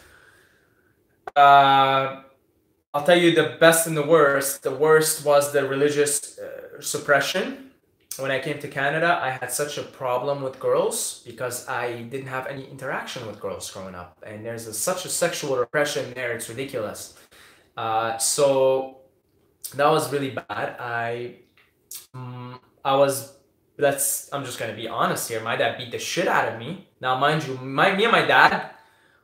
I'll tell you the best and the worst. The worst was the religious suppression. When I came to Canada, I had such a problem with girls because I didn't have any interaction with girls growing up. And there's such a sexual repression there, it's ridiculous. So that was really bad. I'm just gonna be honest here. My dad beat the shit out of me. Now, mind you, me and my dad,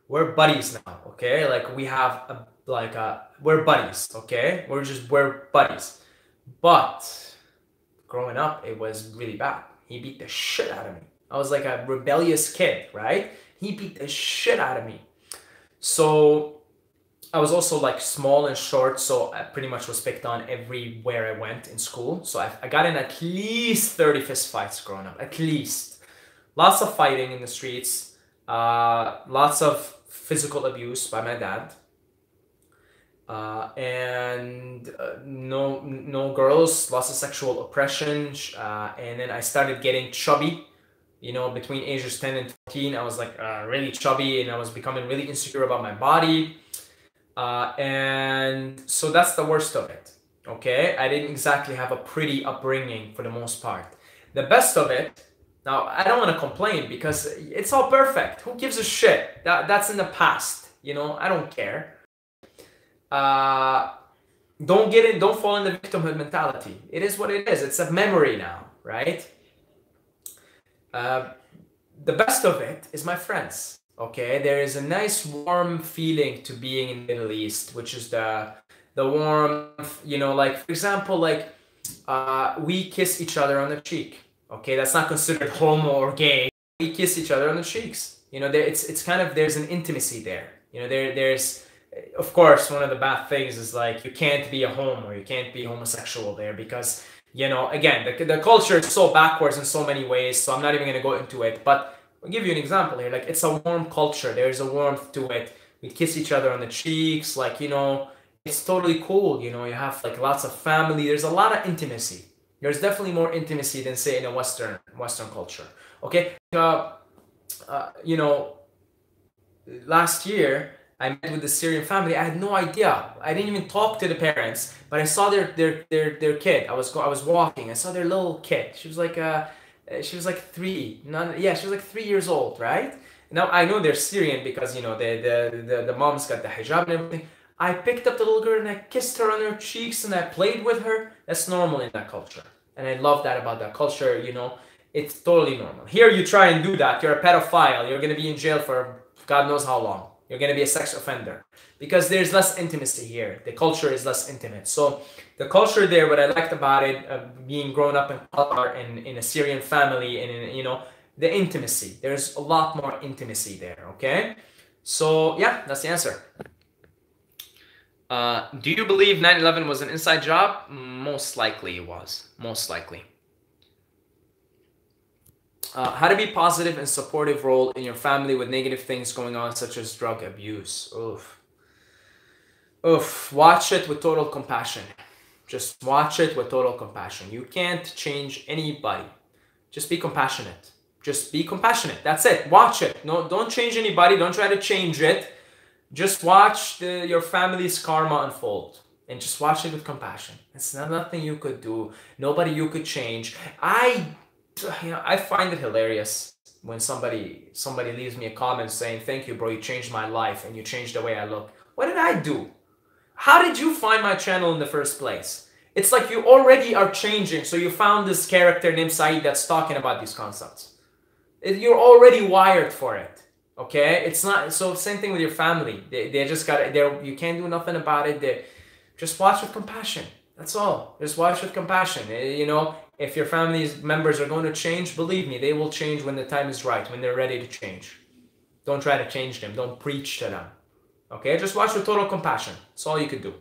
we're buddies now, okay? Like we have we're buddies, okay? We're buddies. But growing up, it was really bad. He beat the shit out of me. I was like a rebellious kid, right? He beat the shit out of me. So I was also like small and short, so I pretty much was picked on everywhere I went in school. So I got in at least 30 fist fights growing up, at least. Lots of fighting in the streets, lots of physical abuse by my dad. No girls, lots of sexual oppression, and then I started getting chubby, you know, between ages 10 and 14. I was like really chubby, and I was becoming really insecure about my body, and so that's the worst of it, okay? I didn't exactly have a pretty upbringing for the most part. The best of it, now I don't want to complain because it's all perfect. Who gives a shit? That's in the past, you know. I don't care. Don't fall in the victimhood mentality. It is what it is. It's a memory now, right? The best of it is my friends, okay? There is a nice warm feeling to being in the Middle East, which is the warmth, you know, like for example, like we kiss each other on the cheek, okay? That's not considered homo or gay. We kiss each other on the cheeks, you know. It's kind of, there's an intimacy there, you know. There's of course, one of the bad things is like you can't be a homo, you can't be homosexual there because, you know, again, the culture is so backwards in so many ways, so I'm not even going to go into it. But I'll give you an example here. Like, it's a warm culture. There's a warmth to it. We kiss each other on the cheeks. Like, you know, it's totally cool. You know, you have like lots of family. There's a lot of intimacy. There's definitely more intimacy than, say, in a Western culture. Okay? You know, last year, I met with the Syrian family. I had no idea. I didn't even talk to the parents, but I saw their kid. I was walking. I saw their little kid. She was like 3. She was like 3 years old, right? Now I know they're Syrian because, you know, the mom's got the hijab and everything. I picked up the little girl and I kissed her on her cheeks and I played with her. That's normal in that culture, and I love that about that culture. You know, it's totally normal. Here you try and do that, you're a pedophile. You're gonna be in jail for God knows how long. You're going to be a sex offender because there's less intimacy here. The culture is less intimate. So the culture there, what I liked about it, being grown up in Qatar and in a Syrian family, and in, you know, the intimacy. There's a lot more intimacy there, okay? So yeah, that's the answer. Do you believe 9/11 was an inside job? Most likely it was. Most likely. How to be positive and supportive role in your family with negative things going on, such as drug abuse. Oof. Oof. Watch it with total compassion. Just watch it with total compassion. You can't change anybody. Just be compassionate. Just be compassionate. That's it. Watch it. No, don't change anybody. Don't try to change it. Just watch your family's karma unfold. And just watch it with compassion. It's nothing you could do. Nobody you could change. I find it hilarious when somebody leaves me a comment saying, "Thank you, bro. You changed my life and you changed the way I look." What did I do? How did you find my channel in the first place? It's like you already are changing. So you found this character named Saeed that's talking about these concepts. You're already wired for it. Okay? It's not, so same thing with your family. They just got it. You can't do nothing about it. Just watch with compassion. That's all. Just watch with compassion. You know, if your family's members are going to change, believe me, they will change when the time is right, when they're ready to change. Don't try to change them. Don't preach to them. Okay? Just watch with total compassion. That's all you could do.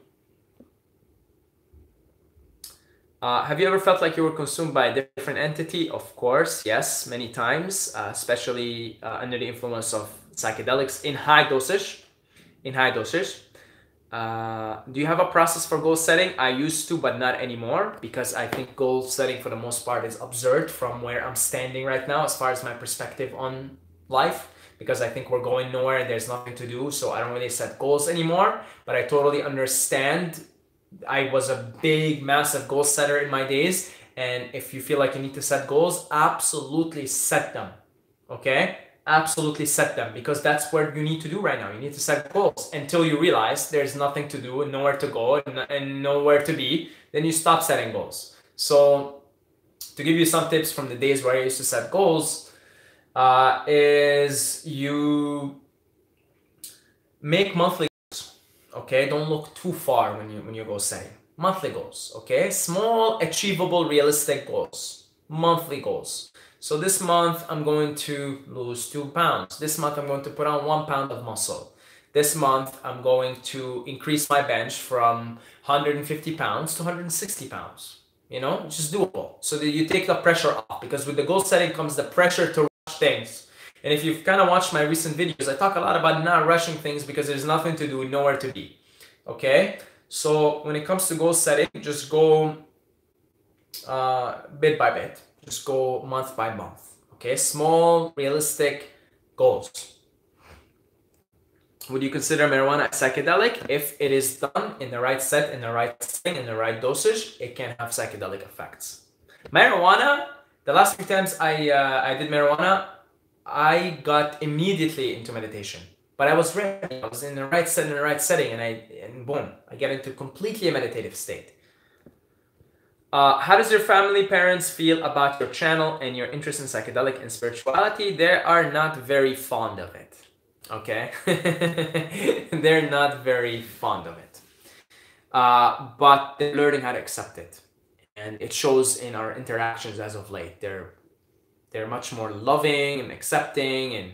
Have you ever felt like you were consumed by a different entity? Of course, yes, many times, especially under the influence of psychedelics in high dosage. Do you have a process for goal setting? I used to, but not anymore, because I think goal setting for the most part is absurd from where I'm standing right now as far as my perspective on life, because I think we're going nowhere and there's nothing to do, so I don't really set goals anymore. But I totally understand. I was a big, massive goal setter in my days, and if you feel like you need to set goals, absolutely set them. Okay? Absolutely set them, because that's what you need to do right now. You need to set goals until you realize there's nothing to do and nowhere to go and nowhere to be. Then you stop setting goals. So to give you some tips from the days where I used to set goals, is you make monthly goals. Okay, don't look too far when you goal setting. Monthly goals. Okay, small, achievable, realistic goals. Monthly goals. So this month, I'm going to lose 2 pounds. This month, I'm going to put on 1 pound of muscle. This month, I'm going to increase my bench from 150 pounds to 160 pounds. You know, it's just doable. So that you take the pressure off, because with the goal setting comes the pressure to rush things. And if you've kind of watched my recent videos, I talk a lot about not rushing things because there's nothing to do, nowhere to be. Okay? So when it comes to goal setting, just go bit by bit. Just go month by month. Okay, small, realistic goals. Would you consider marijuana a psychedelic? If it is done in the right set, in the right setting, in the right dosage, it can have psychedelic effects. Marijuana, the last few times I did marijuana, I got immediately into meditation. But I was ready. I was in the right set, in the right setting, and boom, I get into completely a meditative state. How does your family, parents feel about your channel and your interest in psychedelic and spirituality? They are not very fond of it. Okay? They're not very fond of it. But they're learning how to accept it. And it shows in our interactions as of late. They're much more loving and accepting, and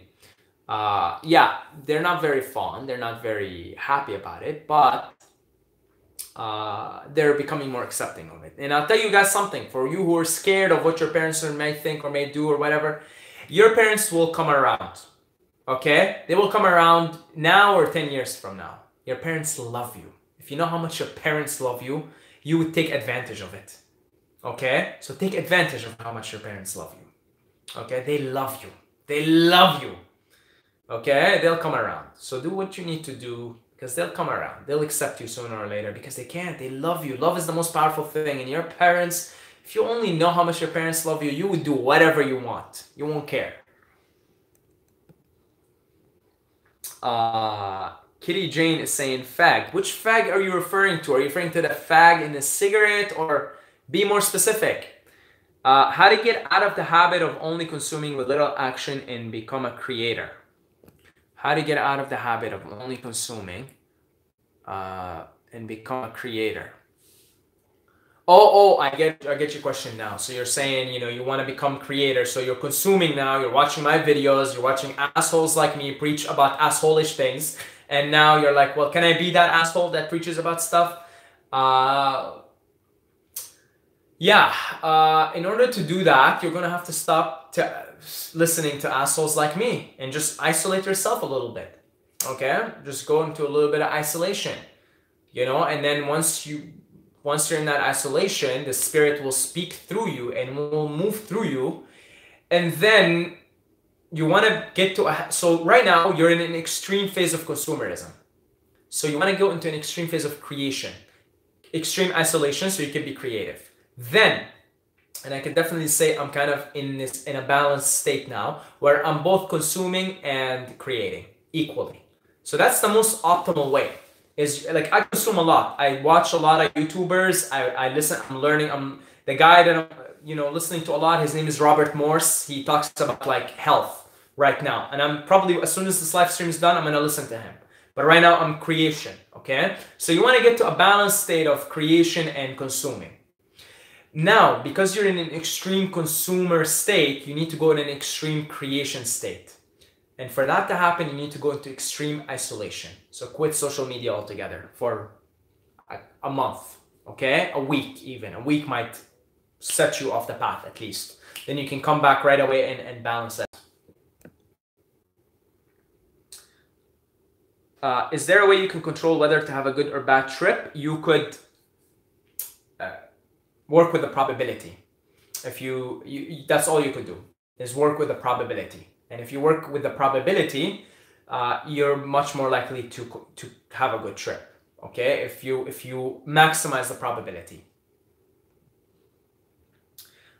yeah, they're not very fond. They're not very happy about it, but they're becoming more accepting of it. And I'll tell you guys something, for you who are scared of what your parents may think or may do or whatever, your parents will come around. Okay? They will come around now or 10 years from now. Your parents love you. If you know how much your parents love you, you would take advantage of it. Okay? So take advantage of how much your parents love you. Okay? They love you. They love you. Okay? They'll come around. So do what you need to do, because they'll come around. They'll accept you sooner or later, because they can't. They love you. Love is the most powerful thing. And your parents, if you only know how much your parents love you, you would do whatever you want. You won't care. Kitty Jane is saying fag. Which fag are you referring to? Are you referring to the fag in the cigarette, or be more specific? How to get out of the habit of only consuming with little action and become a creator. How to get out of the habit of only consuming and become a creator. Oh, I get your question now. So you're saying, you want to become creator. So you're consuming now. You're watching my videos. You're watching assholes like me preach about asshole-ish things. And now you're like, well, can I be that asshole that preaches about stuff? Yeah, in order to do that, you're gonna have to stop listening to assholes like me and just isolate yourself a little bit. Okay, just go into a little bit of isolation, you know, and then once you're in that isolation, the spirit will speak through you and will move through you, and then you want to get to so right now you're in an extreme phase of consumerism, so you want to go into an extreme phase of creation, extreme isolation, so you can be creative. Then, and I can definitely say I'm kind of in a balanced state now where I'm both consuming and creating equally. So that's the most optimal way. Is like I consume a lot. I watch a lot of YouTubers. I listen. I'm learning. I'm the guy that I'm listening to a lot. His name is Robert Morse. He talks about like health right now, and I'm probably, as soon as this live stream is done, I'm gonna listen to him. But right now I'm creation. Okay, so you want to get to a balanced state of creation and consuming. Now, because you're in an extreme consumer state, you need to go in an extreme creation state. And for that to happen, you need to go into extreme isolation. So quit social media altogether for a month, okay? A week even. A week might set you off the path at least. Then you can come back right away and balance that. Is there a way you can control whether to have a good or bad trip? You could work with the probability. If that's all you could do, is work with the probability. And if you work with the probability, you're much more likely to have a good trip. Okay, if you maximize the probability.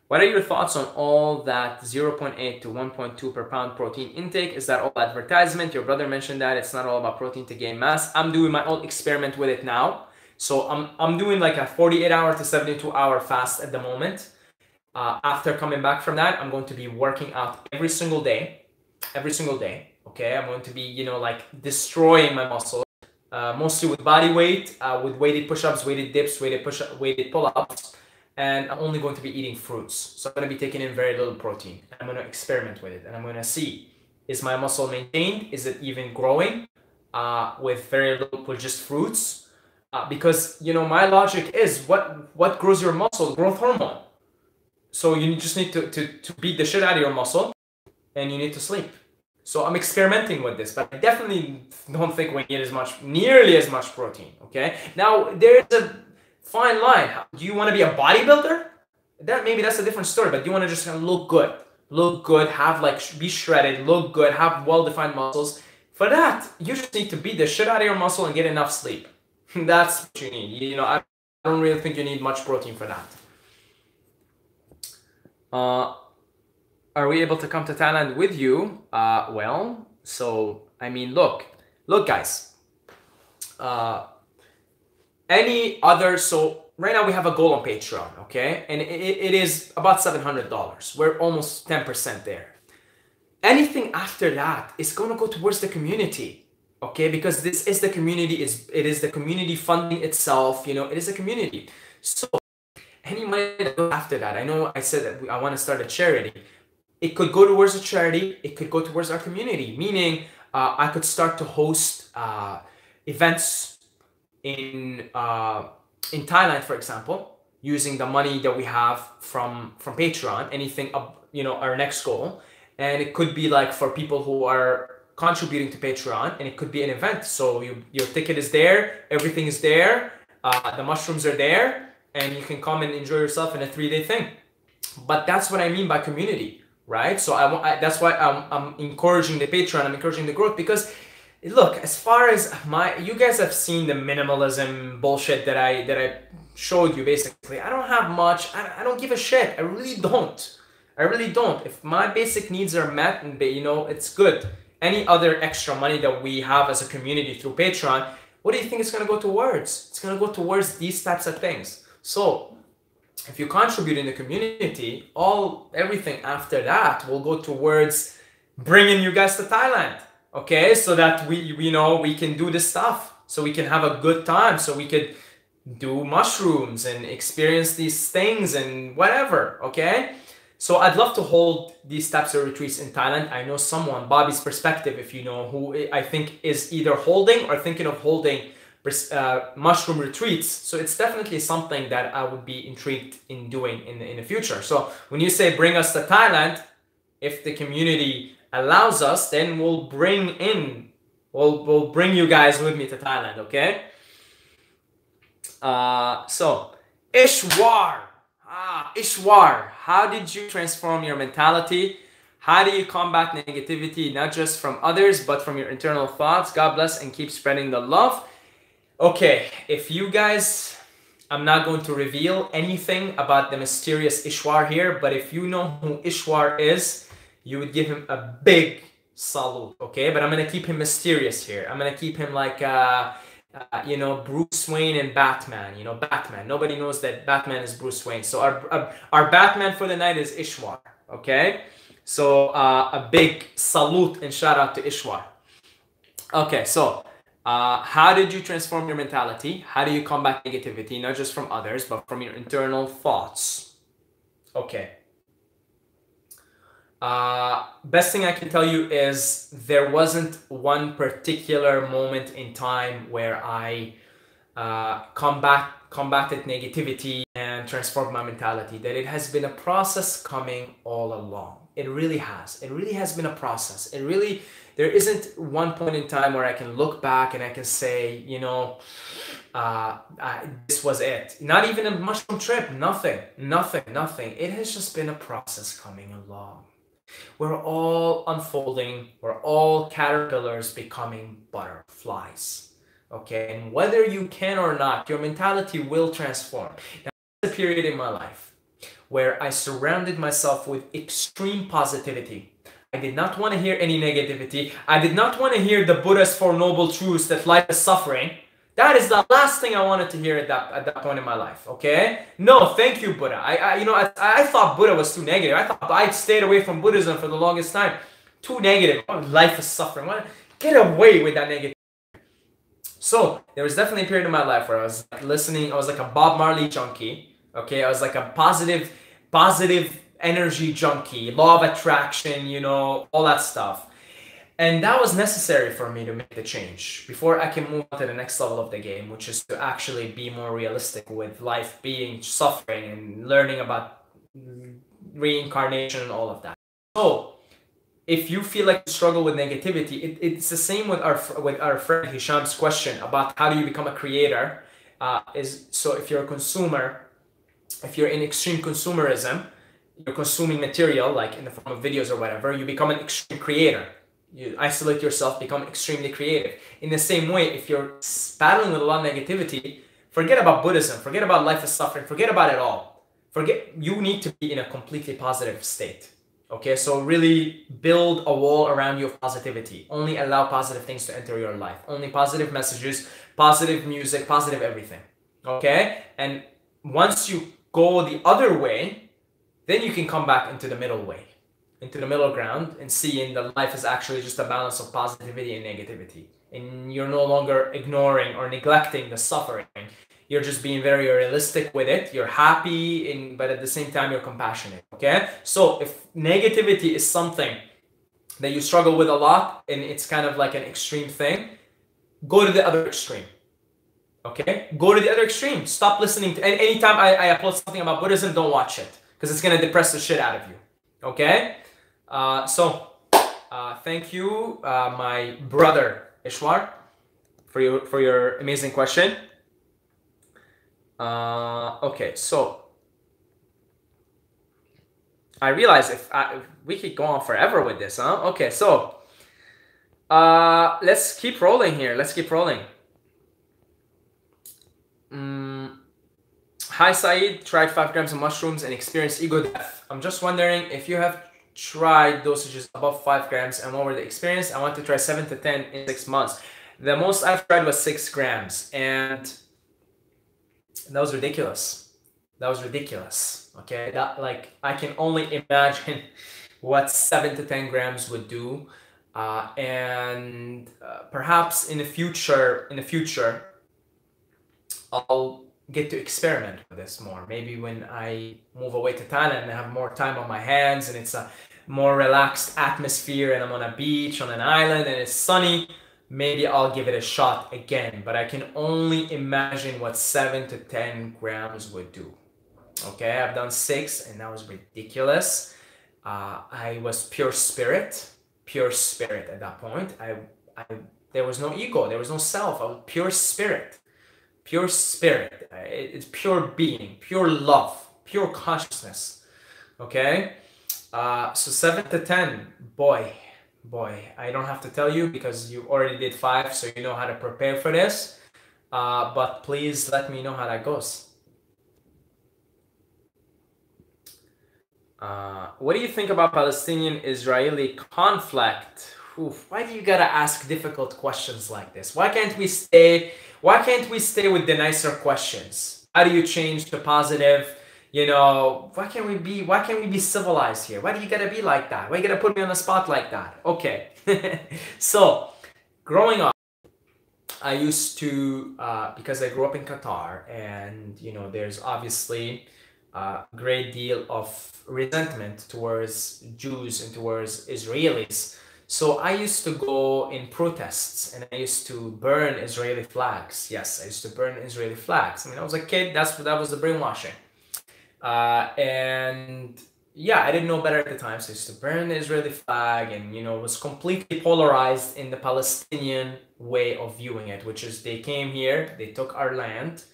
What are your thoughts on all that 0.8 to 1.2 per pound protein intake? Is that all advertisement? Your brother mentioned that it's not all about protein to gain mass. I'm doing my own experiment with it now. So I'm doing like a 48-hour to 72-hour fast at the moment. After coming back from that, I'm going to be working out every single day. Okay, I'm going to be, like destroying my muscles, mostly with body weight, with weighted push-ups, weighted dips, weighted pull-ups, and I'm only going to be eating fruits. So I'm going to be taking in very little protein. I'm going to experiment with it, and I'm going to see, is my muscle maintained? Is it even growing with very little, with just fruits? Because my logic is what grows your muscle? Growth hormone. So you just need to beat the shit out of your muscle, and you need to sleep. So I'm experimenting with this, but I definitely don't think we need nearly as much protein. Okay. Now there's a fine line. Do you want to be a bodybuilder? Maybe that's a different story. But do you want to just look good, have be shredded, look good, have well-defined muscles? For that, you just need to beat the shit out of your muscle and get enough sleep. That's what you need. I don't really think you need much protein for that. Are we able to come to Thailand with you? Well, so, I mean, look guys, so right now we have a goal on Patreon, okay? And it is about $700. We're almost 10% there. Anything after that is going to go towards the community. Okay, because this is the community, it is the community funding itself, it is a community. So any money that goes after that, I know I said that I want to start a charity. It could go towards a charity, it could go towards our community, meaning I could start to host events in Thailand, for example, using the money that we have from Patreon, anything up, our next goal. And it could be like for people who are contributing to Patreon, and it could be an event. So your ticket is there, everything is there, the mushrooms are there, and you can come and enjoy yourself in a 3-day thing. But that's what I mean by community, right? So that's why I'm encouraging the Patreon, I'm encouraging the growth, because look, as far as you guys have seen the minimalism bullshit that I showed you. Basically, I don't have much. I don't give a shit. I really don't. If my basic needs are met, and it's good. Any other extra money that we have as a community through Patreon, what do you think it's going to go towards? It's going to go towards these types of things. So if you contribute in the community, everything after that will go towards bringing you guys to Thailand. Okay, so that we can do this stuff, so we can have a good time, so we could do mushrooms and experience these things and whatever. Okay. So I'd love to hold these types of retreats in Thailand. I know someone, Bobby's Perspective, if you know, who I think is either holding or thinking of holding mushroom retreats. So it's definitely something that I would be intrigued in doing in the future. So when you say bring us to Thailand, if the community allows us, then we'll bring you guys with me to Thailand, okay? So Ishwar. Ishwar, how did you transform your mentality? How do you combat negativity, not just from others, but from your internal thoughts? God bless and keep spreading the love. Okay, if you guys, I'm not going to reveal anything about the mysterious Ishwar here, but if you know who Ishwar is, you would give him a big salute, okay? But I'm going to keep him mysterious here. I'm going to keep him like, Bruce Wayne and Batman, Batman. Nobody knows that Batman is Bruce Wayne. So our Batman for the night is Ishwar, okay? So a big salute and shout out to Ishwar. Okay, so how did you transform your mentality? How do you combat negativity, not just from others, but from your internal thoughts? Okay. Best thing I can tell you is there wasn't one particular moment in time where I combated negativity and transformed my mentality. That it has been a process coming all along. It really has. It really has been a process. There isn't one point in time where I can look back and I can say, this was it. Not even a mushroom trip. Nothing. It has just been a process coming along. We're all unfolding. We're all caterpillars becoming butterflies. Okay? And whether you can or not, your mentality will transform. Now, there's a period in my life where I surrounded myself with extreme positivity. I did not want to hear any negativity. I did not want to hear the Buddha's Four Noble Truths that life is suffering. That is the last thing I wanted to hear at that point in my life, okay? No, thank you, Buddha. I thought Buddha was too negative. I thought I stayed away from Buddhism for the longest time. Too negative. Oh, life is suffering. Get away with that negativity. So there was definitely a period in my life where I was listening. I was like a Bob Marley junkie, okay? I was like a positive energy junkie, law of attraction, all that stuff. And that was necessary for me to make the change before I can move on to the next level of the game, which is to actually be more realistic with life being suffering and learning about reincarnation and all of that. So if you feel like you struggle with negativity, it's the same with our friend Hisham's question about how do you become a creator. So if you're a consumer, if you're in extreme consumerism, you're consuming material like in the form of videos or whatever, you become an extreme creator. You isolate yourself, become extremely creative. In the same way, if you're battling with a lot of negativity, forget about Buddhism, forget about life is suffering, forget about it all. You need to be in a completely positive state. Okay, so really build a wall around you of positivity. Only allow positive things to enter your life. Only positive messages, positive music, positive everything. Okay? And once you go the other way, then you can come back into the middle way, into the middle ground, and seeing that life is actually just a balance of positivity and negativity. And you're no longer ignoring or neglecting the suffering. You're just being very realistic with it. You're happy, but at the same time, you're compassionate. Okay? So if negativity is something that you struggle with a lot, and it's kind of like an extreme thing, go to the other extreme. Okay? Go to the other extreme. Stop listening to, and anytime I upload something about Buddhism, don't watch it, because it's going to depress the shit out of you. Okay? Thank you, my brother Ishwar, for your amazing question. Okay, so I realize if we could go on forever with this, huh? Okay, so let's keep rolling here. Let's keep rolling. Hi Saeed, tried 5 grams of mushrooms and experienced ego death. I'm just wondering if you have tried dosages above 5 grams and what were the experience? I want to try 7 to 10 in 6 months. The most I've tried was 6 grams, and that was ridiculous. Okay, I can only imagine what 7 to 10 grams would do, and perhaps in the future, I'll get to experiment with this more. Maybe when I move away to Thailand and I have more time on my hands and it's a more relaxed atmosphere and I'm on a beach, on an island, and it's sunny, maybe I'll give it a shot again, but I can only imagine what 7 to 10 grams would do. Okay, I've done 6 and that was ridiculous. I was pure spirit at that point. There was no ego, there was no self. I was pure spirit. It's pure being, pure love, pure consciousness. Okay, so 7 to 10, boy, I don't have to tell you because you already did 5, so you know how to prepare for this. But please let me know how that goes. What do you think about Palestinian-Israeli conflict? Oof, why do you gotta ask difficult questions like this? Why can't we stay with the nicer questions? How do you change to positive? You know, why can't we be civilized here? Why do you gotta be like that? Why you gotta put me on the spot like that? Okay. So, growing up, I used to, because I grew up in Qatar, and you know, there's obviously a great deal of resentment towards Jews and towards Israelis. So I used to go in protests and I used to burn Israeli flags. Yes, I used to burn Israeli flags. I mean, I was a kid, that was the brainwashing. And yeah, I didn't know better at the time, so I used to burn the Israeli flag and, you know, was completely polarized in the Palestinian way of viewing it, which is they came here, they took our land,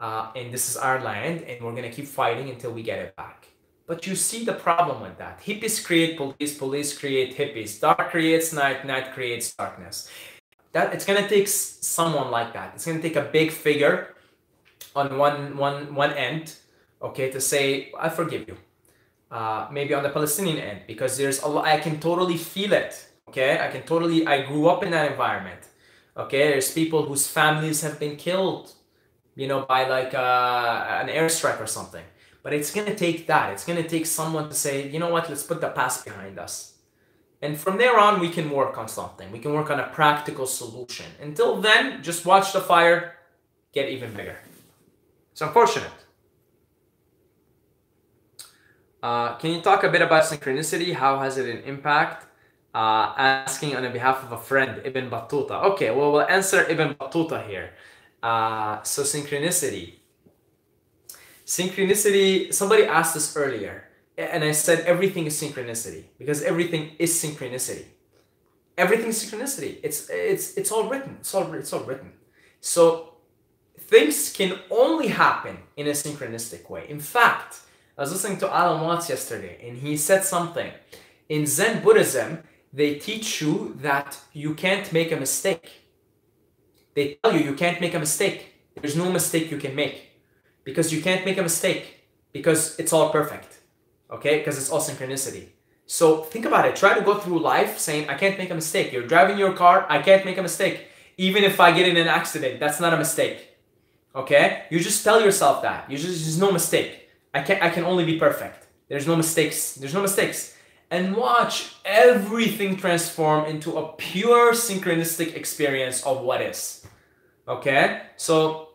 and this is our land, and we're going to keep fighting until we get it back. But you see the problem with that. Hippies create police, police create hippies. Dark creates night, night creates darkness. That it's going to take someone like that. It's going to take a big figure on one end, okay, to say, I forgive you. Maybe on the Palestinian end, because there's a lot, I can totally feel it, okay? I grew up in that environment, okay? There's people whose families have been killed, you know, by like an airstrike or something. But it's going to take that. It's going to take someone to say, you know what, let's put the past behind us. And from there on, we can work on something. We can work on a practical solution. Until then, just watch the fire get even bigger. It's unfortunate. Can you talk a bit about synchronicity? How has it an impact? Asking on behalf of a friend, Ibn Battuta. Okay, well, we'll answer Ibn Battuta here. So synchronicity. Synchronicity, somebody asked this earlier, and I said everything is synchronicity, because everything is synchronicity. Everything is synchronicity. It's all written. It's all written. So things can only happen in a synchronistic way. In fact, I was listening to Alan Watts yesterday, and he said something. In Zen Buddhism, they teach you that you can't make a mistake. They tell you can't make a mistake. There's no mistake you can make. Because you can't make a mistake. Because it's all perfect. Okay? Because it's all synchronicity. So think about it. Try to go through life saying, I can't make a mistake. You're driving your car, I can't make a mistake. Even if I get in an accident, that's not a mistake. Okay? You just tell yourself that. There's no mistake. I can only be perfect. There's no mistakes. There's no mistakes. And watch everything transform into a pure synchronistic experience of what is. Okay? So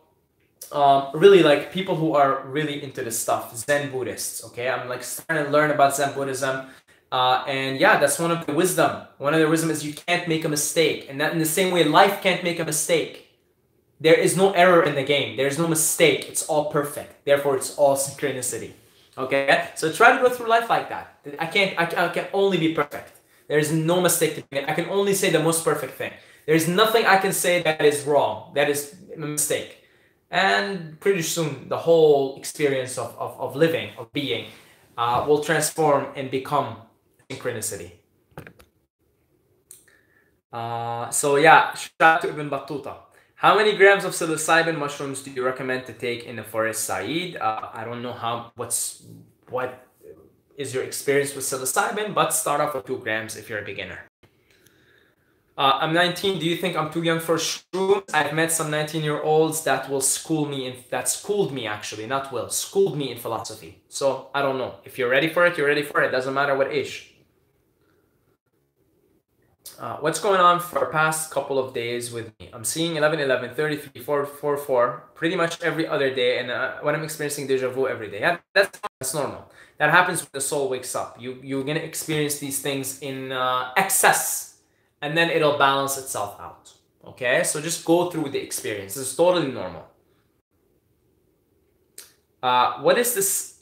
really, like, people who are really into this stuff, Zen Buddhists, okay? I'm like starting to learn about Zen Buddhism. And yeah, that's one of the wisdom. One of the wisdom is you can't make a mistake. And that in the same way, life can't make a mistake. There is no error in the game. There's no mistake. It's all perfect. Therefore, it's all synchronicity. Okay? So try to go through life like that. I can only be perfect. There's no mistake to be. I can only say the most perfect thing. There's nothing I can say that is wrong. That is a mistake. And pretty soon, the whole experience of living, of being, will transform and become synchronicity. So yeah, shout out to Ibn Battuta. How many grams of psilocybin mushrooms do you recommend to take in the forest, Saeed? I don't know what is your experience with psilocybin, but start off with 2 grams if you're a beginner. I'm 19. Do you think I'm too young for shrooms? I've met some 19-year-olds that will schooled me in philosophy. So I don't know. If you're ready for it, you're ready for it. Doesn't matter what age. What's going on for the past couple of days with me? I'm seeing 11, 11, 33, 4, 4, 4, pretty much every other day. And when I'm experiencing deja vu every day, yeah, that's normal. That happens when the soul wakes up. You're going to experience these things in excess. and then it'll balance itself out. Okay, so just go through the experience. This is totally normal. What is this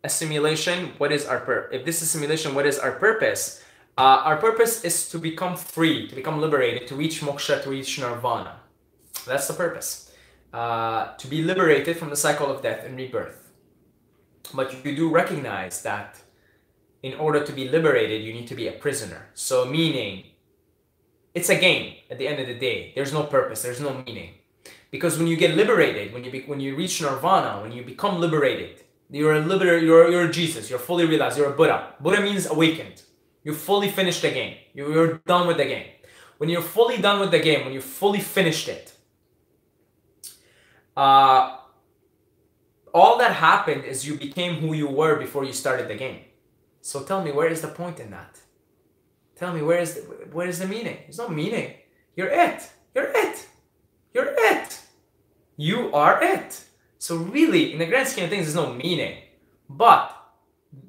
a simulation? What is our if this is simulation, what is our purpose? Our purpose is to become free, to become liberated, to reach moksha, to reach nirvana. That's the purpose. To be liberated from the cycle of death and rebirth. But you do recognize that in order to be liberated, you need to be a prisoner. So meaning, it's a game at the end of the day. There's no purpose, there's no meaning. Because when you get liberated, when you reach nirvana, when you become liberated, you're a Jesus, you're fully realized, you're a Buddha. Buddha means awakened. You fully finished the game. You're done with the game. When you're fully done with the game, when you fully finished it, all that happened is you became who you were before you started the game. So tell me, where is the point in that? Tell me, where is the meaning? There's no meaning. You're it. You're it. You're it. You are it. So really, in the grand scheme of things, there's no meaning. But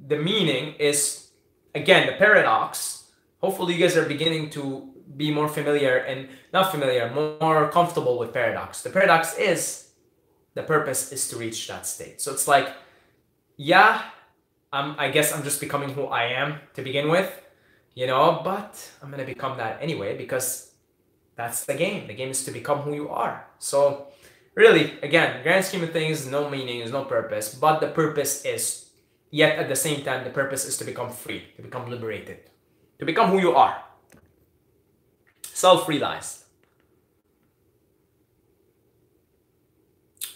the meaning is, again, the paradox. Hopefully you guys are beginning to be more familiar and not familiar, more comfortable with paradox. The paradox is, the purpose is to reach that state. So it's like, yeah, I guess I'm just becoming who I am to begin with, you know, but I'm going to become that anyway because that's the game. The game is to become who you are. So really, again, grand scheme of things, no meaning, there's no purpose, but the purpose is, yet at the same time, the purpose is to become free, to become liberated, to become who you are. Self-realized.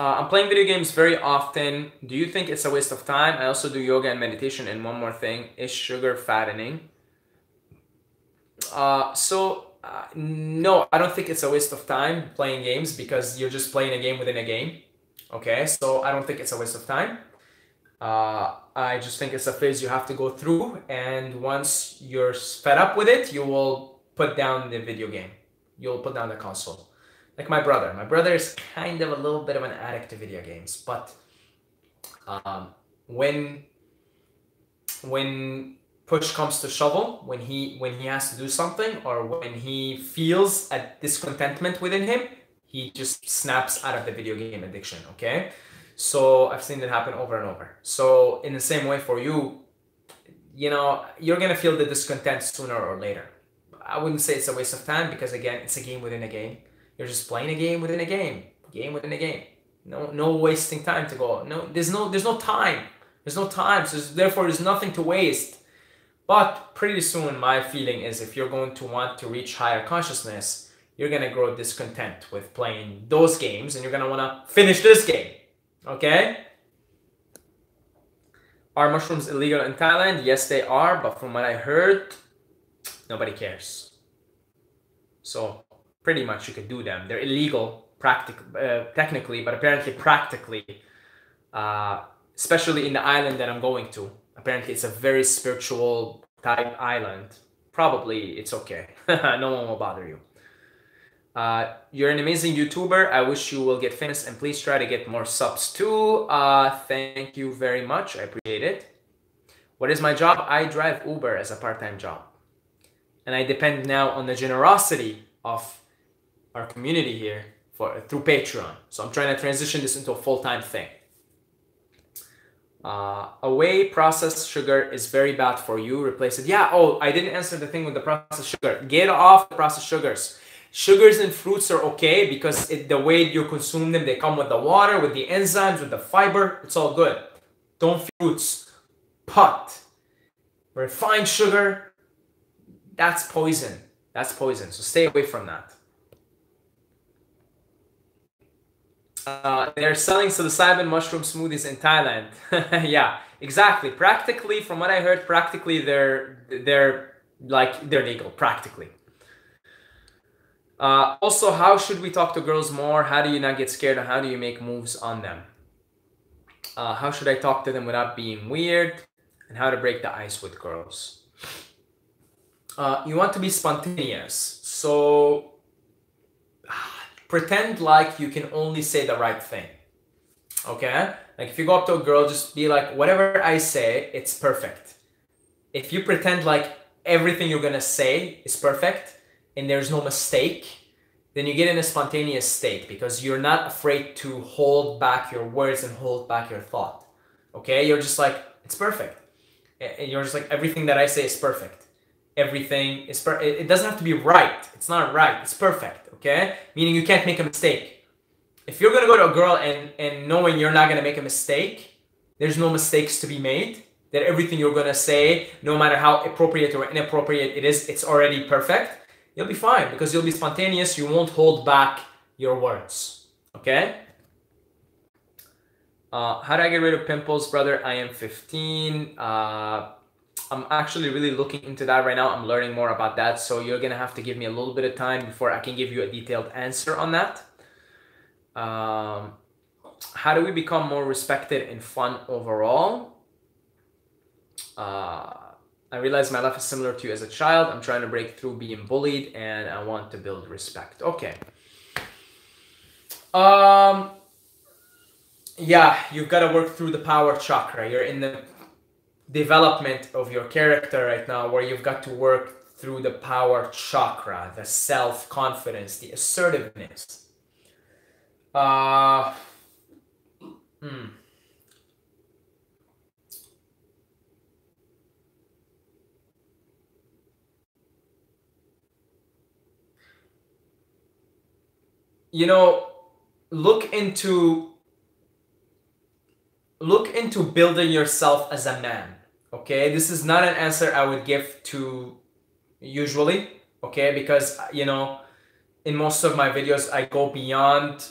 I'm playing video games very often. Do you think it's a waste of time? I also do yoga and meditation. And one more thing, is sugar fattening? No, I don't think it's a waste of time playing games because you're just playing a game within a game. Okay, so I don't think it's a waste of time. I just think it's a phase you have to go through. And once you're fed up with it, you will put down the video game. You'll put down the console. Like my brother. My brother is kind of a little bit of an addict to video games, but when push comes to shovel, when he has to do something, or when he feels a discontentment within him, he just snaps out of the video game addiction. Okay, so I've seen that happen over and over. So in the same way for you, you know, you're gonna feel the discontent sooner or later. I wouldn't say it's a waste of time because again, it's a game within a game. You're just playing a game within a game, game within a game. No wasting time to go. No, there's no time. There's no time. So therefore, there's nothing to waste. But pretty soon, my feeling is if you're going to want to reach higher consciousness, you're gonna grow discontent with playing those games, and you're gonna wanna finish this game. Okay? Are mushrooms illegal in Thailand? Yes, they are. But from what I heard, nobody cares. So pretty much you could do them. They're illegal technically, but apparently practically, especially in the island that I'm going to. Apparently it's a very spiritual type island. Probably it's okay. No one will bother you. You're an amazing YouTuber. I wish you will get famous and please try to get more subs too. Thank you very much. I appreciate it. What is my job? I drive Uber as a part-time job. And I depend now on the generosity of our community here through Patreon. So I'm trying to transition this into a full-time thing. Away processed sugar is very bad for you. Replace it. Yeah, oh, I didn't answer the thing with the processed sugar. Get off the processed sugars. Sugars and fruits are okay because the way you consume them, they come with the water, with the enzymes, with the fiber. It's all good. Don't fruits. But refined sugar, that's poison. That's poison. So stay away from that. They're selling psilocybin mushroom smoothies in Thailand. Yeah, exactly. Practically, from what I heard, practically they're legal. Practically. Also, how should we talk to girls more? How do you not get scared, and how do you make moves on them? How should I talk to them without being weird? And how to break the ice with girls? You want to be spontaneous. So pretend like you can only say the right thing. Okay? Like if you go up to a girl, just be like, whatever I say, it's perfect. If you pretend like everything you're gonna say is perfect, and there's no mistake, then you get in a spontaneous state because you're not afraid to hold back your words and hold back your thought. Okay? You're just like, it's perfect. And you're just like, everything that I say is perfect. Everything is it doesn't have to be right. It's not right. It's perfect. Okay? Meaning you can't make a mistake. If you're going to go to a girl and knowing you're not going to make a mistake, there's no mistakes to be made, that everything you're going to say, no matter how appropriate or inappropriate it is, it's already perfect, you'll be fine because you'll be spontaneous. You won't hold back your words. Okay? How do I get rid of pimples, brother? I am 15. I'm actually really looking into that right now. I'm learning more about that. So you're going to have to give me a little bit of time before I can give you a detailed answer on that. How do we become more respected and fun overall? I realize my life is similar to you as a child. I'm trying to break through being bullied and I want to build respect. Okay. Yeah, you've got to work through the power chakra. You're in the development of your character right now where you've got to work through the power chakra, the self-confidence, the assertiveness. You know, look into building yourself as a man. Okay, this is not an answer I would give to usually. Okay, because you know, in most of my videos I go beyond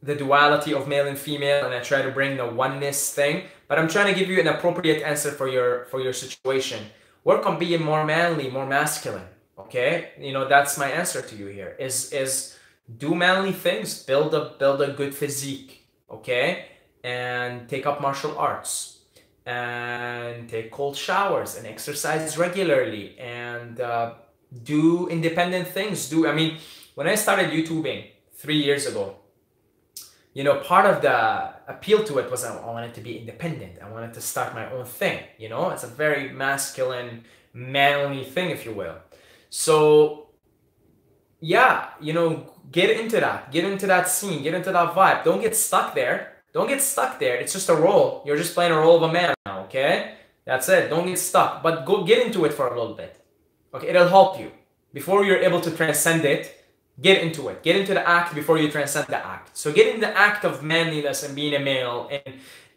the duality of male and female and I try to bring the oneness thing, but I'm trying to give you an appropriate answer for your situation. Work on being more manly, more masculine. Okay, you know, that's my answer to you here is do manly things, build a good physique, okay, and take up martial arts and take cold showers and exercise regularly and do independent things. I mean, when I started YouTubing 3 years ago, you know, part of the appeal to it was I wanted to be independent. I wanted to start my own thing, you know? It's a very masculine, manly thing, if you will. So, yeah, you know, get into that. Get into that scene. Get into that vibe. Don't get stuck there. Don't get stuck there. It's just a role. You're just playing a role of a man now, okay? That's it. Don't get stuck. But go get into it for a little bit. Okay, it'll help you. Before you're able to transcend it, get into it. Get into the act before you transcend the act. So get in the act of manliness and being a male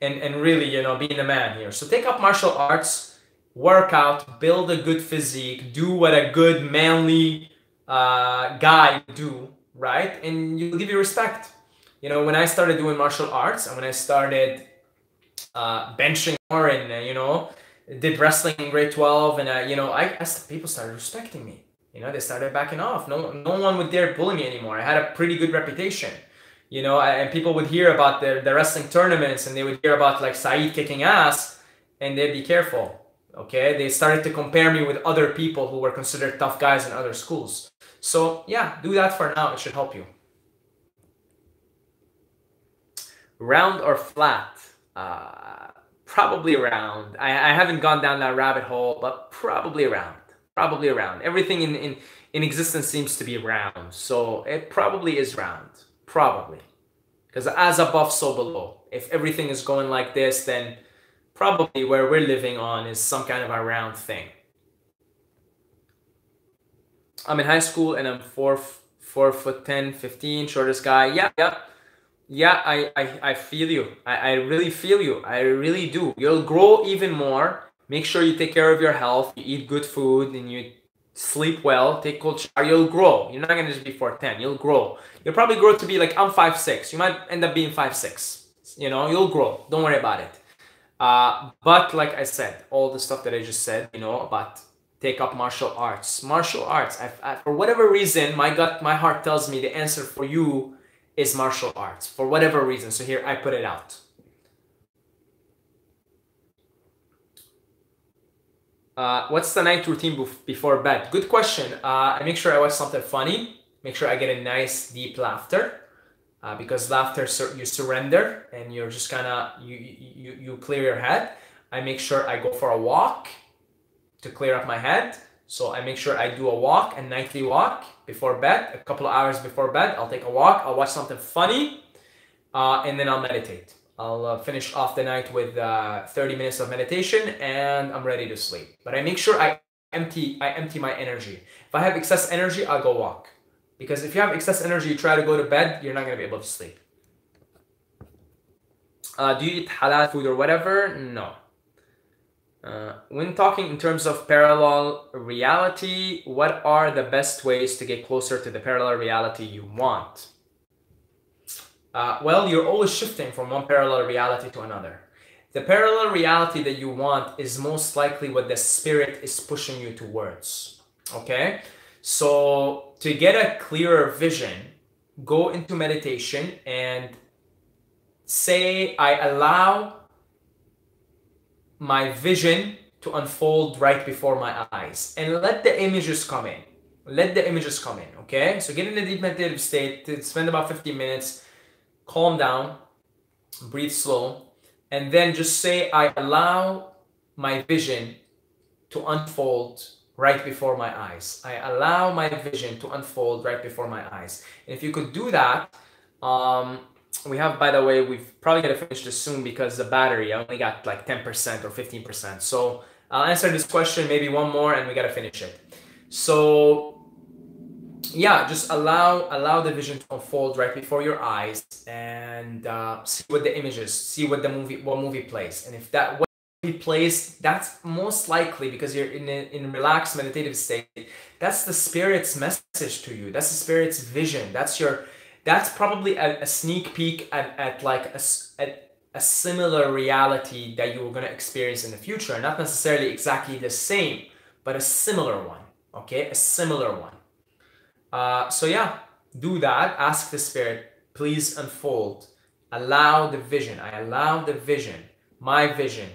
and really, you know, being a man here. So take up martial arts, work out, build a good physique, do what a good manly guy do, right? And you'll give you respect. You know, when I started doing martial arts and when I started benching more and, you know, did wrestling in grade 12 and, you know, people started respecting me. You know, they started backing off. No one would dare bully me anymore. I had a pretty good reputation. You know, and people would hear about the wrestling tournaments and they would hear about like Saeed kicking ass and they'd be careful. Okay, they started to compare me with other people who were considered tough guys in other schools. So yeah, do that for now. It should help you. Round or flat? Probably round. I haven't gone down that rabbit hole, but probably round. Probably round. Everything in existence seems to be round. So it probably is round. Probably. Because as above, so below. If everything is going like this, then probably where we're living on is some kind of a round thing. I'm in high school and I'm 4'10", 15, shortest guy. Yeah, I feel you. I really feel you. I really do. You'll grow even more. Make sure you take care of your health. You eat good food and you sleep well. Take cold shower. You'll grow. You're not going to just be 4'10". You'll grow. You'll probably grow to be like, I'm 5'6". You might end up being 5'6". You know, you'll grow. Don't worry about it. But like I said, all the stuff that I just said, you know, about take up martial arts. Martial arts. For whatever reason, my heart tells me the answer for you is martial arts. For whatever reason. So here, I put it out. What's the night routine before bed? Good question. I make sure I watch something funny. Make sure I get a nice deep laughter. Because laughter, you surrender and you're just kind of, you clear your head. I make sure I go for a walk to clear up my head. So I make sure I do a walk, a nightly walk before bed, a couple of hours before bed. I'll take a walk, I'll watch something funny, and then I'll meditate. I'll finish off the night with 30 minutes of meditation, and I'm ready to sleep. But I make sure I empty my energy. If I have excess energy, I'll go walk. Because if you have excess energy, you try to go to bed, you're not going to be able to sleep. Do you eat halal food or whatever? No. When talking in terms of parallel reality, what are the best ways to get closer to the parallel reality you want? Well, you're always shifting from one parallel reality to another. The parallel reality that you want is most likely what the spirit is pushing you towards. Okay? So to get a clearer vision, go into meditation and say, I allow my vision to unfold right before my eyes, and let the images come in. Let the images come in, okay? So get in a deep meditative state, spend about 15 minutes, calm down, breathe slow, and then just say, I allow my vision to unfold right before my eyes. I allow my vision to unfold right before my eyes. And if you could do that, we have, by the way, we've probably got to finish this soon because the battery, I only got like 10% or 15%. So I'll answer this question, maybe one more, and we got to finish it. So yeah, just allow the vision to unfold right before your eyes, and see what the images, see what movie plays. And if that movie plays, that's most likely because you're in a relaxed meditative state. That's the spirit's message to you. That's the spirit's vision. That's probably a sneak peek at like a similar reality that you were going to experience in the future. Not necessarily exactly the same, but a similar one. Okay, a similar one. So yeah, do that. Ask the spirit, please unfold. Allow the vision. I allow the vision, my vision,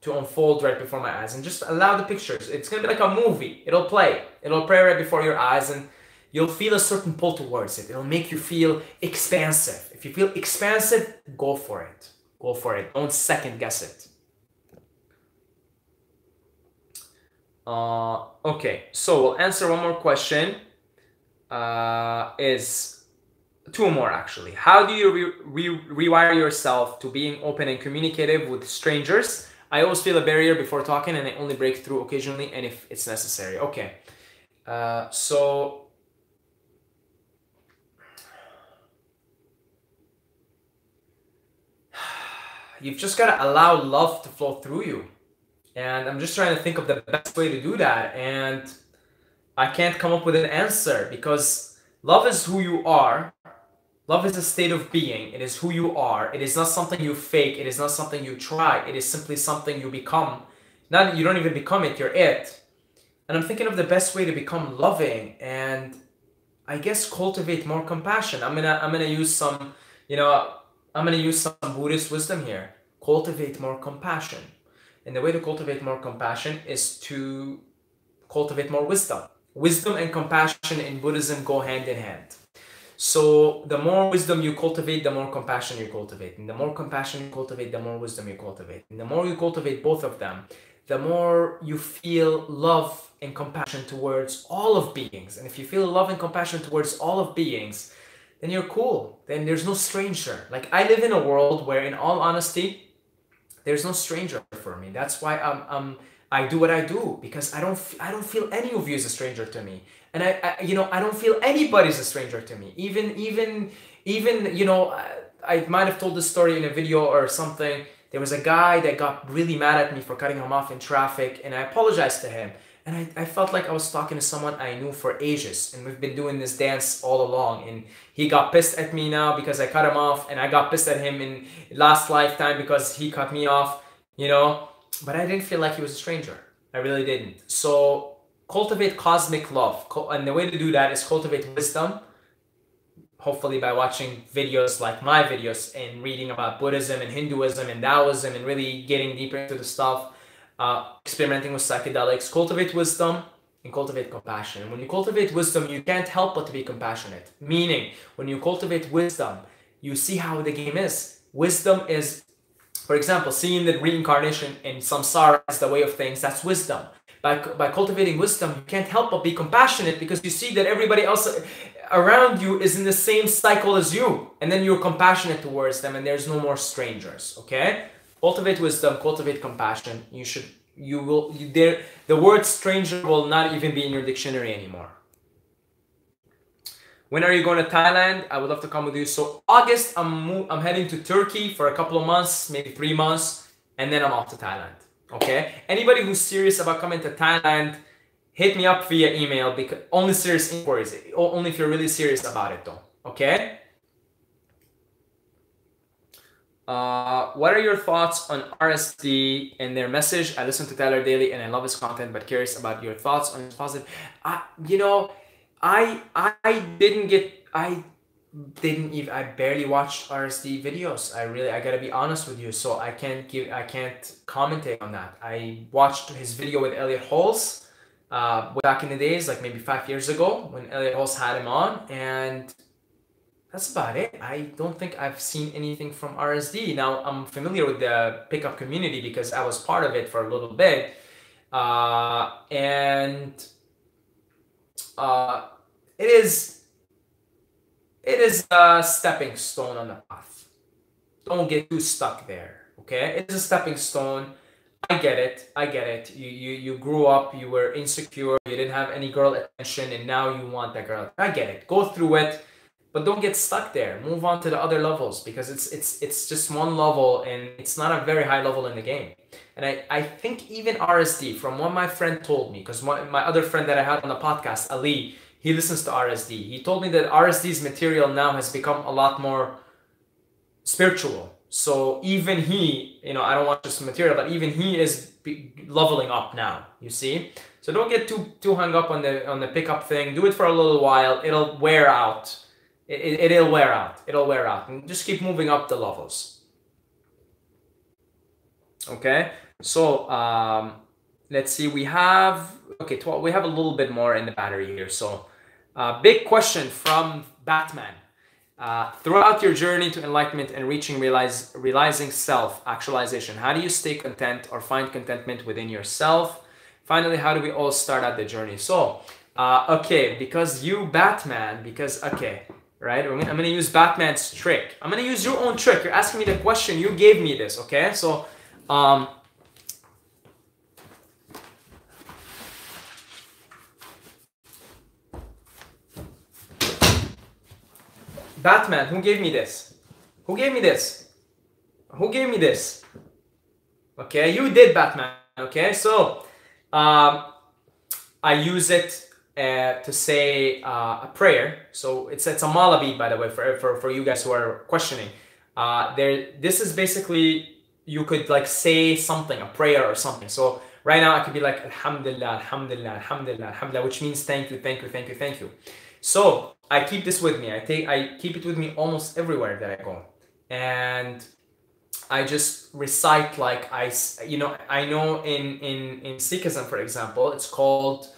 to unfold right before my eyes, and just allow the pictures. It's going to be like a movie. It'll play right before your eyes, and you'll feel a certain pull towards it. It'll make you feel expansive. If you feel expansive, go for it. Go for it. Don't second guess it. Okay, so we'll answer one more question. Is two more actually. How do you rewire yourself to being open and communicative with strangers? I always feel a barrier before talking, and I only break through occasionally and if it's necessary. Okay, so you've just got to allow love to flow through you. And I'm just trying to think of the best way to do that. And I can't come up with an answer, because love is who you are. Love is a state of being. It is who you are. It is not something you fake. It is not something you try. It is simply something you become. You don't even become it, you're it. And I'm thinking of the best way to become loving, and I guess cultivate more compassion. I'm gonna use some, I'm gonna use some Buddhist wisdom here. Cultivate more compassion. And the way to cultivate more compassion is to cultivate more wisdom. Wisdom and compassion in Buddhism go hand in hand. So the more wisdom you cultivate, the more compassion you cultivate. And the more compassion you cultivate, the more wisdom you cultivate. And the more you cultivate both of them, the more you feel love and compassion towards all of beings. And if you feel love and compassion towards all of beings, then you're cool. Then there's no stranger. Like, I live in a world where, in all honesty, there's no stranger for me. That's why I do what I do, because I don't feel any of you as a stranger to me, and I don't feel anybody's a stranger to me. Even I might have told this story in a video or something. There was a guy that got really mad at me for cutting him off in traffic, and I apologized to him. And I felt like I was talking to someone I knew for ages, and we've been doing this dance all along. And he got pissed at me now because I cut him off, and I got pissed at him in last lifetime because he cut me off, But I didn't feel like he was a stranger. I really didn't. So cultivate cosmic love. And the way to do that is cultivate wisdom, hopefully by watching videos like my videos and reading about Buddhism and Hinduism and Taoism and really getting deeper into the stuff. Experimenting with psychedelics. Cultivate wisdom and cultivate compassion. And when you cultivate wisdom, you can't help but to be compassionate. Meaning, when you cultivate wisdom, you see how the game is. Wisdom is, for example, seeing that reincarnation in samsara is the way of things. That's wisdom. By cultivating wisdom, you can't help but be compassionate because you see that everybody else around you is in the same cycle as you, and then you're compassionate towards them, and there's no more strangers. Okay, cultivate wisdom, cultivate compassion. The word stranger will not even be in your dictionary anymore. When are you going to Thailand? I would love to come with you. So August, I'm heading to Turkey for a couple of months, maybe 3 months, and then I'm off to Thailand. Okay? Anybody who's serious about coming to Thailand, hit me up via email, because only serious inquiries. Only if you're really serious about it though. Okay? What are your thoughts on RSD and their message? I listen to Tyler daily and I love his content, but curious about your thoughts on his positive. I barely watched RSD videos. I gotta be honest with you. So I can't commentate on that. I watched his video with Elliot Halls back in the days, like maybe 5 years ago when Elliot Halls had him on, and that's about it. I don't think I've seen anything from RSD. Now I'm familiar with the pickup community because I was part of it for a little bit, it is a stepping stone on the path. Don't get too stuck there, okay? It's a stepping stone. I get it. You grew up, you were insecure, you didn't have any girl attention, and now you want that girl. I get it. Go through it, but don't get stuck there. Move on to the other levels, because it's just one level, and it's not a very high level in the game. And I think even RSD, from what my friend told me, because my other friend that I had on the podcast, Ali, he listens to RSD. He told me that RSD's material now has become a lot more spiritual. So even he, I don't watch this material, but even he is leveling up now, you see? So don't get too hung up on the pickup thing. Do it for a little while. It'll wear out. It'll wear out. It'll wear out. And just keep moving up the levels. Okay? So, let's see. We have a little bit more in the battery here. So, big question from Batman. Throughout your journey to enlightenment and realizing self-actualization, how do you stay content or find contentment within yourself? Finally, how do we all start out the journey? So, because you, Batman, right? I'm going to use Batman's trick. I'm going to use your own trick. You're asking me the question. You gave me this, okay? So, Batman, who gave me this? Who gave me this? Who gave me this? Okay, you did, Batman. Okay, so I use it to say a prayer. So it's a mala bead, by the way, for you guys who are questioning. This is basically, you could like say something, a prayer or something. So right now I could be like Alhamdulillah, Alhamdulillah, Alhamdulillah, Alhamdulillah, which means thank you, thank you, thank you, thank you. So I keep this with me. I keep it with me almost everywhere that I go, and I just recite like I know in Sikhism, for example, it's called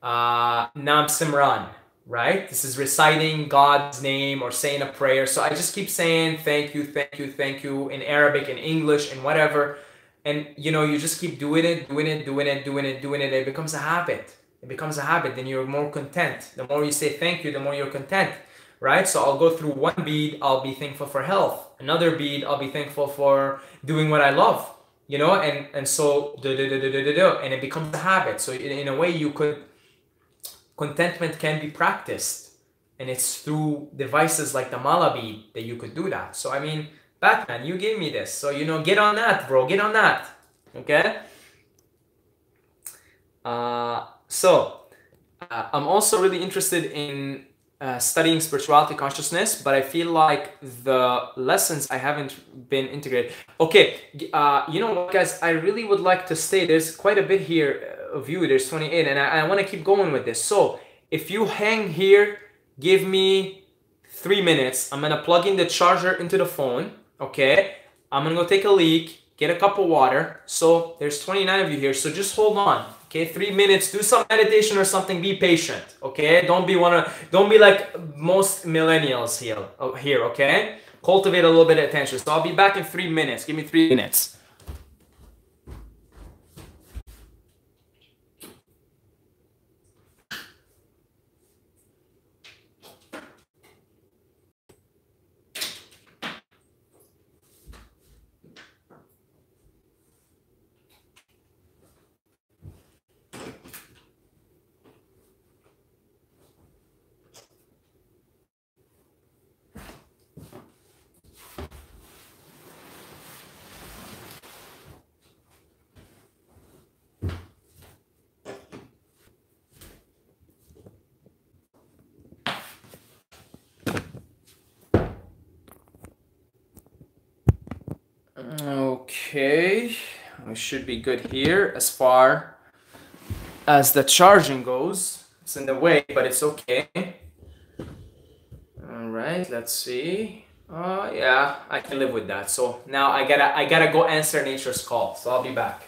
Nam Simran, right? This is reciting God's name or saying a prayer. So I just keep saying thank you, thank you, thank you in Arabic, in English, and whatever. And you just keep doing it. It becomes a habit. It becomes a habit. Then you're more content. The more you say thank you, the more you're content, right? So I'll go through one bead, I'll be thankful for health. Another bead, I'll be thankful for doing what I love, and so and it becomes a habit. So in a way, contentment can be practiced, and it's through devices like the mala bead that you could do that. So I mean, Batman, you gave me this, so get on that, bro. Get on that, okay? I'm also really interested in studying spirituality consciousness, but I feel like the lessons I haven't been integrated. Okay, you know what, guys? I really would like to stay. There's quite a bit here of you. There's 28, and I want to keep going with this. So if you hang here, give me 3 minutes. I'm gonna plug in the charger into the phone. Okay, I'm gonna go take a leak, get a cup of water. So there's 29 of you here. So just hold on. Okay, 3 minutes, do some meditation or something, be patient, okay? Don't be like most millennials here, okay? Cultivate a little bit of attention. So I'll be back in 3 minutes. Give me 3 minutes. Okay, we should be good here as far as the charging goes. It's in the way, but it's okay. All right, let's see. Yeah, I can live with that. So now I gotta go answer nature's call. So I'll be back.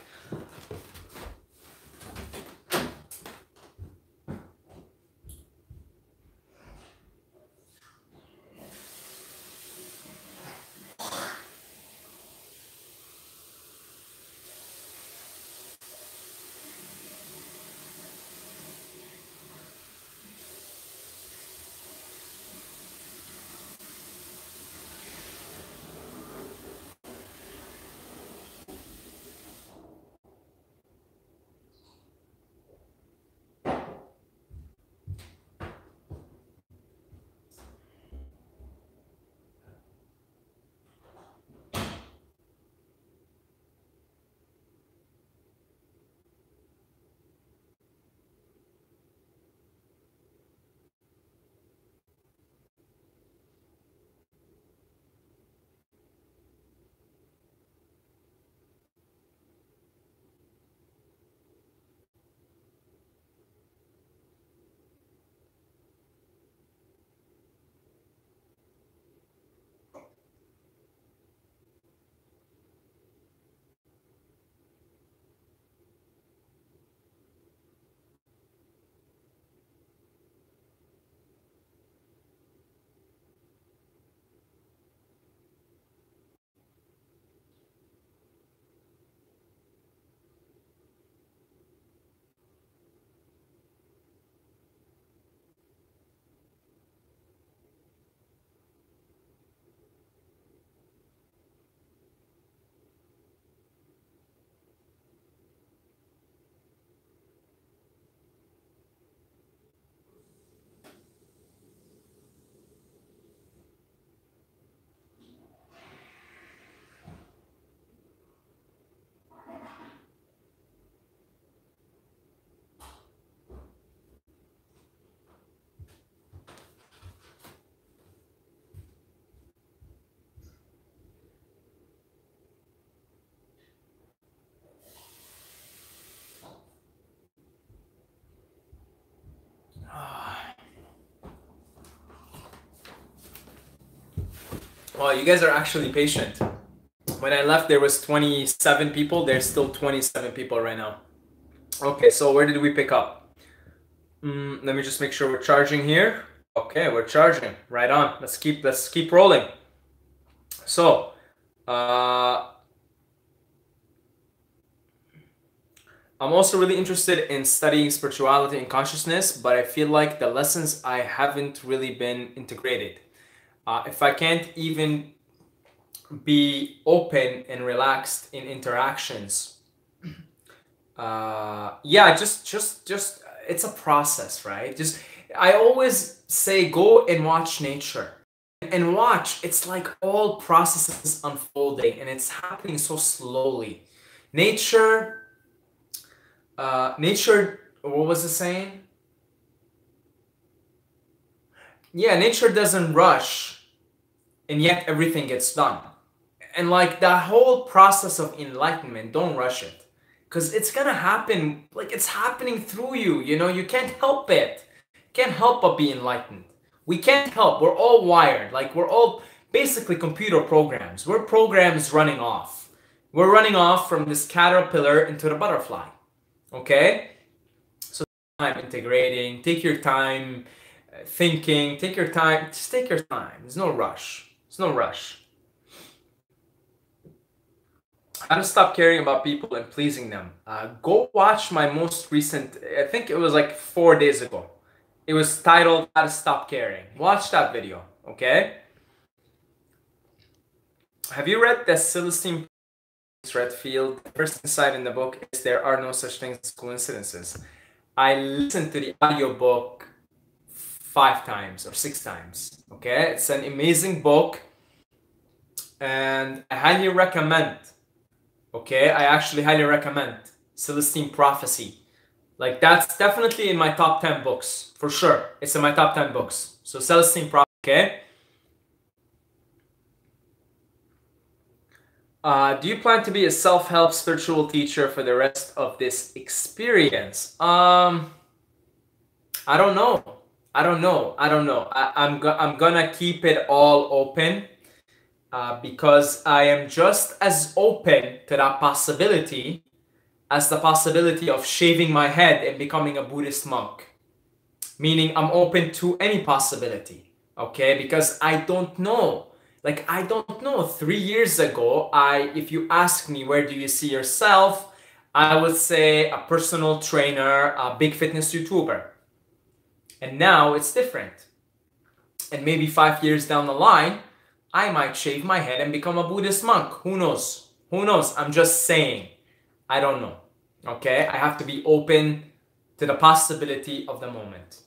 Well, you guys are actually patient. When I left, there was 27 people. There's still 27 people right now. Okay, so where did we pick up? Let me just make sure we're charging here. Okay, we're charging. Right on. Let's keep rolling. So, I'm also really interested in studying spirituality and consciousness, but I feel like the lessons I haven't really been integrated. If I can't even be open and relaxed in interactions, yeah, just it's a process, right? Just I always say go and watch nature and watch. It's like all processes unfolding and it's happening so slowly. Nature, nature. What was the saying? Yeah, nature doesn't rush, and yet everything gets done. And like that whole process of enlightenment, don't rush it, because it's gonna happen. Like it's happening through you. You know, you can't help it. Can't help but be enlightened. We can't help. We're all wired. Like we're all basically computer programs. We're programs running off. We're running off from this caterpillar into the butterfly. Okay? So time integrating. Take your time thinking. Take your time. Just take your time. There's no rush. There's no rush. How to stop caring about people and pleasing them. Go watch my most recent, I think it was like 4 days ago. It was titled How to Stop Caring. Watch that video, okay? Have you read the Celestine Redfield? The first insight in the book is there are no such things as coincidences. I listened to the audiobook 5 times or 6 times, okay? It's an amazing book and I highly recommend. Okay, I actually highly recommend Celestine Prophecy. Like that's definitely in my top 10 books, for sure. It's in my top 10 books. So Celestine Prophecy, okay? Do you plan to be a self-help spiritual teacher for the rest of this experience? I don't know. I don't know. I don't know. I'm gonna keep it all open because I am just as open to that possibility as the possibility of shaving my head and becoming a Buddhist monk. Meaning I'm open to any possibility, okay? Because I don't know. Like, I don't know. 3 years ago, if you ask me, where do you see yourself? I would say a personal trainer, a big fitness YouTuber. And now it's different. And maybe 5 years down the line, I might shave my head and become a Buddhist monk. Who knows? Who knows? I'm just saying. I don't know. Okay? I have to be open to the possibility of the moment.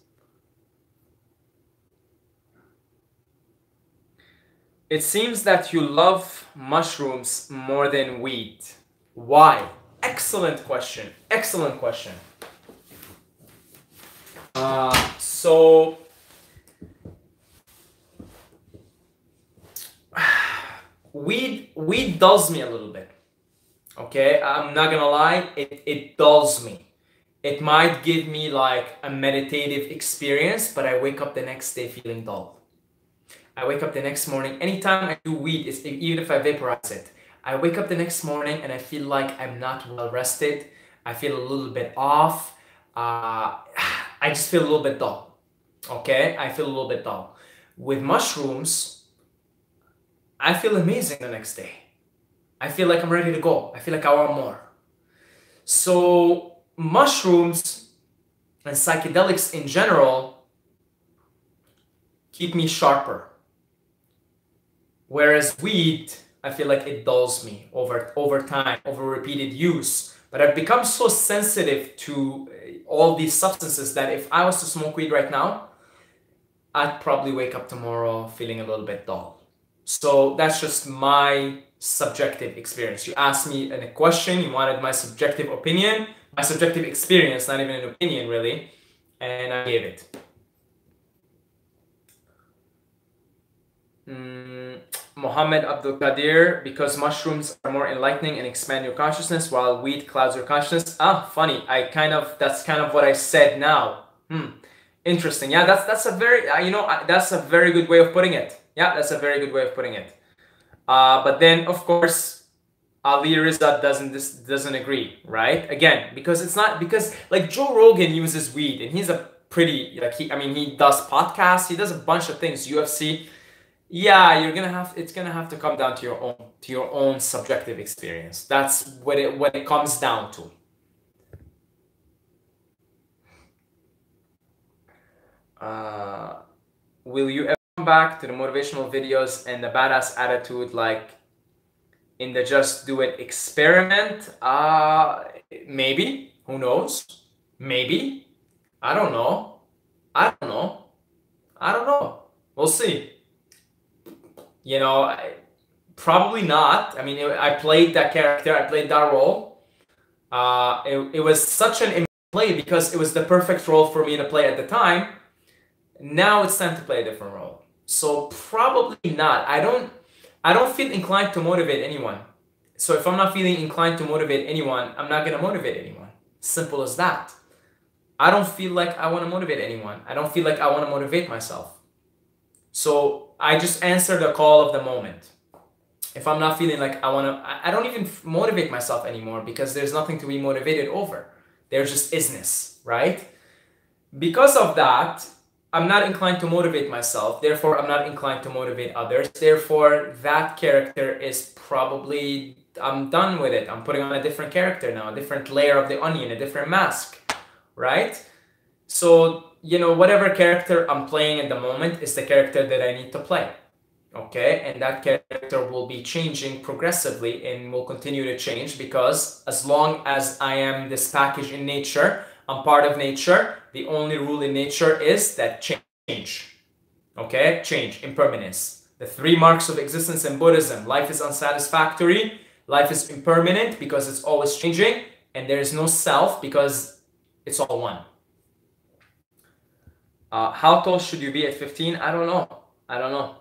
It seems that you love mushrooms more than weed. Why? Excellent question. Excellent question. So weed dulls me a little bit. Okay, I'm not gonna lie, it dulls me. It might give me like a meditative experience, but I wake up the next day feeling dull. I wake up the next morning, anytime I do weed, even if I vaporize it, I wake up the next morning and I feel like I'm not well rested. I feel a little bit off. I just feel a little bit dull. Okay, I feel a little bit dull. With mushrooms, I feel amazing the next day. I feel like I'm ready to go. I feel like I want more. So mushrooms and psychedelics in general keep me sharper. Whereas weed, I feel like it dulls me over time, over repeated use. But I've become so sensitive to all these substances that if I was to smoke weed right now, I'd probably wake up tomorrow feeling a little bit dull. So that's just my subjective experience. You asked me a question, you wanted my subjective opinion, my subjective experience, not even an opinion really, and I gave it. Mohammed Abdul Qadir, because mushrooms are more enlightening and expand your consciousness while weed clouds your consciousness. Funny. That's kind of what I said now. Interesting. Yeah, that's a very, that's a very good way of putting it. Yeah, that's a very good way of putting it. But then, of course, Ali Rizad doesn't agree, right? Again, because like Joe Rogan uses weed and he's a pretty, like he does podcasts, he does a bunch of things, UFC. Yeah, it's gonna have to come down to your own subjective experience. That's what it comes down to. Will you ever come back to the motivational videos and the badass attitude like in the Just Do It experiment? Maybe. Who knows? Maybe. I don't know. I don't know. I don't know. We'll see. Probably not. I played that character. I played that role. It was such an play because it was the perfect role for me to play at the time. Now it's time to play a different role. So probably not. I don't feel inclined to motivate anyone. So if I'm not feeling inclined to motivate anyone, I'm not going to motivate anyone. Simple as that. I don't feel like I want to motivate anyone. I don't feel like I want to motivate myself. So I just answer the call of the moment. If I'm not feeling like I don't even motivate myself anymore because there's nothing to be motivated over. There's just isness, right? Because of that, I'm not inclined to motivate myself. Therefore, I'm not inclined to motivate others. Therefore, that character is probably, I'm done with it. I'm putting on a different character now, a different layer of the onion, a different mask, right? So, whatever character I'm playing at the moment is the character that I need to play. Okay, and that character will be changing progressively and will continue to change because as long as I am this package in nature, I'm part of nature. The only rule in nature is that change. Okay, change, impermanence. The 3 marks of existence in Buddhism. Life is unsatisfactory. Life is impermanent because it's always changing. And there is no self because it's all one. How tall should you be at 15? I don't know.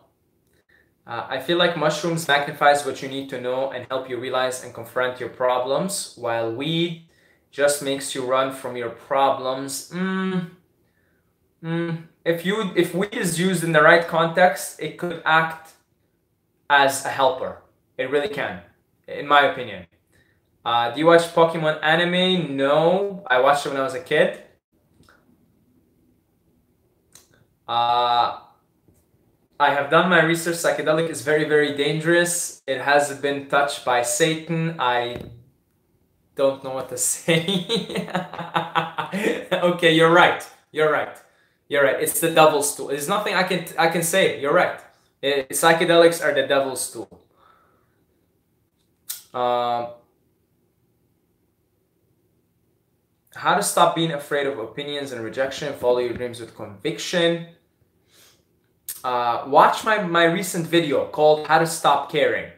I feel like mushrooms magnifies what you need to know and help you realize and confront your problems, while weed just makes you run from your problems. If weed is used in the right context, it could act as a helper. It really can, in my opinion. Do you watch Pokemon anime? No, I watched it when I was a kid. I have done my research. Psychedelic is very, very dangerous. It has been touched by Satan. I don't know what to say. Okay, you're right. You're right. You're right. It's the devil's tool. There's nothing I can say. You're right. Psychedelics are the devil's tool. How to stop being afraid of opinions and rejection. Follow your dreams with conviction. Watch my recent video called How to Stop Caring.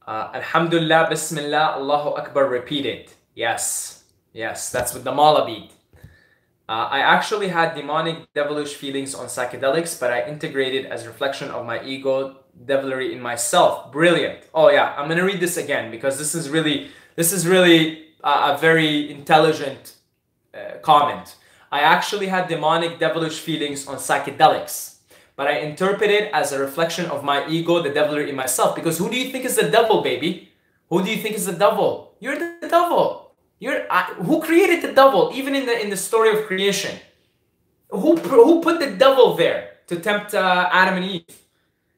Alhamdulillah, Bismillah, Allahu Akbar, repeat it. Yes, yes, that's with the mala bead. I actually had demonic, devilish feelings on psychedelics, but I integrated as a reflection of my ego, devilry in myself. Brilliant. Oh yeah, I'm gonna read this again because this is really a very intelligent comment. I actually had demonic, devilish feelings on psychedelics, but I interpret it as a reflection of my ego, the devilry in myself. Because who do you think is the devil, baby? Who do you think is the devil? You're the devil. Who created the devil? Even in the story of creation, who put the devil there to tempt Adam and Eve?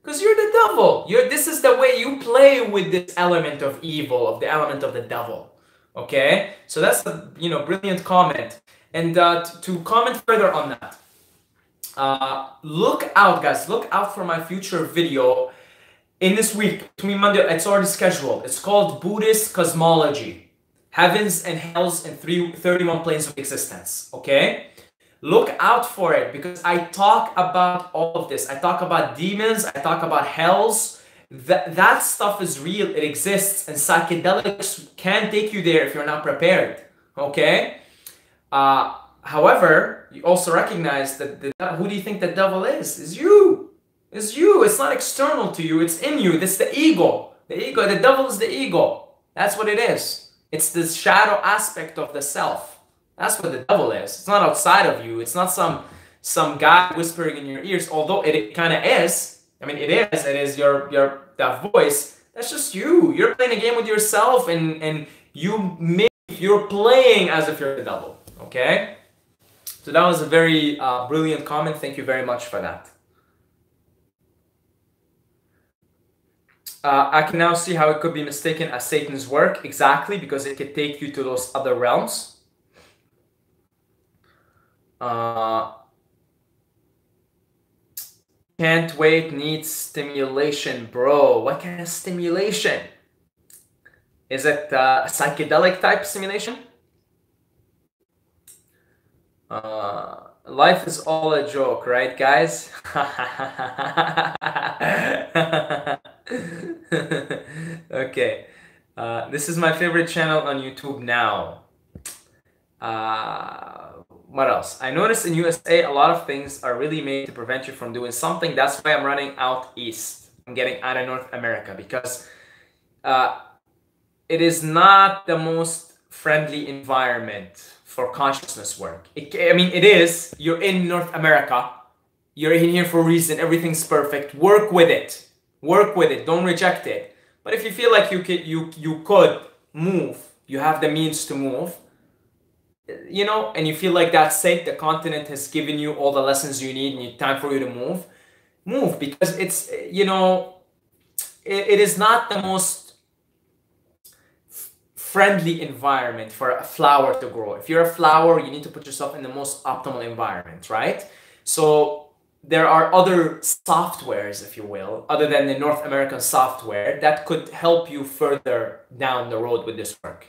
Because you're the devil. This is the way you play with this element of evil, of the element of the devil. Okay, so that's the brilliant comment. And to comment further on that, look out, guys. Look out for my future video in this week between Monday. It's already scheduled. It's called Buddhist Cosmology, Heavens and Hells and 31 Planes of Existence. Okay, look out for it because I talk about all of this. I talk about demons. I talk about hells. That stuff is real. It exists, and psychedelics can take you there if you're not prepared. Okay. However, you also recognize that who do you think the devil is? Is you. Is you. It's not external to you. It's in you. It's the ego. The ego. The devil is the ego. That's what it is. It's the shadow aspect of the self. That's what the devil is. It's not outside of you. It's not some guy whispering in your ears. Although it kind of is. I mean, it is. It is that voice. That's just you. You're playing a game with yourself, and you're playing as if you're the devil. Okay, so that was a very brilliant comment. Thank you very much for that. I can now see how it could be mistaken as Satan's work. Exactly, because it could take you to those other realms. Can't wait, needs stimulation. Bro, what kind of stimulation? Is it psychedelic type stimulation? Life is all a joke, right, guys? Okay. This is my favorite channel on YouTube now. What else? I noticed in USA a lot of things are really made to prevent you from doing something. That's why I'm running out east. I'm getting out of North America because it is not the most friendly environment for consciousness work. I mean, it is. You're in North America. You're in here for a reason. Everything's perfect. Work with it. Work with it. Don't reject it. But if you feel like you could move, you have the means to move, and you feel like that's safe, the continent has given you all the lessons you need and it's time for you to move because it's, it is not the most friendly environment for a flower to grow. If you're a flower, you need to put yourself in the most optimal environment, right? So there are other softwares, if you will, other than the North American software that could help you further down the road with this work.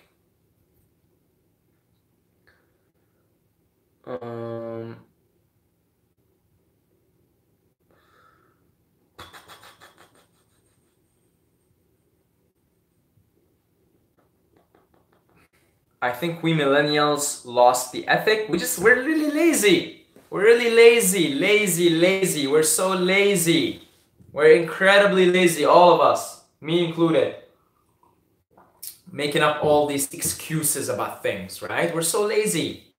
I think we millennials lost the ethic. We're really lazy. We're really lazy. We're so lazy. We're incredibly lazy, all of us, me included. Making up all these excuses about things, right? We're so lazy.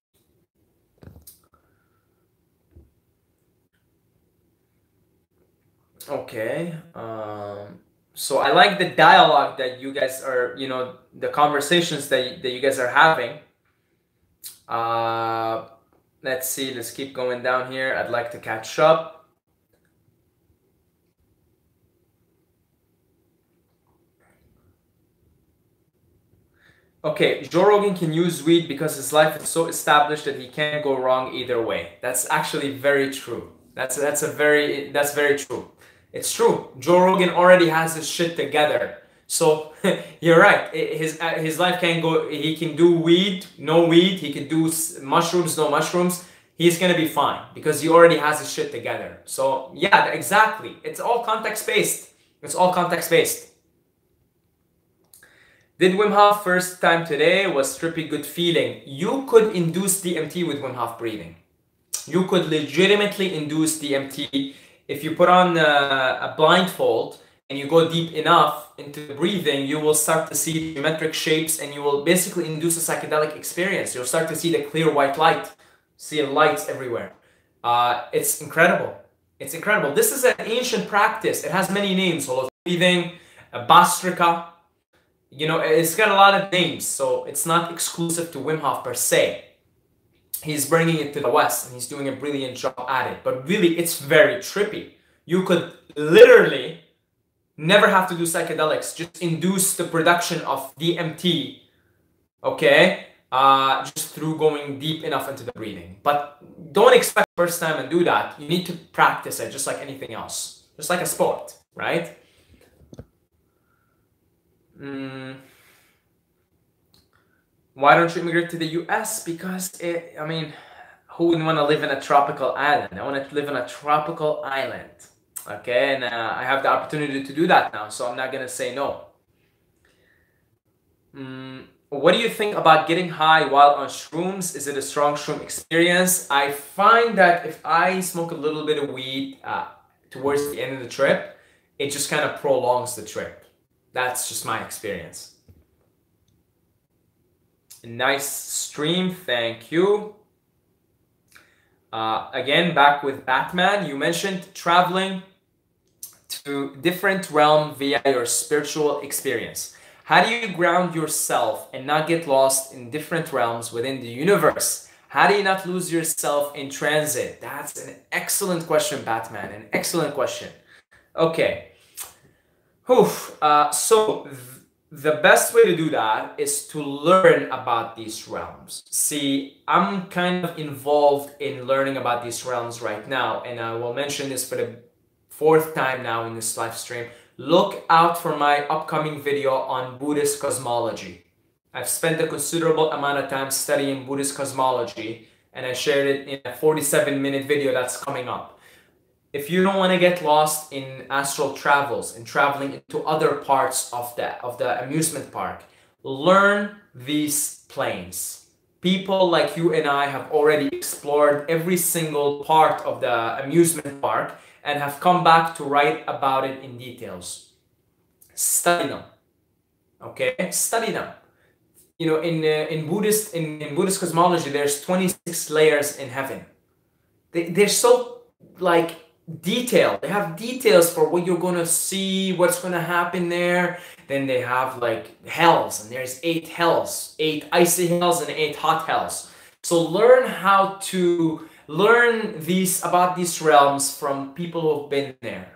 Okay. So I like the dialogue that you guys are, the conversations that you guys are having. Let's see. Let's keep going down here. I'd like to catch up. Okay, Joe Rogan can use weed because his life is so established that he can't go wrong either way. That's actually very true. That's very true. It's true. Joe Rogan already has his shit together. So you're right. His life can go. He can do weed, no weed. He can do mushrooms, no mushrooms. He's gonna be fine because he already has his shit together. So yeah, exactly. It's all context based. It's all context based. Did Wim Hof first time today was trippy good feeling. You could induce DMT with Wim Hof breathing. You could legitimately induce DMT if you put on a blindfold and you go deep enough into the breathing. You will start to see geometric shapes and you will basically induce a psychedelic experience. You'll start to see the clear white light, see lights everywhere. It's incredible. It's incredible. This is an ancient practice. It has many names. Holo breathing, Bastrika. It's got a lot of names, so it's not exclusive to Wim Hof per se. He's bringing it to the West, and he's doing a brilliant job at it. But really, it's very trippy. You could literally never have to do psychedelics, just induce the production of DMT, okay? Just through going deep enough into the breathing. But don't expect first time and do that. You need to practice it just like anything else. Just like a sport, right? Why don't you immigrate to the US? Because who wouldn't want to live in a tropical island? I want to live in a tropical island. Okay, and I have the opportunity to do that now, so I'm not gonna say no. What do you think about getting high while on shrooms? Is it a strong shroom experience? I find that if I smoke a little bit of weed towards the end of the trip, it just kind of prolongs the trip. That's just my experience. Nice stream, thank you. Again, back with Batman, you mentioned traveling to different realm via your spiritual experience. How do you ground yourself and not get lost in different realms within the universe? How do you not lose yourself in transit? That's an excellent question, Batman, an excellent question. Okay. So the best way to do that is to learn about these realms. See, I'm kind of involved in learning about these realms right now, and I will mention this for the 4th time now in this live stream. Look out for my upcoming video on Buddhist cosmology. I've spent a considerable amount of time studying Buddhist cosmology, and I shared it in a 47-minute video that's coming up. If you don't want to get lost in astral travels and traveling into other parts of the amusement park, learn these planes. People like you and I have already explored every single part of the amusement park and have come back to write about it in details. Study them. Okay? Study them. In Buddhist cosmology, there's 26 layers in heaven. They're so detailed. They have details for what you're going to see, what's going to happen there. Then they have hells, and there's 8 hells, 8 icy hells and 8 hot hells. So learn how to learn about these realms from people who've been there.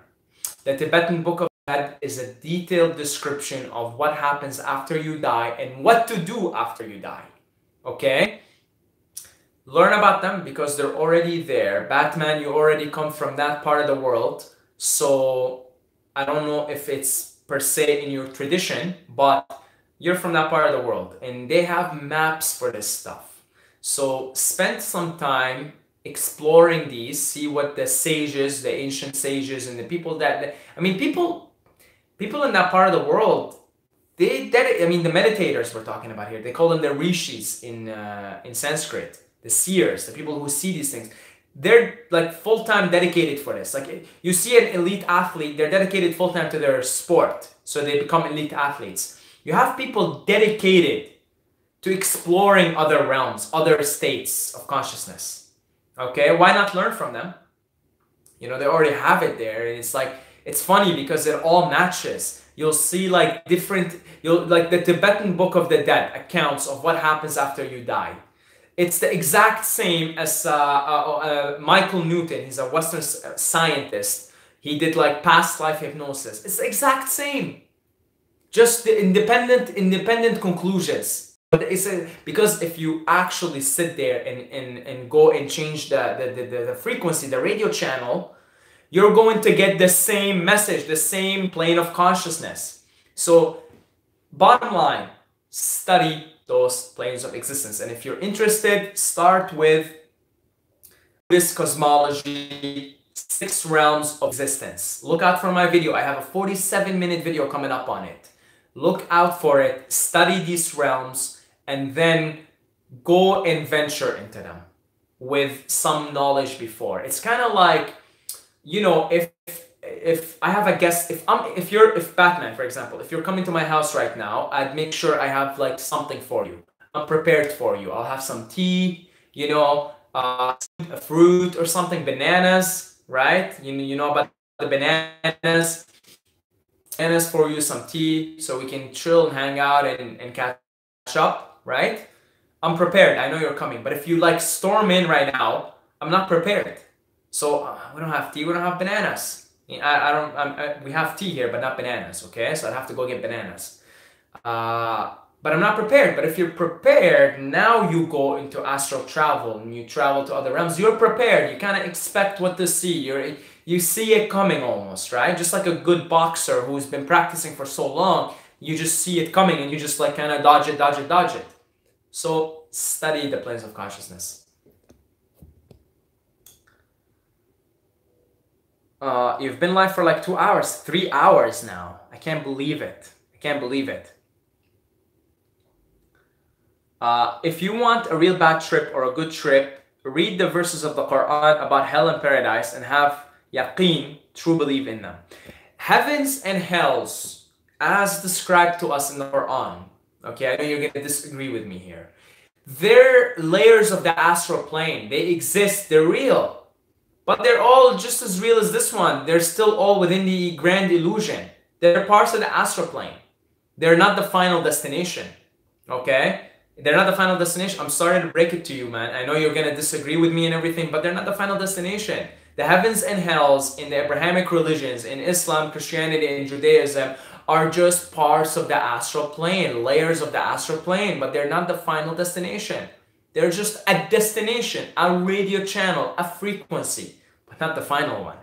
The Tibetan Book of Dead is a detailed description of what happens after you die and what to do after you die. Okay? Learn about them because they're already there. Batman, you already come from that part of the world. So I don't know if it's per se in your tradition, but you're from that part of the world. And they have maps for this stuff. So spend some time exploring these. See what the sages, the ancient sages, and the people people in that part of the world, the meditators we're talking about here, they call them the rishis in Sanskrit. The seers, the people who see these things, they're like full-time dedicated for this. Like you see an elite athlete, they're dedicated full-time to their sport, so they become elite athletes. You have people dedicated to exploring other realms, other states of consciousness. Okay, why not learn from them? You know, they already have it there. And it's like, it's funny because it all matches. You'll see like different, like the Tibetan Book of the Dead accounts of what happens after you die. It's the exact same as Michael Newton. He's a Western scientist. He did like past life hypnosis. It's the exact same. Just the independent conclusions. But it's because if you actually sit there and go and change the frequency, the radio channel, you're going to get the same message, the same plane of consciousness. So bottom line, study those planes of existence. And if you're interested, start with this cosmology, 6 realms of existence. Look out for my video. I have a 47-minute video coming up on it. Look out for it, study these realms, and then go and venture into them with some knowledge before. It's kind of like, you know, if I have a guest, if Batman, for example, if you're coming to my house right now, I'd make sure I have like something for you. I'm prepared for you. I'll have some tea, you know, a fruit or something, bananas, right? You know about the bananas. Bananas for you, some tea, so we can chill and hang out and catch up, right? I'm prepared. I know you're coming. But if you like storm in right now, I'm not prepared. So we don't have tea. We don't have bananas. We have tea here, but not bananas. Okay, so I'd have to go get bananas. But I'm not prepared. But if you're prepared, now you go into astral travel and you travel to other realms. You're prepared. You kind of expect what to see. You see it coming almost, right? Just like a good boxer who's been practicing for so long, you just see it coming and you just like kind of dodge it. So study the planes of consciousness. You've been live for like 2 hours, 3 hours now. I can't believe it. If you want a real bad trip or a good trip, read the verses of the Quran about hell and paradise and have yaqeen, true belief in them. Heavens and hells, as described to us in the Quran, okay, I know you're going to disagree with me here. They're layers of the astral plane. They exist, they're real. But they're all just as real as this one. They're still all within the grand illusion. They're parts of the astral plane. They're not the final destination, okay? They're not the final destination. I'm sorry to break it to you, man. I know you're going to disagree with me and everything, but they're not the final destination. The heavens and hells in the Abrahamic religions, in Islam, Christianity, and Judaism are just parts of the astral plane, layers of the astral plane, but they're not the final destination. They're just a destination, a radio channel, a frequency, but not the final one.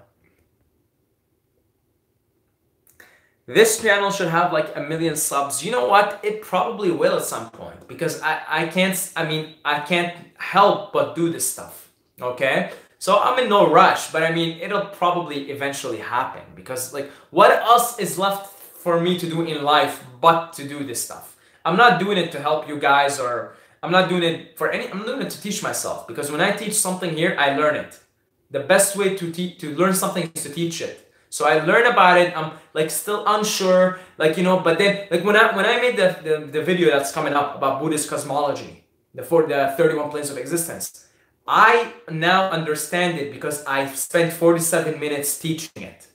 This channel should have like 1 million subs. You know what? It probably will at some point because I can't help but do this stuff, okay? So I'm in no rush, but I mean, it'll probably eventually happen because like what else is left for me to do in life but to do this stuff? I'm not doing it to help you guys or I'm not doing it for I'm doing it to teach myself because when I teach something here, I learn it. The best way to learn something is to teach it. So I learn about it. I'm like still unsure, like, you know, but then like when I made the video that's coming up about Buddhist cosmology, the 31 planes of existence, I now understand it because I spent 47 minutes teaching it.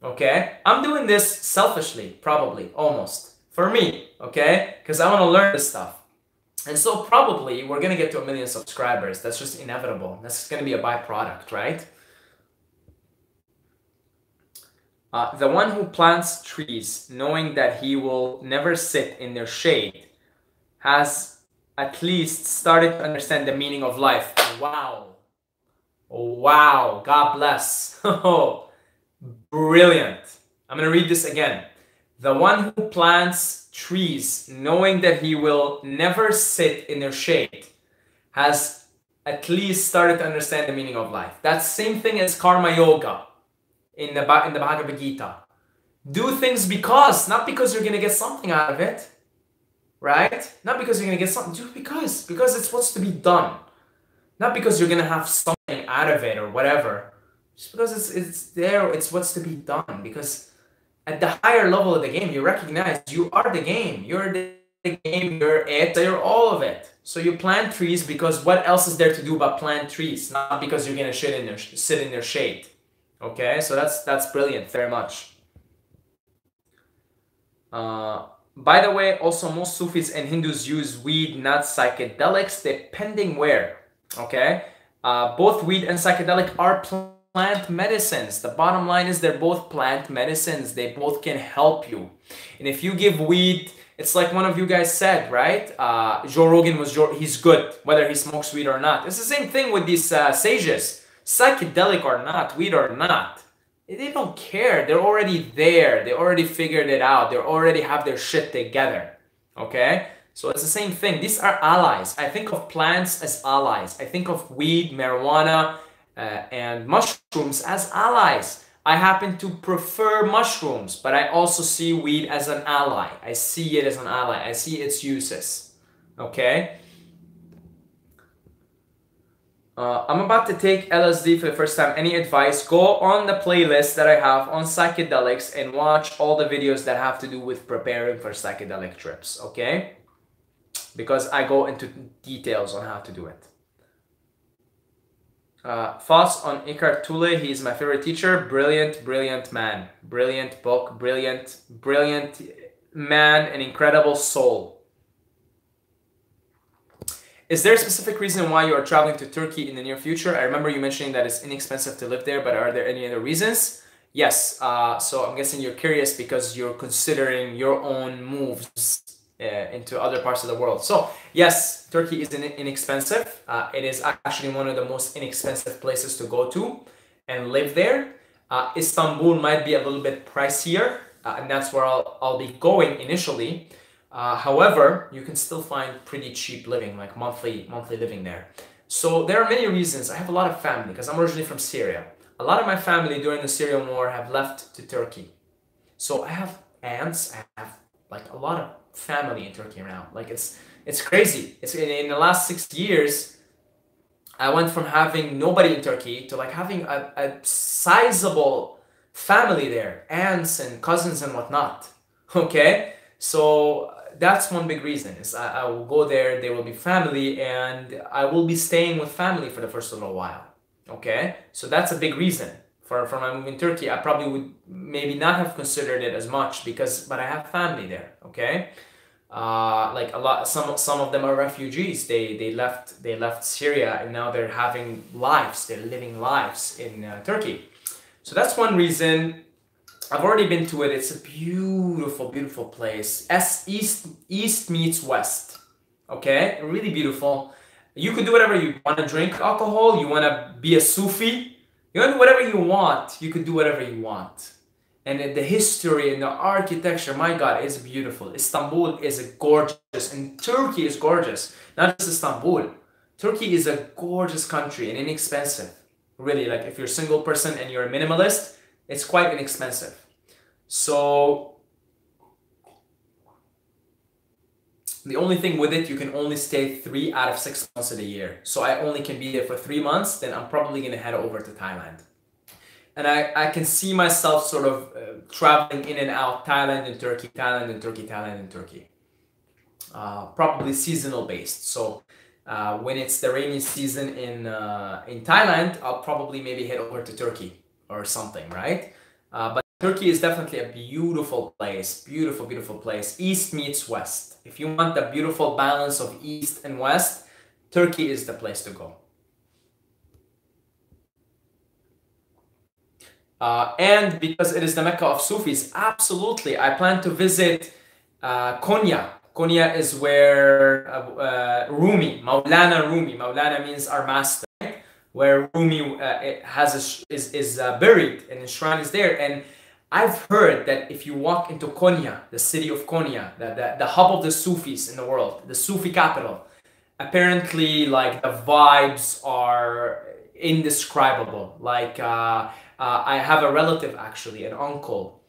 Okay? I'm doing this selfishly, probably, almost. For me, okay? Because I want to learn this stuff. And so probably we're going to get to 1 million subscribers. That's just inevitable. That's going to be a byproduct, right? The one who plants trees, knowing that he will never sit in their shade, has at least started to understand the meaning of life. Wow. Wow. God bless. Oh, brilliant. I'm going to read this again. The one who plants trees, knowing that he will never sit in their shade, has at least started to understand the meaning of life. That's the same thing as karma yoga in the Bhagavad Gita. Do things because, not because you're going to get something out of it. Right? Not because you're going to get something, just because it's supposed to be done. Not because you're gonna have something out of it or whatever. Just because it's there, it's what's to be done. Because at the higher level of the game, you recognize you are the game. You're the game, you're it, you're all of it. So you plant trees because what else is there to do but plant trees? Not because you're gonna sit in their shade. Okay, so that's brilliant, very much. By the way, also most Sufis and Hindus use weed, not psychedelics, depending where. Okay, both weed and psychedelic are plant medicines. The bottom line is they're both plant medicines. They both can help you. And if you give weed, it's like one of you guys said, right? Joe Rogan he's good, whether he smokes weed or not. It's the same thing with these sages. Psychedelic or not, weed or not. They don't care. They're already there. They already figured it out. They already have their shit together. Okay? So it's the same thing. These are allies. I think of plants as allies. I think of weed, marijuana, and mushrooms as allies. I happen to prefer mushrooms, but I also see weed as an ally. I see it as an ally. I see its uses. Okay? I'm about to take LSD for the first time. Any advice? Go on the playlist that I have on psychedelics and watch all the videos that have to do with preparing for psychedelic trips, okay? Because I go into details on how to do it. Thoughts on Eckhart Tolle? He's my favorite teacher. Brilliant, brilliant man. Brilliant book. Brilliant, brilliant man. An incredible soul. Is there a specific reason why you are traveling to Turkey in the near future? I remember you mentioning that it's inexpensive to live there, but are there any other reasons? Yes, so I'm guessing you're curious because you're considering your own moves into other parts of the world. So yes, Turkey is inexpensive. It is actually one of the most inexpensive places to go to and live there. Istanbul might be a little bit pricier, and that's where I'll be going initially. However, you can still find pretty cheap living, like monthly living there. So there are many reasons. I have a lot of family because I'm originally from Syria. A lot of my family during the Syrian war have left to Turkey. So I have aunts, I have like a lot of family in Turkey now. Like it's crazy. It's in the last 6 years, I went from having nobody in Turkey to like having a sizable family there, aunts and cousins and whatnot. Okay, so that's one big reason is I will go there, there will be family, and I will be staying with family for the first little while. Okay, so that's a big reason for my move in Turkey. I probably would maybe not have considered it as much but I have family there. Okay, like a lot, some of them are refugees. They left Syria and now they're having lives. They're living lives in Turkey. So that's one reason. I've already been to it. It's a beautiful, beautiful place. East meets West. Okay, really beautiful. You could do whatever you want to drink alcohol. You want to be a Sufi. You want to do whatever you want. You could do whatever you want. And the history and the architecture, my God, is beautiful. Istanbul is gorgeous, and Turkey is gorgeous. Not just Istanbul. Turkey is a gorgeous country and inexpensive. Really, like if you're a single person and you're a minimalist, it's quite inexpensive. So the only thing with it, you can only stay 3 out of 6 months of the year. So I only can be there for 3 months, then I'm probably going to head over to Thailand. And I can see myself sort of traveling in and out, Thailand and Turkey, Thailand and Turkey, Thailand and Turkey. Probably seasonal based. So when it's the rainy season in Thailand, I'll probably maybe head over to Turkey or something, right? But Turkey is definitely a beautiful place. Beautiful, beautiful place. East meets West. If you want the beautiful balance of East and West, Turkey is the place to go. And because it is the Mecca of Sufis, absolutely. I plan to visit Konya. Konya is where Maulana Rumi. Maulana means our master. Where Rumi is buried and his shrine is there. And I've heard that if you walk into Konya, the city of Konya, the hub of the Sufis in the world, the Sufi capital, apparently like the vibes are indescribable. Like I have a relative actually, an uncle,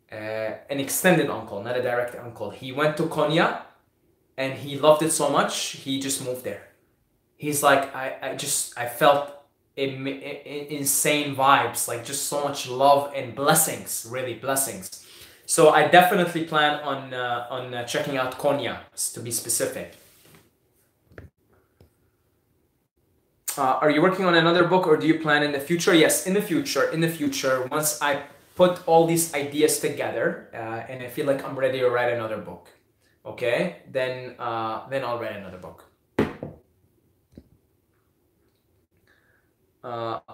an extended uncle, not a direct uncle. He went to Konya and he loved it so much, he just moved there. he's like, I felt insane vibes, like just so much love and blessings, really blessings. So I definitely plan on checking out Konya, to be specific. Are you working on another book, or do you plan in the future? Yes, in the future. In the future, once I put all these ideas together, and I feel like I'm ready to write another book, okay, then I'll write another book.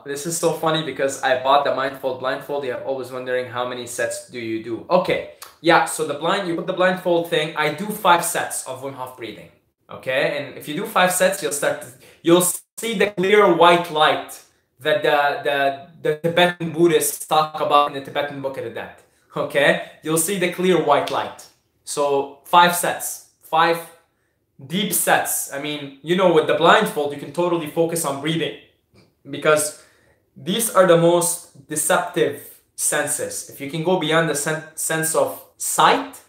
This is so funny because I bought the Mindfold blindfold. You're always wondering how many sets do you do. Okay, yeah, so you put the blindfold thing. I do 5 sets of Wim Hof breathing, okay? And if you do 5 sets, you'll see the clear white light that the Tibetan Buddhists talk about in the Tibetan Book of the Dead, okay? You'll see the clear white light. So 5 sets, 5 deep sets. I mean, you know, with the blindfold, you can totally focus on breathing, because these are the most deceptive senses. If you can go beyond the sense of sight,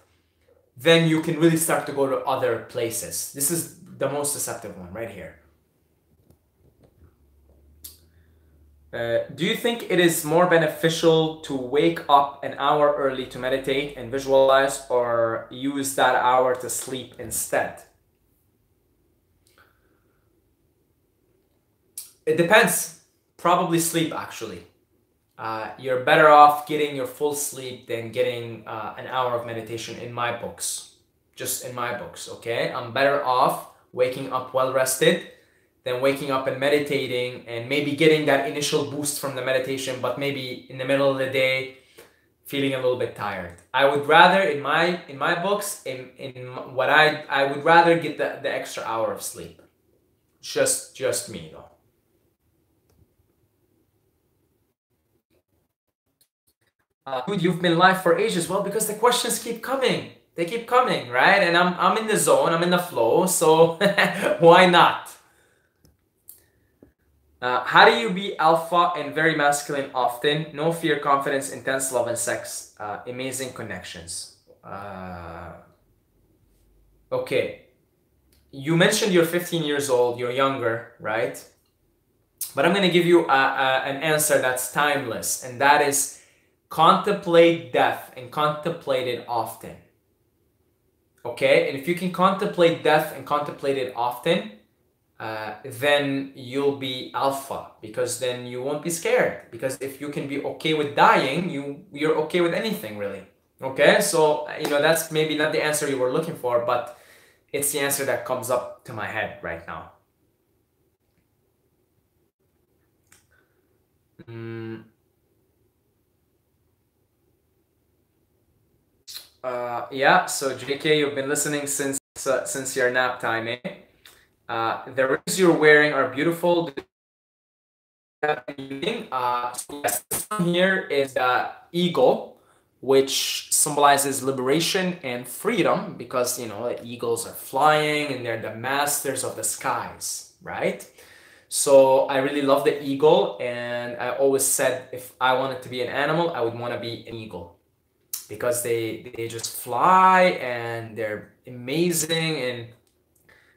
then you can really start to go to other places. This is the most deceptive one right here. Do you think it is more beneficial to wake up an hour early to meditate and visualize, or use that hour to sleep instead? It depends. Probably sleep, actually. You're better off getting your full sleep than getting an hour of meditation in my books. Just in my books, okay? I'm better off waking up well rested than waking up and meditating and maybe getting that initial boost from the meditation, but maybe in the middle of the day feeling a little bit tired. I would rather, in my books, I would rather get the extra hour of sleep. Just me though. Dude, you've been live for ages. Well, because the questions keep coming. They keep coming, right? And I'm in the zone, I'm in the flow, so why not? How do you be alpha and very masculine often? No fear, confidence, intense love and sex. Amazing connections. Okay. You mentioned you're 15 years old, you're younger, right? But I'm going to give you an answer that's timeless, and that is contemplate death and contemplate it often. Okay? And if you can contemplate death and contemplate it often, then you'll be alpha, because then you won't be scared. Because if you can be okay with dying, you're okay with anything, really. Okay? So, you know, that's maybe not the answer you were looking for, but it's the answer that comes up to my head right now. Yeah, so JK, you've been listening since your nap time, eh? The rings you're wearing are beautiful. So yes, this one here is the eagle, which symbolizes liberation and freedom, because, you know, the eagles are flying and they're the masters of the skies, right? So I really love the eagle, and I always said if I wanted to be an animal, I would want to be an eagle, because they just fly and they're amazing and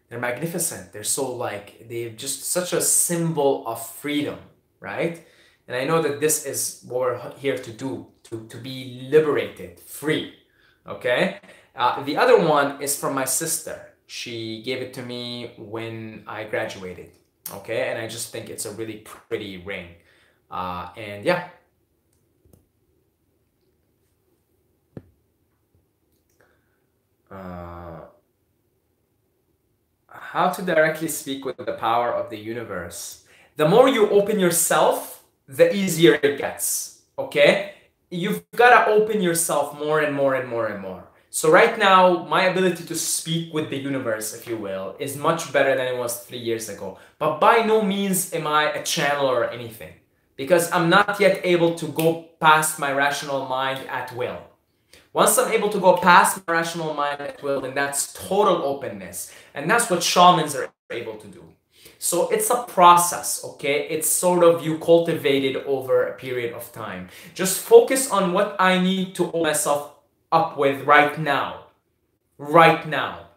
they're magnificent. They're so, like, they're just such a symbol of freedom, right? And I know that this is what we're here to do, to be liberated, free, okay? The other one is from my sister. She gave it to me when I graduated, okay? And I just think it's a really pretty ring. And yeah. How to directly speak with the power of the universe. The more you open yourself, the easier it gets, okay? You've got to open yourself more and more and more and more. So right now, my ability to speak with the universe, if you will, is much better than it was 3 years ago. But by no means am I a channeler or anything, because I'm not yet able to go past my rational mind at will. Once I'm able to go past my rational mind at will, then that's total openness. And that's what shamans are able to do. So it's a process, okay? It's sort of you cultivate it over a period of time. Just focus on what I need to open myself up with right now. Right now.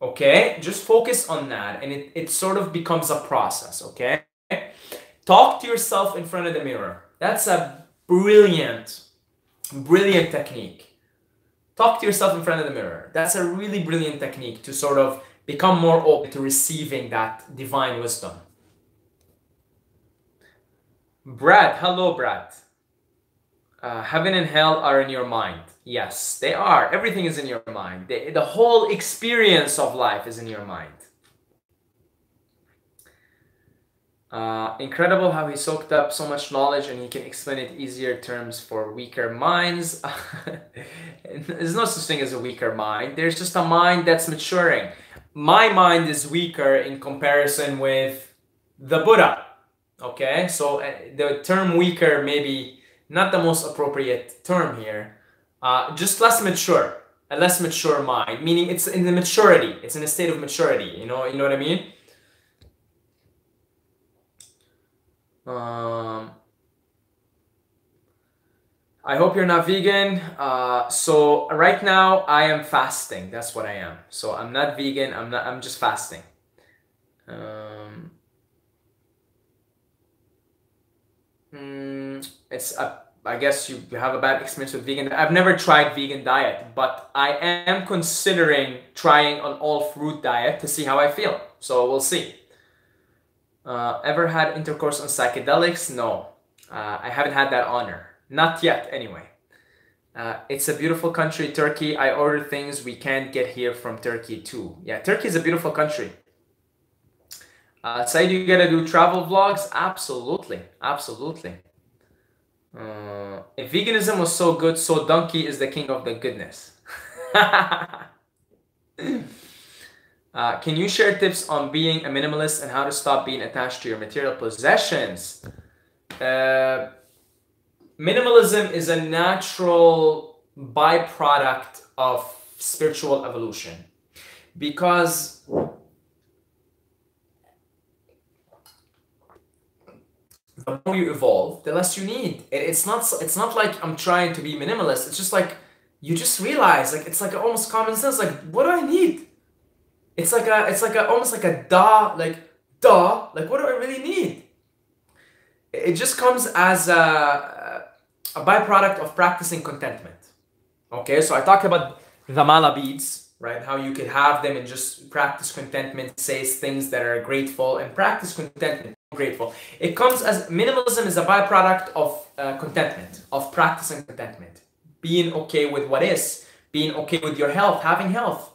Okay, just focus on that, and it sort of becomes a process. Okay, talk to yourself in front of the mirror. That's a brilliant technique. Talk to yourself in front of the mirror. That's a really brilliant technique to sort of become more open to receiving that divine wisdom. Brad, hello Brad. Heaven and hell are in your mind. Yes, they are. Everything is in your mind. The whole experience of life is in your mind. Incredible how he soaked up so much knowledge and he can explain it easier terms for weaker minds. There's no such thing as a weaker mind. There's just a mind that's maturing. My mind is weaker in comparison with the Buddha. Okay, so the term weaker may be not the most appropriate term here. Just less mature, a less mature mind, meaning it's in the maturity. It's in a state of maturity. You know what I mean? I hope you're not vegan. So right now I am fasting. That's what I am. So I'm not vegan. I'm just fasting. I guess you have a bad experience with vegan. I've never tried vegan diet, but I am considering trying an all fruit diet to see how I feel. So we'll see. Ever had intercourse on psychedelics? No, I haven't had that honor. Not yet, anyway. It's a beautiful country, Turkey. I order things we can't get here from Turkey too. Yeah, Turkey is a beautiful country. Said you gotta do travel vlogs? Absolutely, absolutely. If veganism was so good, so donkey is the king of the goodness. Can you share tips on being a minimalist and how to stop being attached to your material possessions? Minimalism is a natural byproduct of spiritual evolution, because the more you evolve, the less you need. It's not like I'm trying to be minimalist. It's just like you just realize, like, it's like almost common sense. Like, what do I need? It's like almost like a duh. Like what do I really need? It just comes as a byproduct of practicing contentment. Okay, so I talked about the mala beads, right? How you could have them and just practice contentment, say things that are grateful, and practice contentment, grateful. It comes as minimalism is a byproduct of contentment, of practicing contentment, being okay with what is, being okay with your health, having health.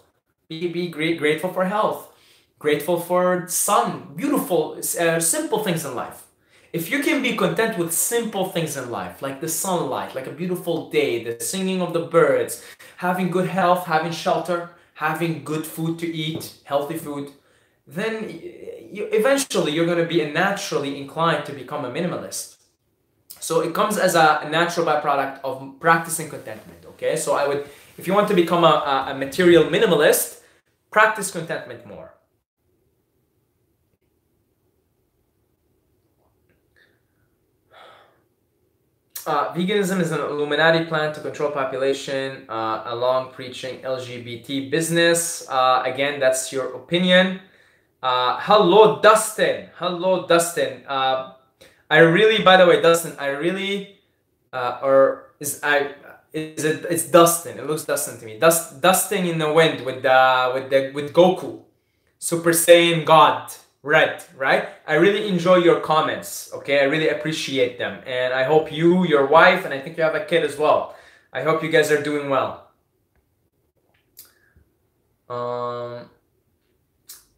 Be grateful for health, grateful for sun, beautiful, simple things in life. If you can be content with simple things in life, like the sunlight, like a beautiful day, the singing of the birds, having good health, having shelter, having good food to eat, healthy food, then eventually you're going to be naturally inclined to become a minimalist. So it comes as a natural byproduct of practicing contentment. Okay, so if you want to become a material minimalist, practice contentment more. Veganism is an Illuminati plan to control population along preaching LGBT business. Again, that's your opinion. Hello, Dustin. Hello, Dustin. I really, by the way, Dustin, I really, it's Dustin. It looks Dustin to me. Dusting in the wind with Goku, Super Saiyan God, Red, right? I really enjoy your comments. Okay, I really appreciate them, and I hope you, your wife, and I think you have a kid as well. I hope you guys are doing well.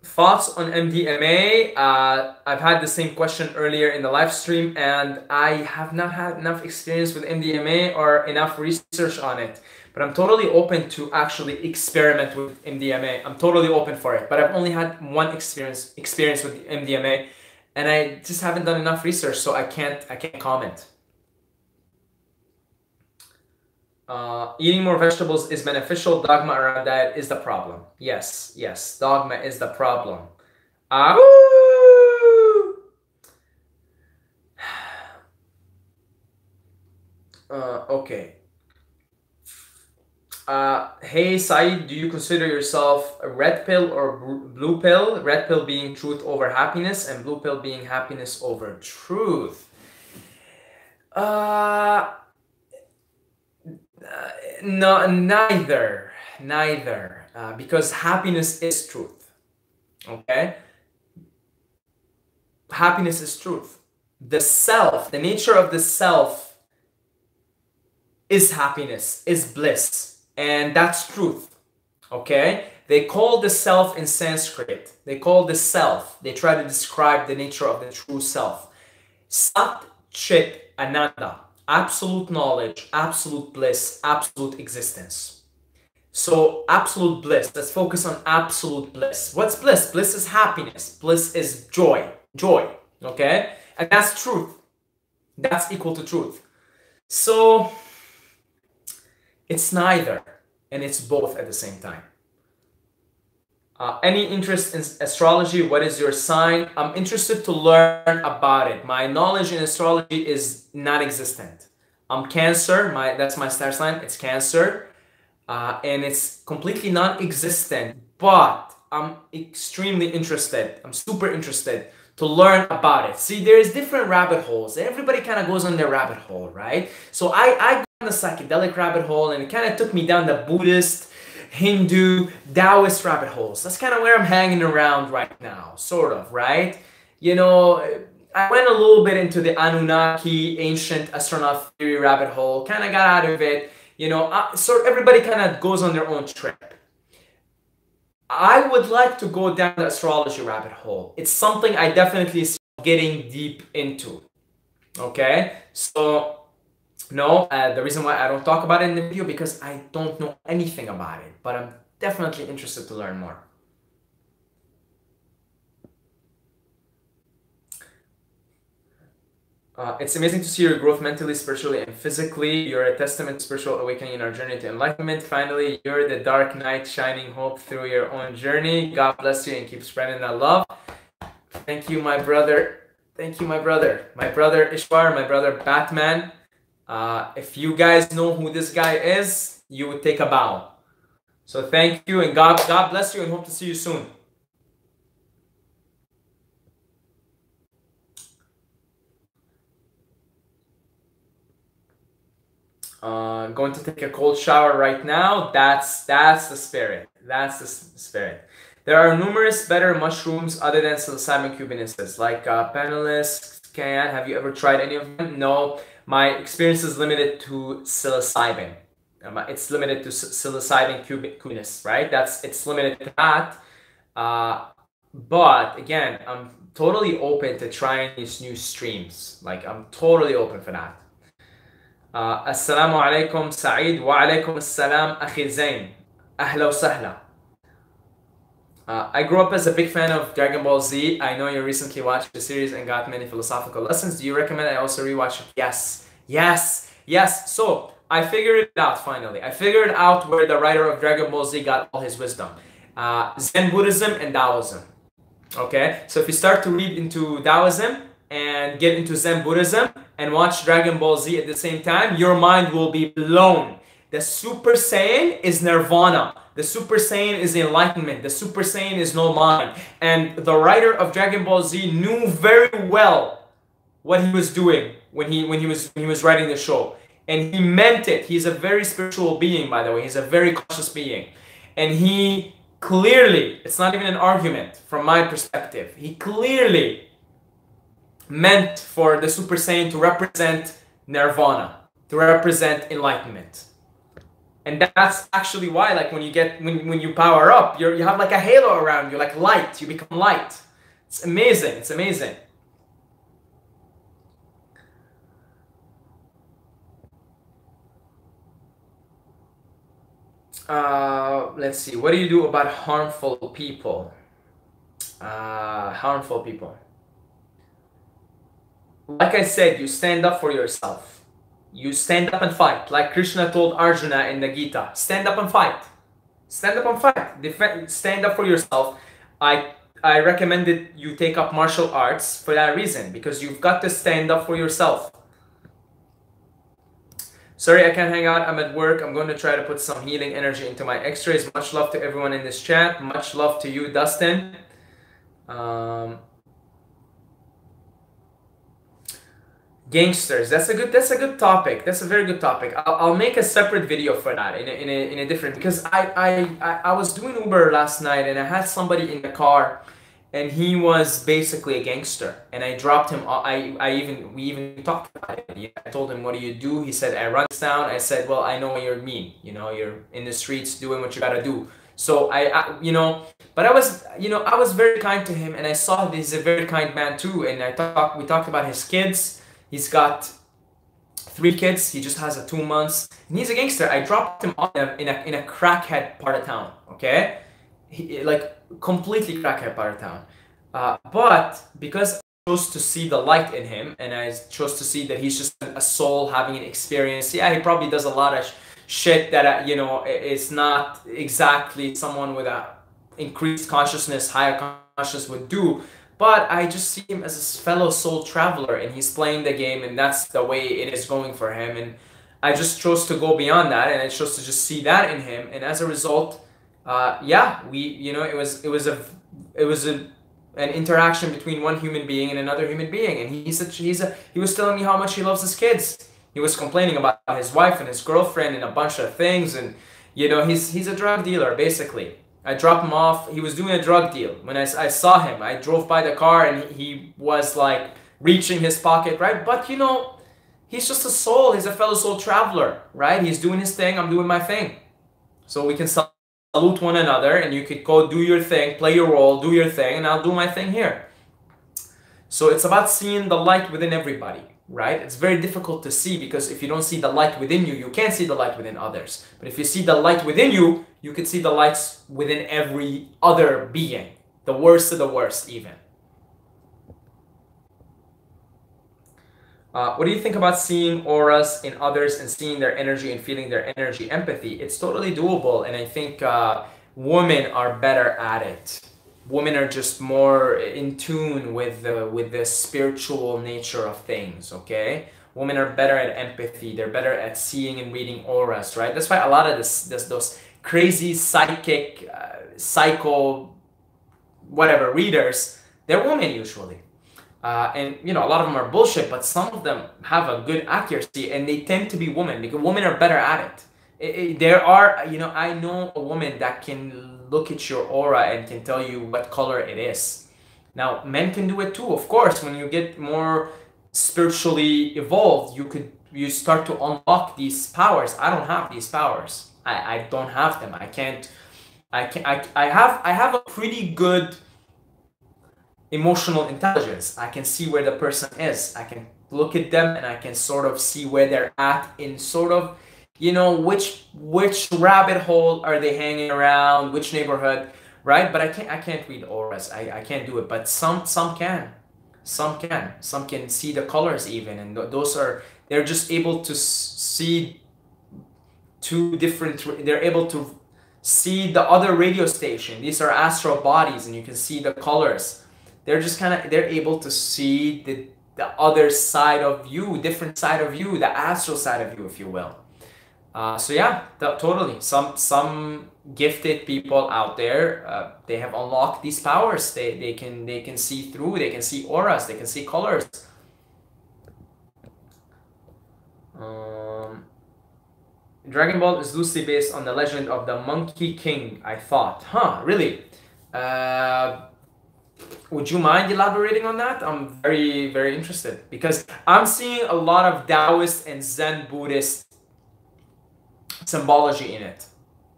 Thoughts on MDMA? I've had the same question earlier in the live stream, and I have not had enough experience with MDMA or enough research on it. But I'm totally open to actually experiment with MDMA. I'm totally open for it. But I've only had one experience with MDMA, and I just haven't done enough research, so I can't comment. Eating more vegetables is beneficial. Dogma around diet is the problem. Yes, dogma is the problem. Okay. Hey Saeed, do you consider yourself a red pill or blue pill? Red pill being truth over happiness, and blue pill being happiness over truth. Uh, no, neither. Neither. Because happiness is truth. Okay? Happiness is truth. The self, the nature of the self is happiness, is bliss. And that's truth. Okay? They call the self in Sanskrit. They call the self. They try to describe the nature of the true self. Sat Chit Ananda. Absolute knowledge, absolute bliss, absolute existence. So absolute bliss. Let's focus on absolute bliss. What's bliss? Bliss is happiness. Bliss is joy. Joy. Okay? And that's truth. That's equal to truth. So it's neither, and it's both at the same time. Any interest in astrology? What is your sign? I'm interested to learn about it. My knowledge in astrology is non-existent. I'm Cancer. That's my star sign. It's Cancer. And it's completely non-existent. But I'm extremely interested. I'm super interested to learn about it. See, there's different rabbit holes. Everybody kind of goes on their rabbit hole, right? So I go on the psychedelic rabbit hole, and it kind of took me down the Buddhist, Hindu, Taoist rabbit holes. That's kind of where I'm hanging around right now, sort of, right? You know, I went a little bit into the Anunnaki, ancient astronaut theory rabbit hole, kind of got out of it. You know, so everybody kind of goes on their own trip. I would like to go down the astrology rabbit hole. It's something I definitely see getting deep into. Okay? So no, the reason why I don't talk about it in the video because I don't know anything about it, but I'm definitely interested to learn more. It's amazing to see your growth mentally, spiritually, and physically. You're a testament to spiritual awakening in our journey to enlightenment. Finally, you're the dark knight shining hope through your own journey. God bless you and keep spreading that love. Thank you, my brother. Thank you, my brother. My brother Ishwar, my brother Batman. If you guys know who this guy is, you would take a bow. So thank you, and God bless you, and hope to see you soon. Going to take a cold shower right now. That's the spirit. That's the spirit. There are numerous better mushrooms other than psilocybin cubanesis, like Panelist, Can. Have you ever tried any of them? No. My experience is limited to psilocybin. It's limited to psilocybin cubanesis, right? It's limited to that. But again, I'm totally open to trying these new streams. Like, I'm totally open for that. Assalamu alaikum Saeed wa alaikum assalam Akhi Zain. Ahla wa sahla. I grew up as a big fan of Dragon Ball Z. I know you recently watched the series and got many philosophical lessons. Do you recommend I also rewatch it? Yes. Yes. Yes. So, I figured it out finally. I figured out where the writer of Dragon Ball Z got all his wisdom. Zen Buddhism and Taoism. Okay? So if you start to read into Taoism and get into Zen Buddhism and watch Dragon Ball Z at the same time, your mind will be blown. The Super Saiyan is Nirvana. The Super Saiyan is enlightenment. The Super Saiyan is no mind. And the writer of Dragon Ball Z knew very well what he was doing when he was writing the show. And he meant it. He's a very spiritual being, by the way. He's a very conscious being. And he clearly, it's not even an argument from my perspective, he clearly meant for the Super Saiyan to represent Nirvana, to represent enlightenment. And that's actually why, like, when you power up, you have like a halo around you, like light. You become light. It's amazing. It's amazing. Let's see. What do you do about harmful people? Harmful people. Like I said, you stand up for yourself. You stand up and fight, like Krishna told Arjuna in the Gita. Stand up and fight. Stand up and fight. Stand up for yourself. I recommended you take up martial arts for that reason, because you've got to stand up for yourself. Sorry, I can't hang out. I'm at work. I'm going to try to put some healing energy into my x-rays. Much love to everyone in this chat. Much love to you, Dustin. Gangsters. That's a good topic. That's a very good topic. I'll make a separate video for that in a different, because I was doing Uber last night and I had somebody in the car and he was basically a gangster, and I dropped him. We even talked about it. I told him, what do you do? He said, I run this town. I said, well, I know you're mean, you know, you're in the streets doing what you gotta do. So you know, but I was very kind to him, and I saw that he's a very kind man too. And we talked about his kids. He's got 3 kids. He just has a 2 months, and he's a gangster. I dropped him off in a crackhead part of town. Okay, like completely crackhead part of town. But because I chose to see the light in him, and I chose to see that he's just a soul having an experience. Yeah, he probably does a lot of shit that you know, is not exactly someone with a increased consciousness, higher consciousness would do. But I just see him as a fellow soul traveler, and he's playing the game, and that's the way it is going for him. And I just chose to go beyond that, and I chose to just see that in him. And as a result, yeah, it was an interaction between one human being and another human being. And he was telling me how much he loves his kids. He was complaining about his wife and his girlfriend and a bunch of things. And you know, he's a drug dealer basically. I dropped him off. He was doing a drug deal. When I saw him, I drove by the car and he was like reaching his pocket, right? But you know, he's just a soul. He's a fellow soul traveler, right? He's doing his thing. I'm doing my thing. So we can salute one another, and you could go do your thing, play your role, do your thing, and I'll do my thing here. So it's about seeing the light within everybody, right? It's very difficult to see, because if you don't see the light within you, you can't see the light within others. But if you see the light within you, you can see the lights within every other being, the worst of the worst even. What do you think about seeing auras in others and seeing their energy and feeling their energy? Empathy. It's totally doable, and I think women are better at it. Women are just more in tune with the spiritual nature of things. Okay, women are better at empathy. They're better at seeing and reading auras, right? That's why a lot of those crazy psychic, psycho, whatever readers, they're women usually. And you know, a lot of them are bullshit, but some of them have a good accuracy, and they tend to be women because women are better at it. There are, you know, I know a woman that can look at your aura and can tell you what color it is. Now, men can do it too, of course. When you get more spiritually evolved, you start to unlock these powers. I don't have these powers. I don't have them. I have a pretty good emotional intelligence. I can see where the person is. I can look at them and I can sort of see where they're at in sort of, you know, which rabbit hole are they hanging around, which neighborhood, right? But I can't read auras. I can't do it. But some can. Some can see the colors even, and they're just able to see they're able to see the other radio station. These are astral bodies, and you can see the colors. They're able to see the other side of you, different side of you, the astral side of you, if you will. So yeah, totally. Some gifted people out there, they have unlocked these powers. They can see through. They can see auras. They can see colors. Dragon Ball is loosely based on the legend of the Monkey King, I thought. Huh? Really? Would you mind elaborating on that? I'm very, very interested, because I'm seeing a lot of Taoist and Zen Buddhist symbology in it.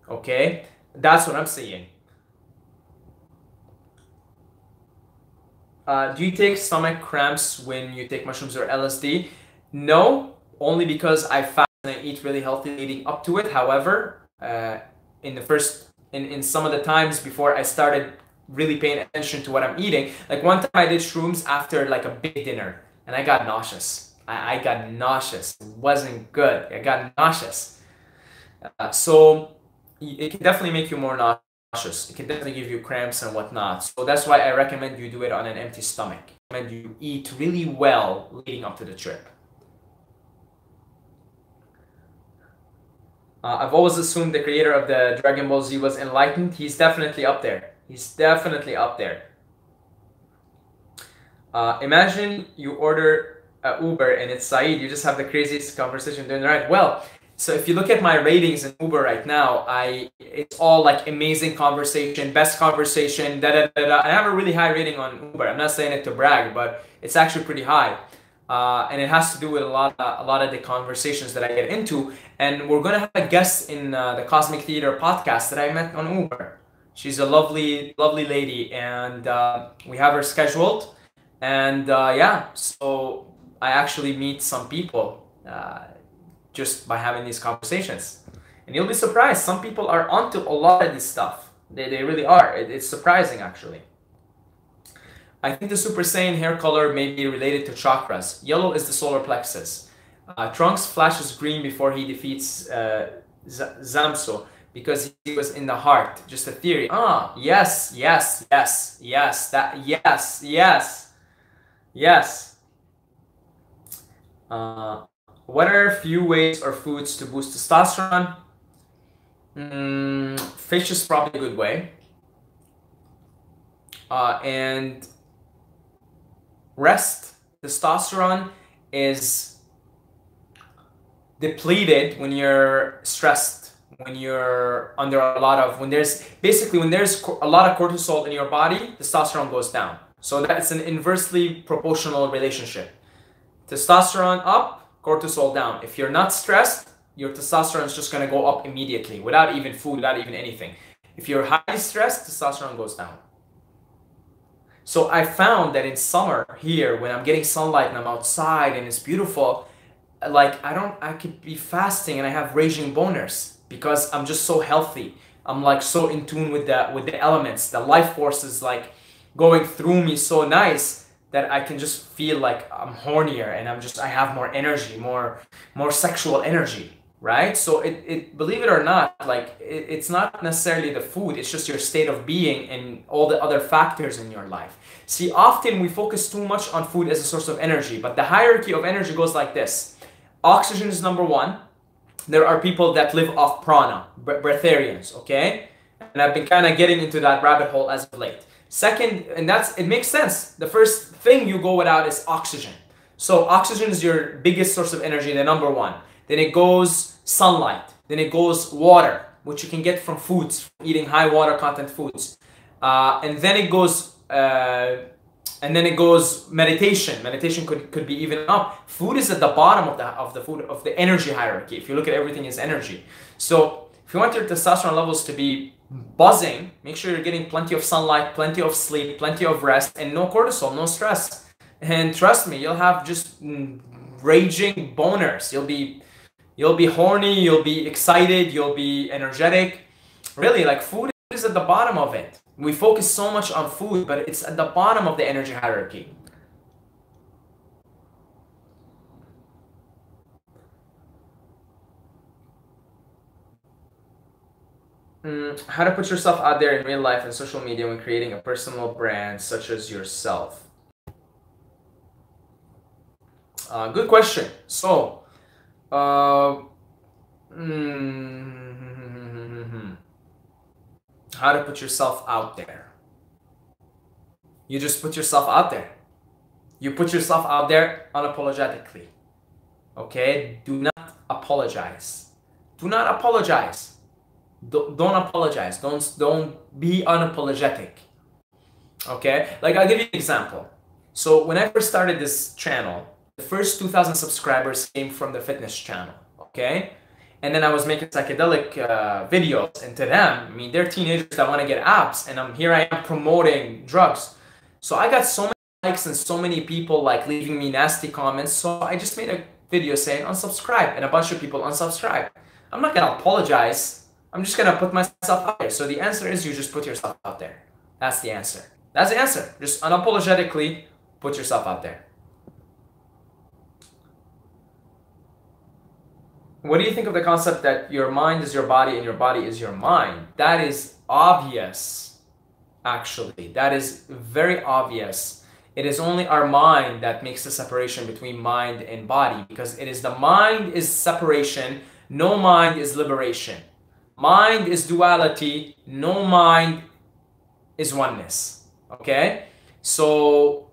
Okay? That's what I'm seeing. Do you take stomach cramps when you take mushrooms or LSD? No, only because I fast and I eat really healthy leading up to it. However, in some of the times before I started really paying attention to what I'm eating, like one time I did shrooms after like a big dinner and I got nauseous. I got nauseous. It wasn't good. I got nauseous. So it can definitely make you more nauseous. It can definitely give you cramps and whatnot. So that's why I recommend you do it on an empty stomach. I recommend you eat really well leading up to the trip. I've always assumed the creator of the Dragon Ball Z was enlightened. He's definitely up there. He's definitely up there. Imagine you order a Uber and it's Saeed. You just have the craziest conversation during the ride. Well, so if you look at my ratings in Uber right now, it's all like amazing conversation, best conversation, da da da da. I have a really high rating on Uber. I'm not saying it to brag, but it's actually pretty high. And it has to do with a lot of the conversations that I get into. And we're gonna have a guest in the Cosmic Theater podcast that I met on Uber. She's a lovely, lovely lady, and we have her scheduled. And yeah, so I actually meet some people just by having these conversations. And you'll be surprised, some people are onto a lot of this stuff. They really are. It's surprising, actually. I think the Super Saiyan hair color may be related to chakras. Yellow is the solar plexus. Trunks flashes green before he defeats Zamso because he was in the heart. Just a theory. Yes. What are a few ways or foods to boost testosterone? Fish is probably a good way. And rest. Testosterone is depleted when you're stressed, when you're under when there's a lot of cortisol in your body, testosterone goes down. So that's an inversely proportional relationship. Testosterone up, cortisol down. If you're not stressed, your testosterone is just going to go up immediately without even food, without even anything. If you're highly stressed, testosterone goes down. So I found that in summer here, when I'm getting sunlight and I'm outside and it's beautiful, like I could be fasting and I have raging boners because I'm just so healthy. I'm like so in tune with the elements. The life force is like going through me so nice that I can just feel like I'm hornier and I have more energy, more sexual energy, right? So it believe it or not, like it's not necessarily the food, it's just your state of being and all the other factors in your life. See, often we focus too much on food as a source of energy, but the hierarchy of energy goes like this. Oxygen is number one. There are people that live off prana, breatharians, okay? And I've been kind of getting into that rabbit hole as of late. Second, and it makes sense. The first thing you go without is oxygen. So oxygen is your biggest source of energy, the number one. Then it goes sunlight. Then it goes water, which you can get from foods, eating high water content foods. And then it goes meditation. Meditation could be even up. Food is at the bottom of the energy hierarchy. If you look at everything as energy. So if you want your testosterone levels to be buzzing, make sure you're getting plenty of sunlight, plenty of sleep, plenty of rest, and no cortisol, no stress. And trust me, you'll have just raging boners. You'll be horny, you'll be excited, you'll be energetic. Really, like food is at the bottom of it. We focus so much on food, but it's at the bottom of the energy hierarchy. How to put yourself out there in real life and social media when creating a personal brand such as yourself? Good question. So, how to put yourself out there? You just put yourself out there. You put yourself out there unapologetically. Okay? Do not apologize. Do not apologize. Don't apologize. Don't be unapologetic. Okay? Like, I'll give you an example. So when I first started this channel, the first 2,000 subscribers came from the fitness channel. Okay? And then I was making psychedelic videos, and to them, I mean, they're teenagers that want to get abs, and here I am promoting drugs. So I got so many likes and so many people like leaving me nasty comments. So I just made a video saying unsubscribe, and a bunch of people unsubscribe. I'm not gonna apologize. I'm just gonna put myself out there. So the answer is you just put yourself out there. That's the answer. That's the answer. Just unapologetically put yourself out there. What do you think of the concept that your mind is your body and your body is your mind? That is obvious, actually. That is very obvious. It is only our mind that makes the separation between mind and body, because it is the mind is separation no mind is liberation. Mind is duality, no mind is oneness. Okay? So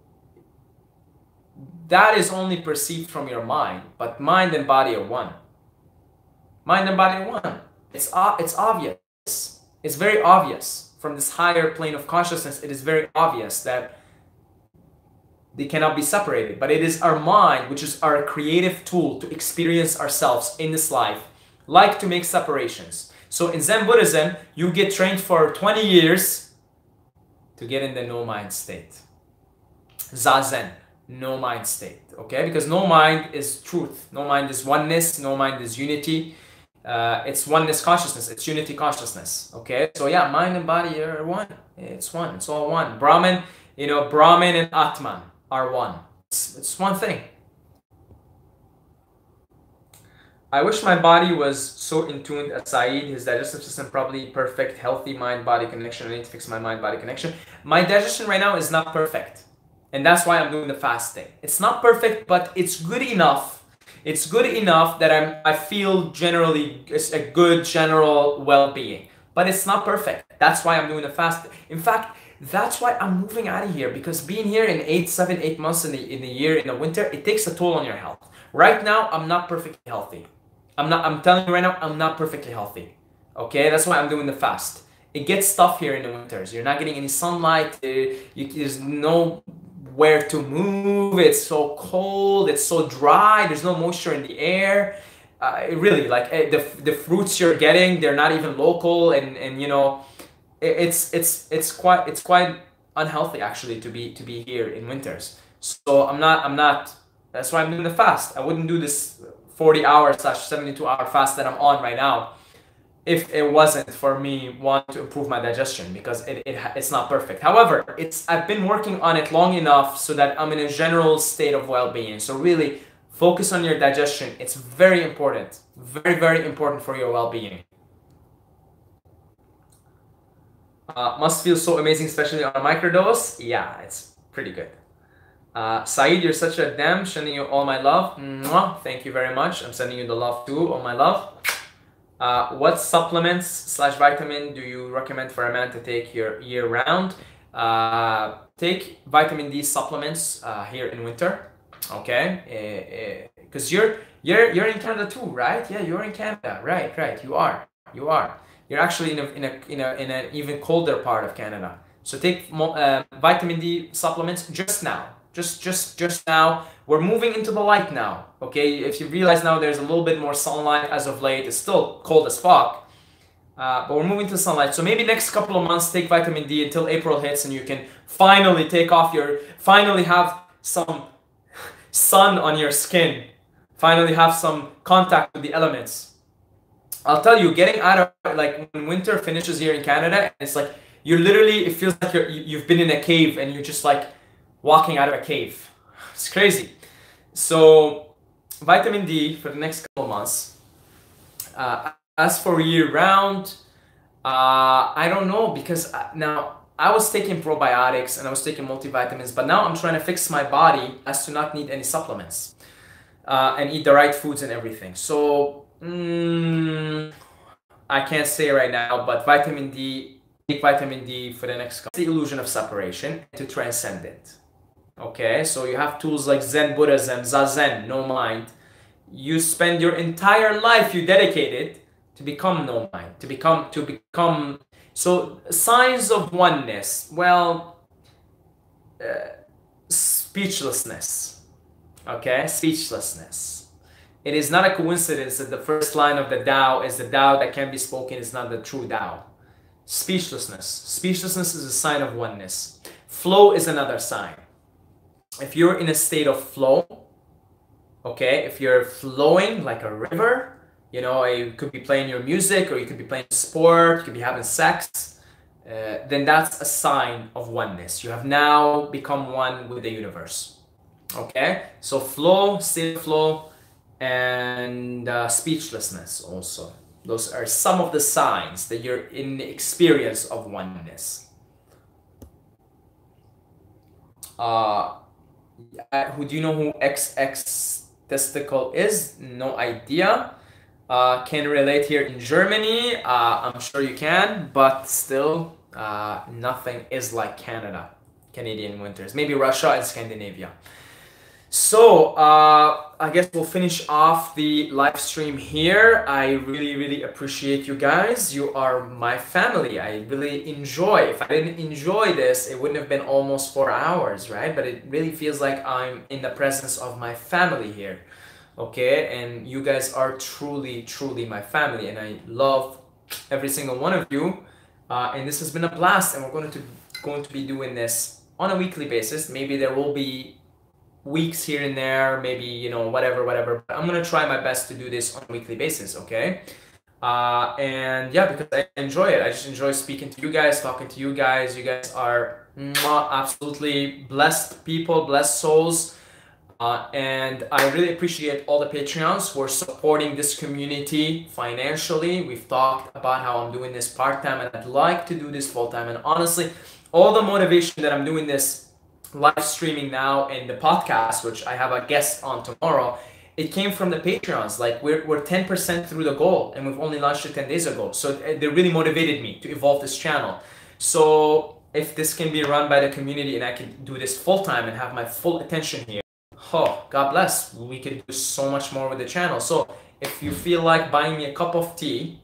that is only perceived from your mind, but mind and body are one. Mind and body are one. It's obvious. It's very obvious. From this higher plane of consciousness, it is very obvious that they cannot be separated. But it is our mind, which is our creative tool to experience ourselves in this life, like to make separations. So in Zen Buddhism, you get trained for 20 years to get in the no mind state. Zazen, no mind state. Okay? Because no mind is truth. No mind is oneness. No mind is unity. It's oneness consciousness. It's unity consciousness. Okay? So yeah, mind and body are one. It's one. It's all one. Brahman, Brahman and Atman are one. It's one thing. I wish my body was so in tune as Saeed. His digestive system probably perfect, healthy mind-body connection. I need to fix my mind-body connection. My digestion right now is not perfect. And that's why I'm doing the fasting. It's not perfect, but it's good enough. It's good enough that I feel generally it's a good general well-being. But it's not perfect. That's why I'm doing the fast. In fact, that's why I'm moving out of here, because being here in 7, 8 months in the year, in the winter, it takes a toll on your health. Right now, I'm not perfectly healthy. I'm telling you right now, I'm not perfectly healthy. Okay, that's why I'm doing the fast. It gets tough here in the winters. You're not getting any sunlight. There's nowhere to move. It's so cold. It's so dry. There's no moisture in the air. Really, like the fruits you're getting, they're not even local, and it's quite unhealthy actually to be here in winters. So I'm not. That's why I'm doing the fast. I wouldn't do this 40-hour/72-hour fast that I'm on right now if it wasn't for me wanting to improve my digestion, because it's not perfect. However, I've been working on it long enough so that I'm in a general state of well-being. So really focus on your digestion. It's very important. Very, very important for your well-being. Must feel so amazing, especially on a microdose. Yeah, it's pretty good. Saeed, you're such a damn. Sending you all my love. Mwah. Thank you very much. I'm sending you the love too, all my love. What supplements/vitamin do you recommend for a man to take year round? Take vitamin D supplements here in winter, okay? Because you're in Canada too, right? Yeah, you're in Canada, right? You are. You're actually in an even colder part of Canada. So take vitamin D supplements just now. Just now. We're moving into the light now, okay? If you realize now there's a little bit more sunlight as of late. It's still cold as fuck, but we're moving to sunlight. So maybe next couple of months take vitamin D until April hits, and you can finally finally have some sun on your skin, finally have some contact with the elements. I'll tell you, getting out of, like, when winter finishes here in Canada, it's like it feels like you've been in a cave and you're just like walking out of a cave. It's crazy. So vitamin D for the next couple of months. As for year round, I don't know, because now I was taking probiotics and I was taking multivitamins, but now I'm trying to fix my body as to not need any supplements and eat the right foods and everything. So I can't say right now, but take vitamin D for the next couple. The illusion of separation to transcend it. Okay, so you have tools like Zen Buddhism, Zazen, no mind. You spend your entire life, you dedicate it to become no mind, to become. So signs of oneness, well, speechlessness. Okay, speechlessness. It is not a coincidence that the first line of the Tao is the Tao that can be spoken is not the true Tao. Speechlessness. Speechlessness is a sign of oneness. Flow is another sign. If you're in a state of flow, okay, if you're flowing like a river, you could be playing your music, or you could be playing sport, you could be having sex, then that's a sign of oneness. You have now become one with the universe. Okay, so flow, state of flow, and speechlessness also. Those are some of the signs that you're in the experience of oneness. Who do you know who XX testicle is? No idea. can relate here in Germany. I'm sure you can, but still, nothing is like Canada, Canadian winters. Maybe Russia and Scandinavia. So, I guess we'll finish off the live stream here. I really, really appreciate you guys. You are my family. I really enjoy. If I didn't enjoy this, it wouldn't have been almost 4 hours, right? But it really feels like I'm in the presence of my family here. Okay? And you guys are truly, truly my family. And I love every single one of you. And this has been a blast. And we're going to be doing this on a weekly basis. Maybe there will be weeks here and there, maybe, you know, whatever, but I'm gonna try my best to do this on a weekly basis, okay? And yeah, because I enjoy it. I just enjoy speaking to you guys, talking to you guys. You guys are absolutely blessed people, blessed souls. And I really appreciate all the Patreons who are supporting this community financially. We've talked about how I'm doing this part-time and I'd like to do this full-time. And honestly, all the motivation that I'm doing this live streaming now and the podcast, which I have a guest on tomorrow, it came from the Patreons. Like we're 10% through the goal and we've only launched it 10 days ago. So they really motivated me to evolve this channel. So if this can be run by the community and I can do this full time and have my full attention here, oh, God bless, we can do so much more with the channel. So if you feel like buying me a cup of tea,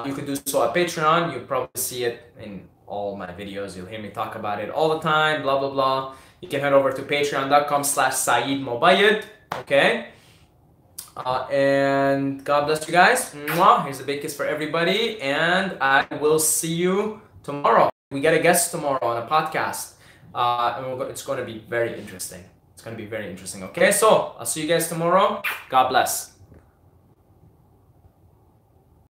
you can do so at Patreon. You'll probably see it in all my videos. You'll hear me talk about it all the time, blah, blah, blah. You can head over to patreon.com/Saeed Mobayed, okay? And God bless you guys. Mwah. Here's a big kiss for everybody. And I will see you tomorrow. We get a guest tomorrow on a podcast. And it's going to be very interesting. It's going to be very interesting, okay? So I'll see you guys tomorrow. God bless.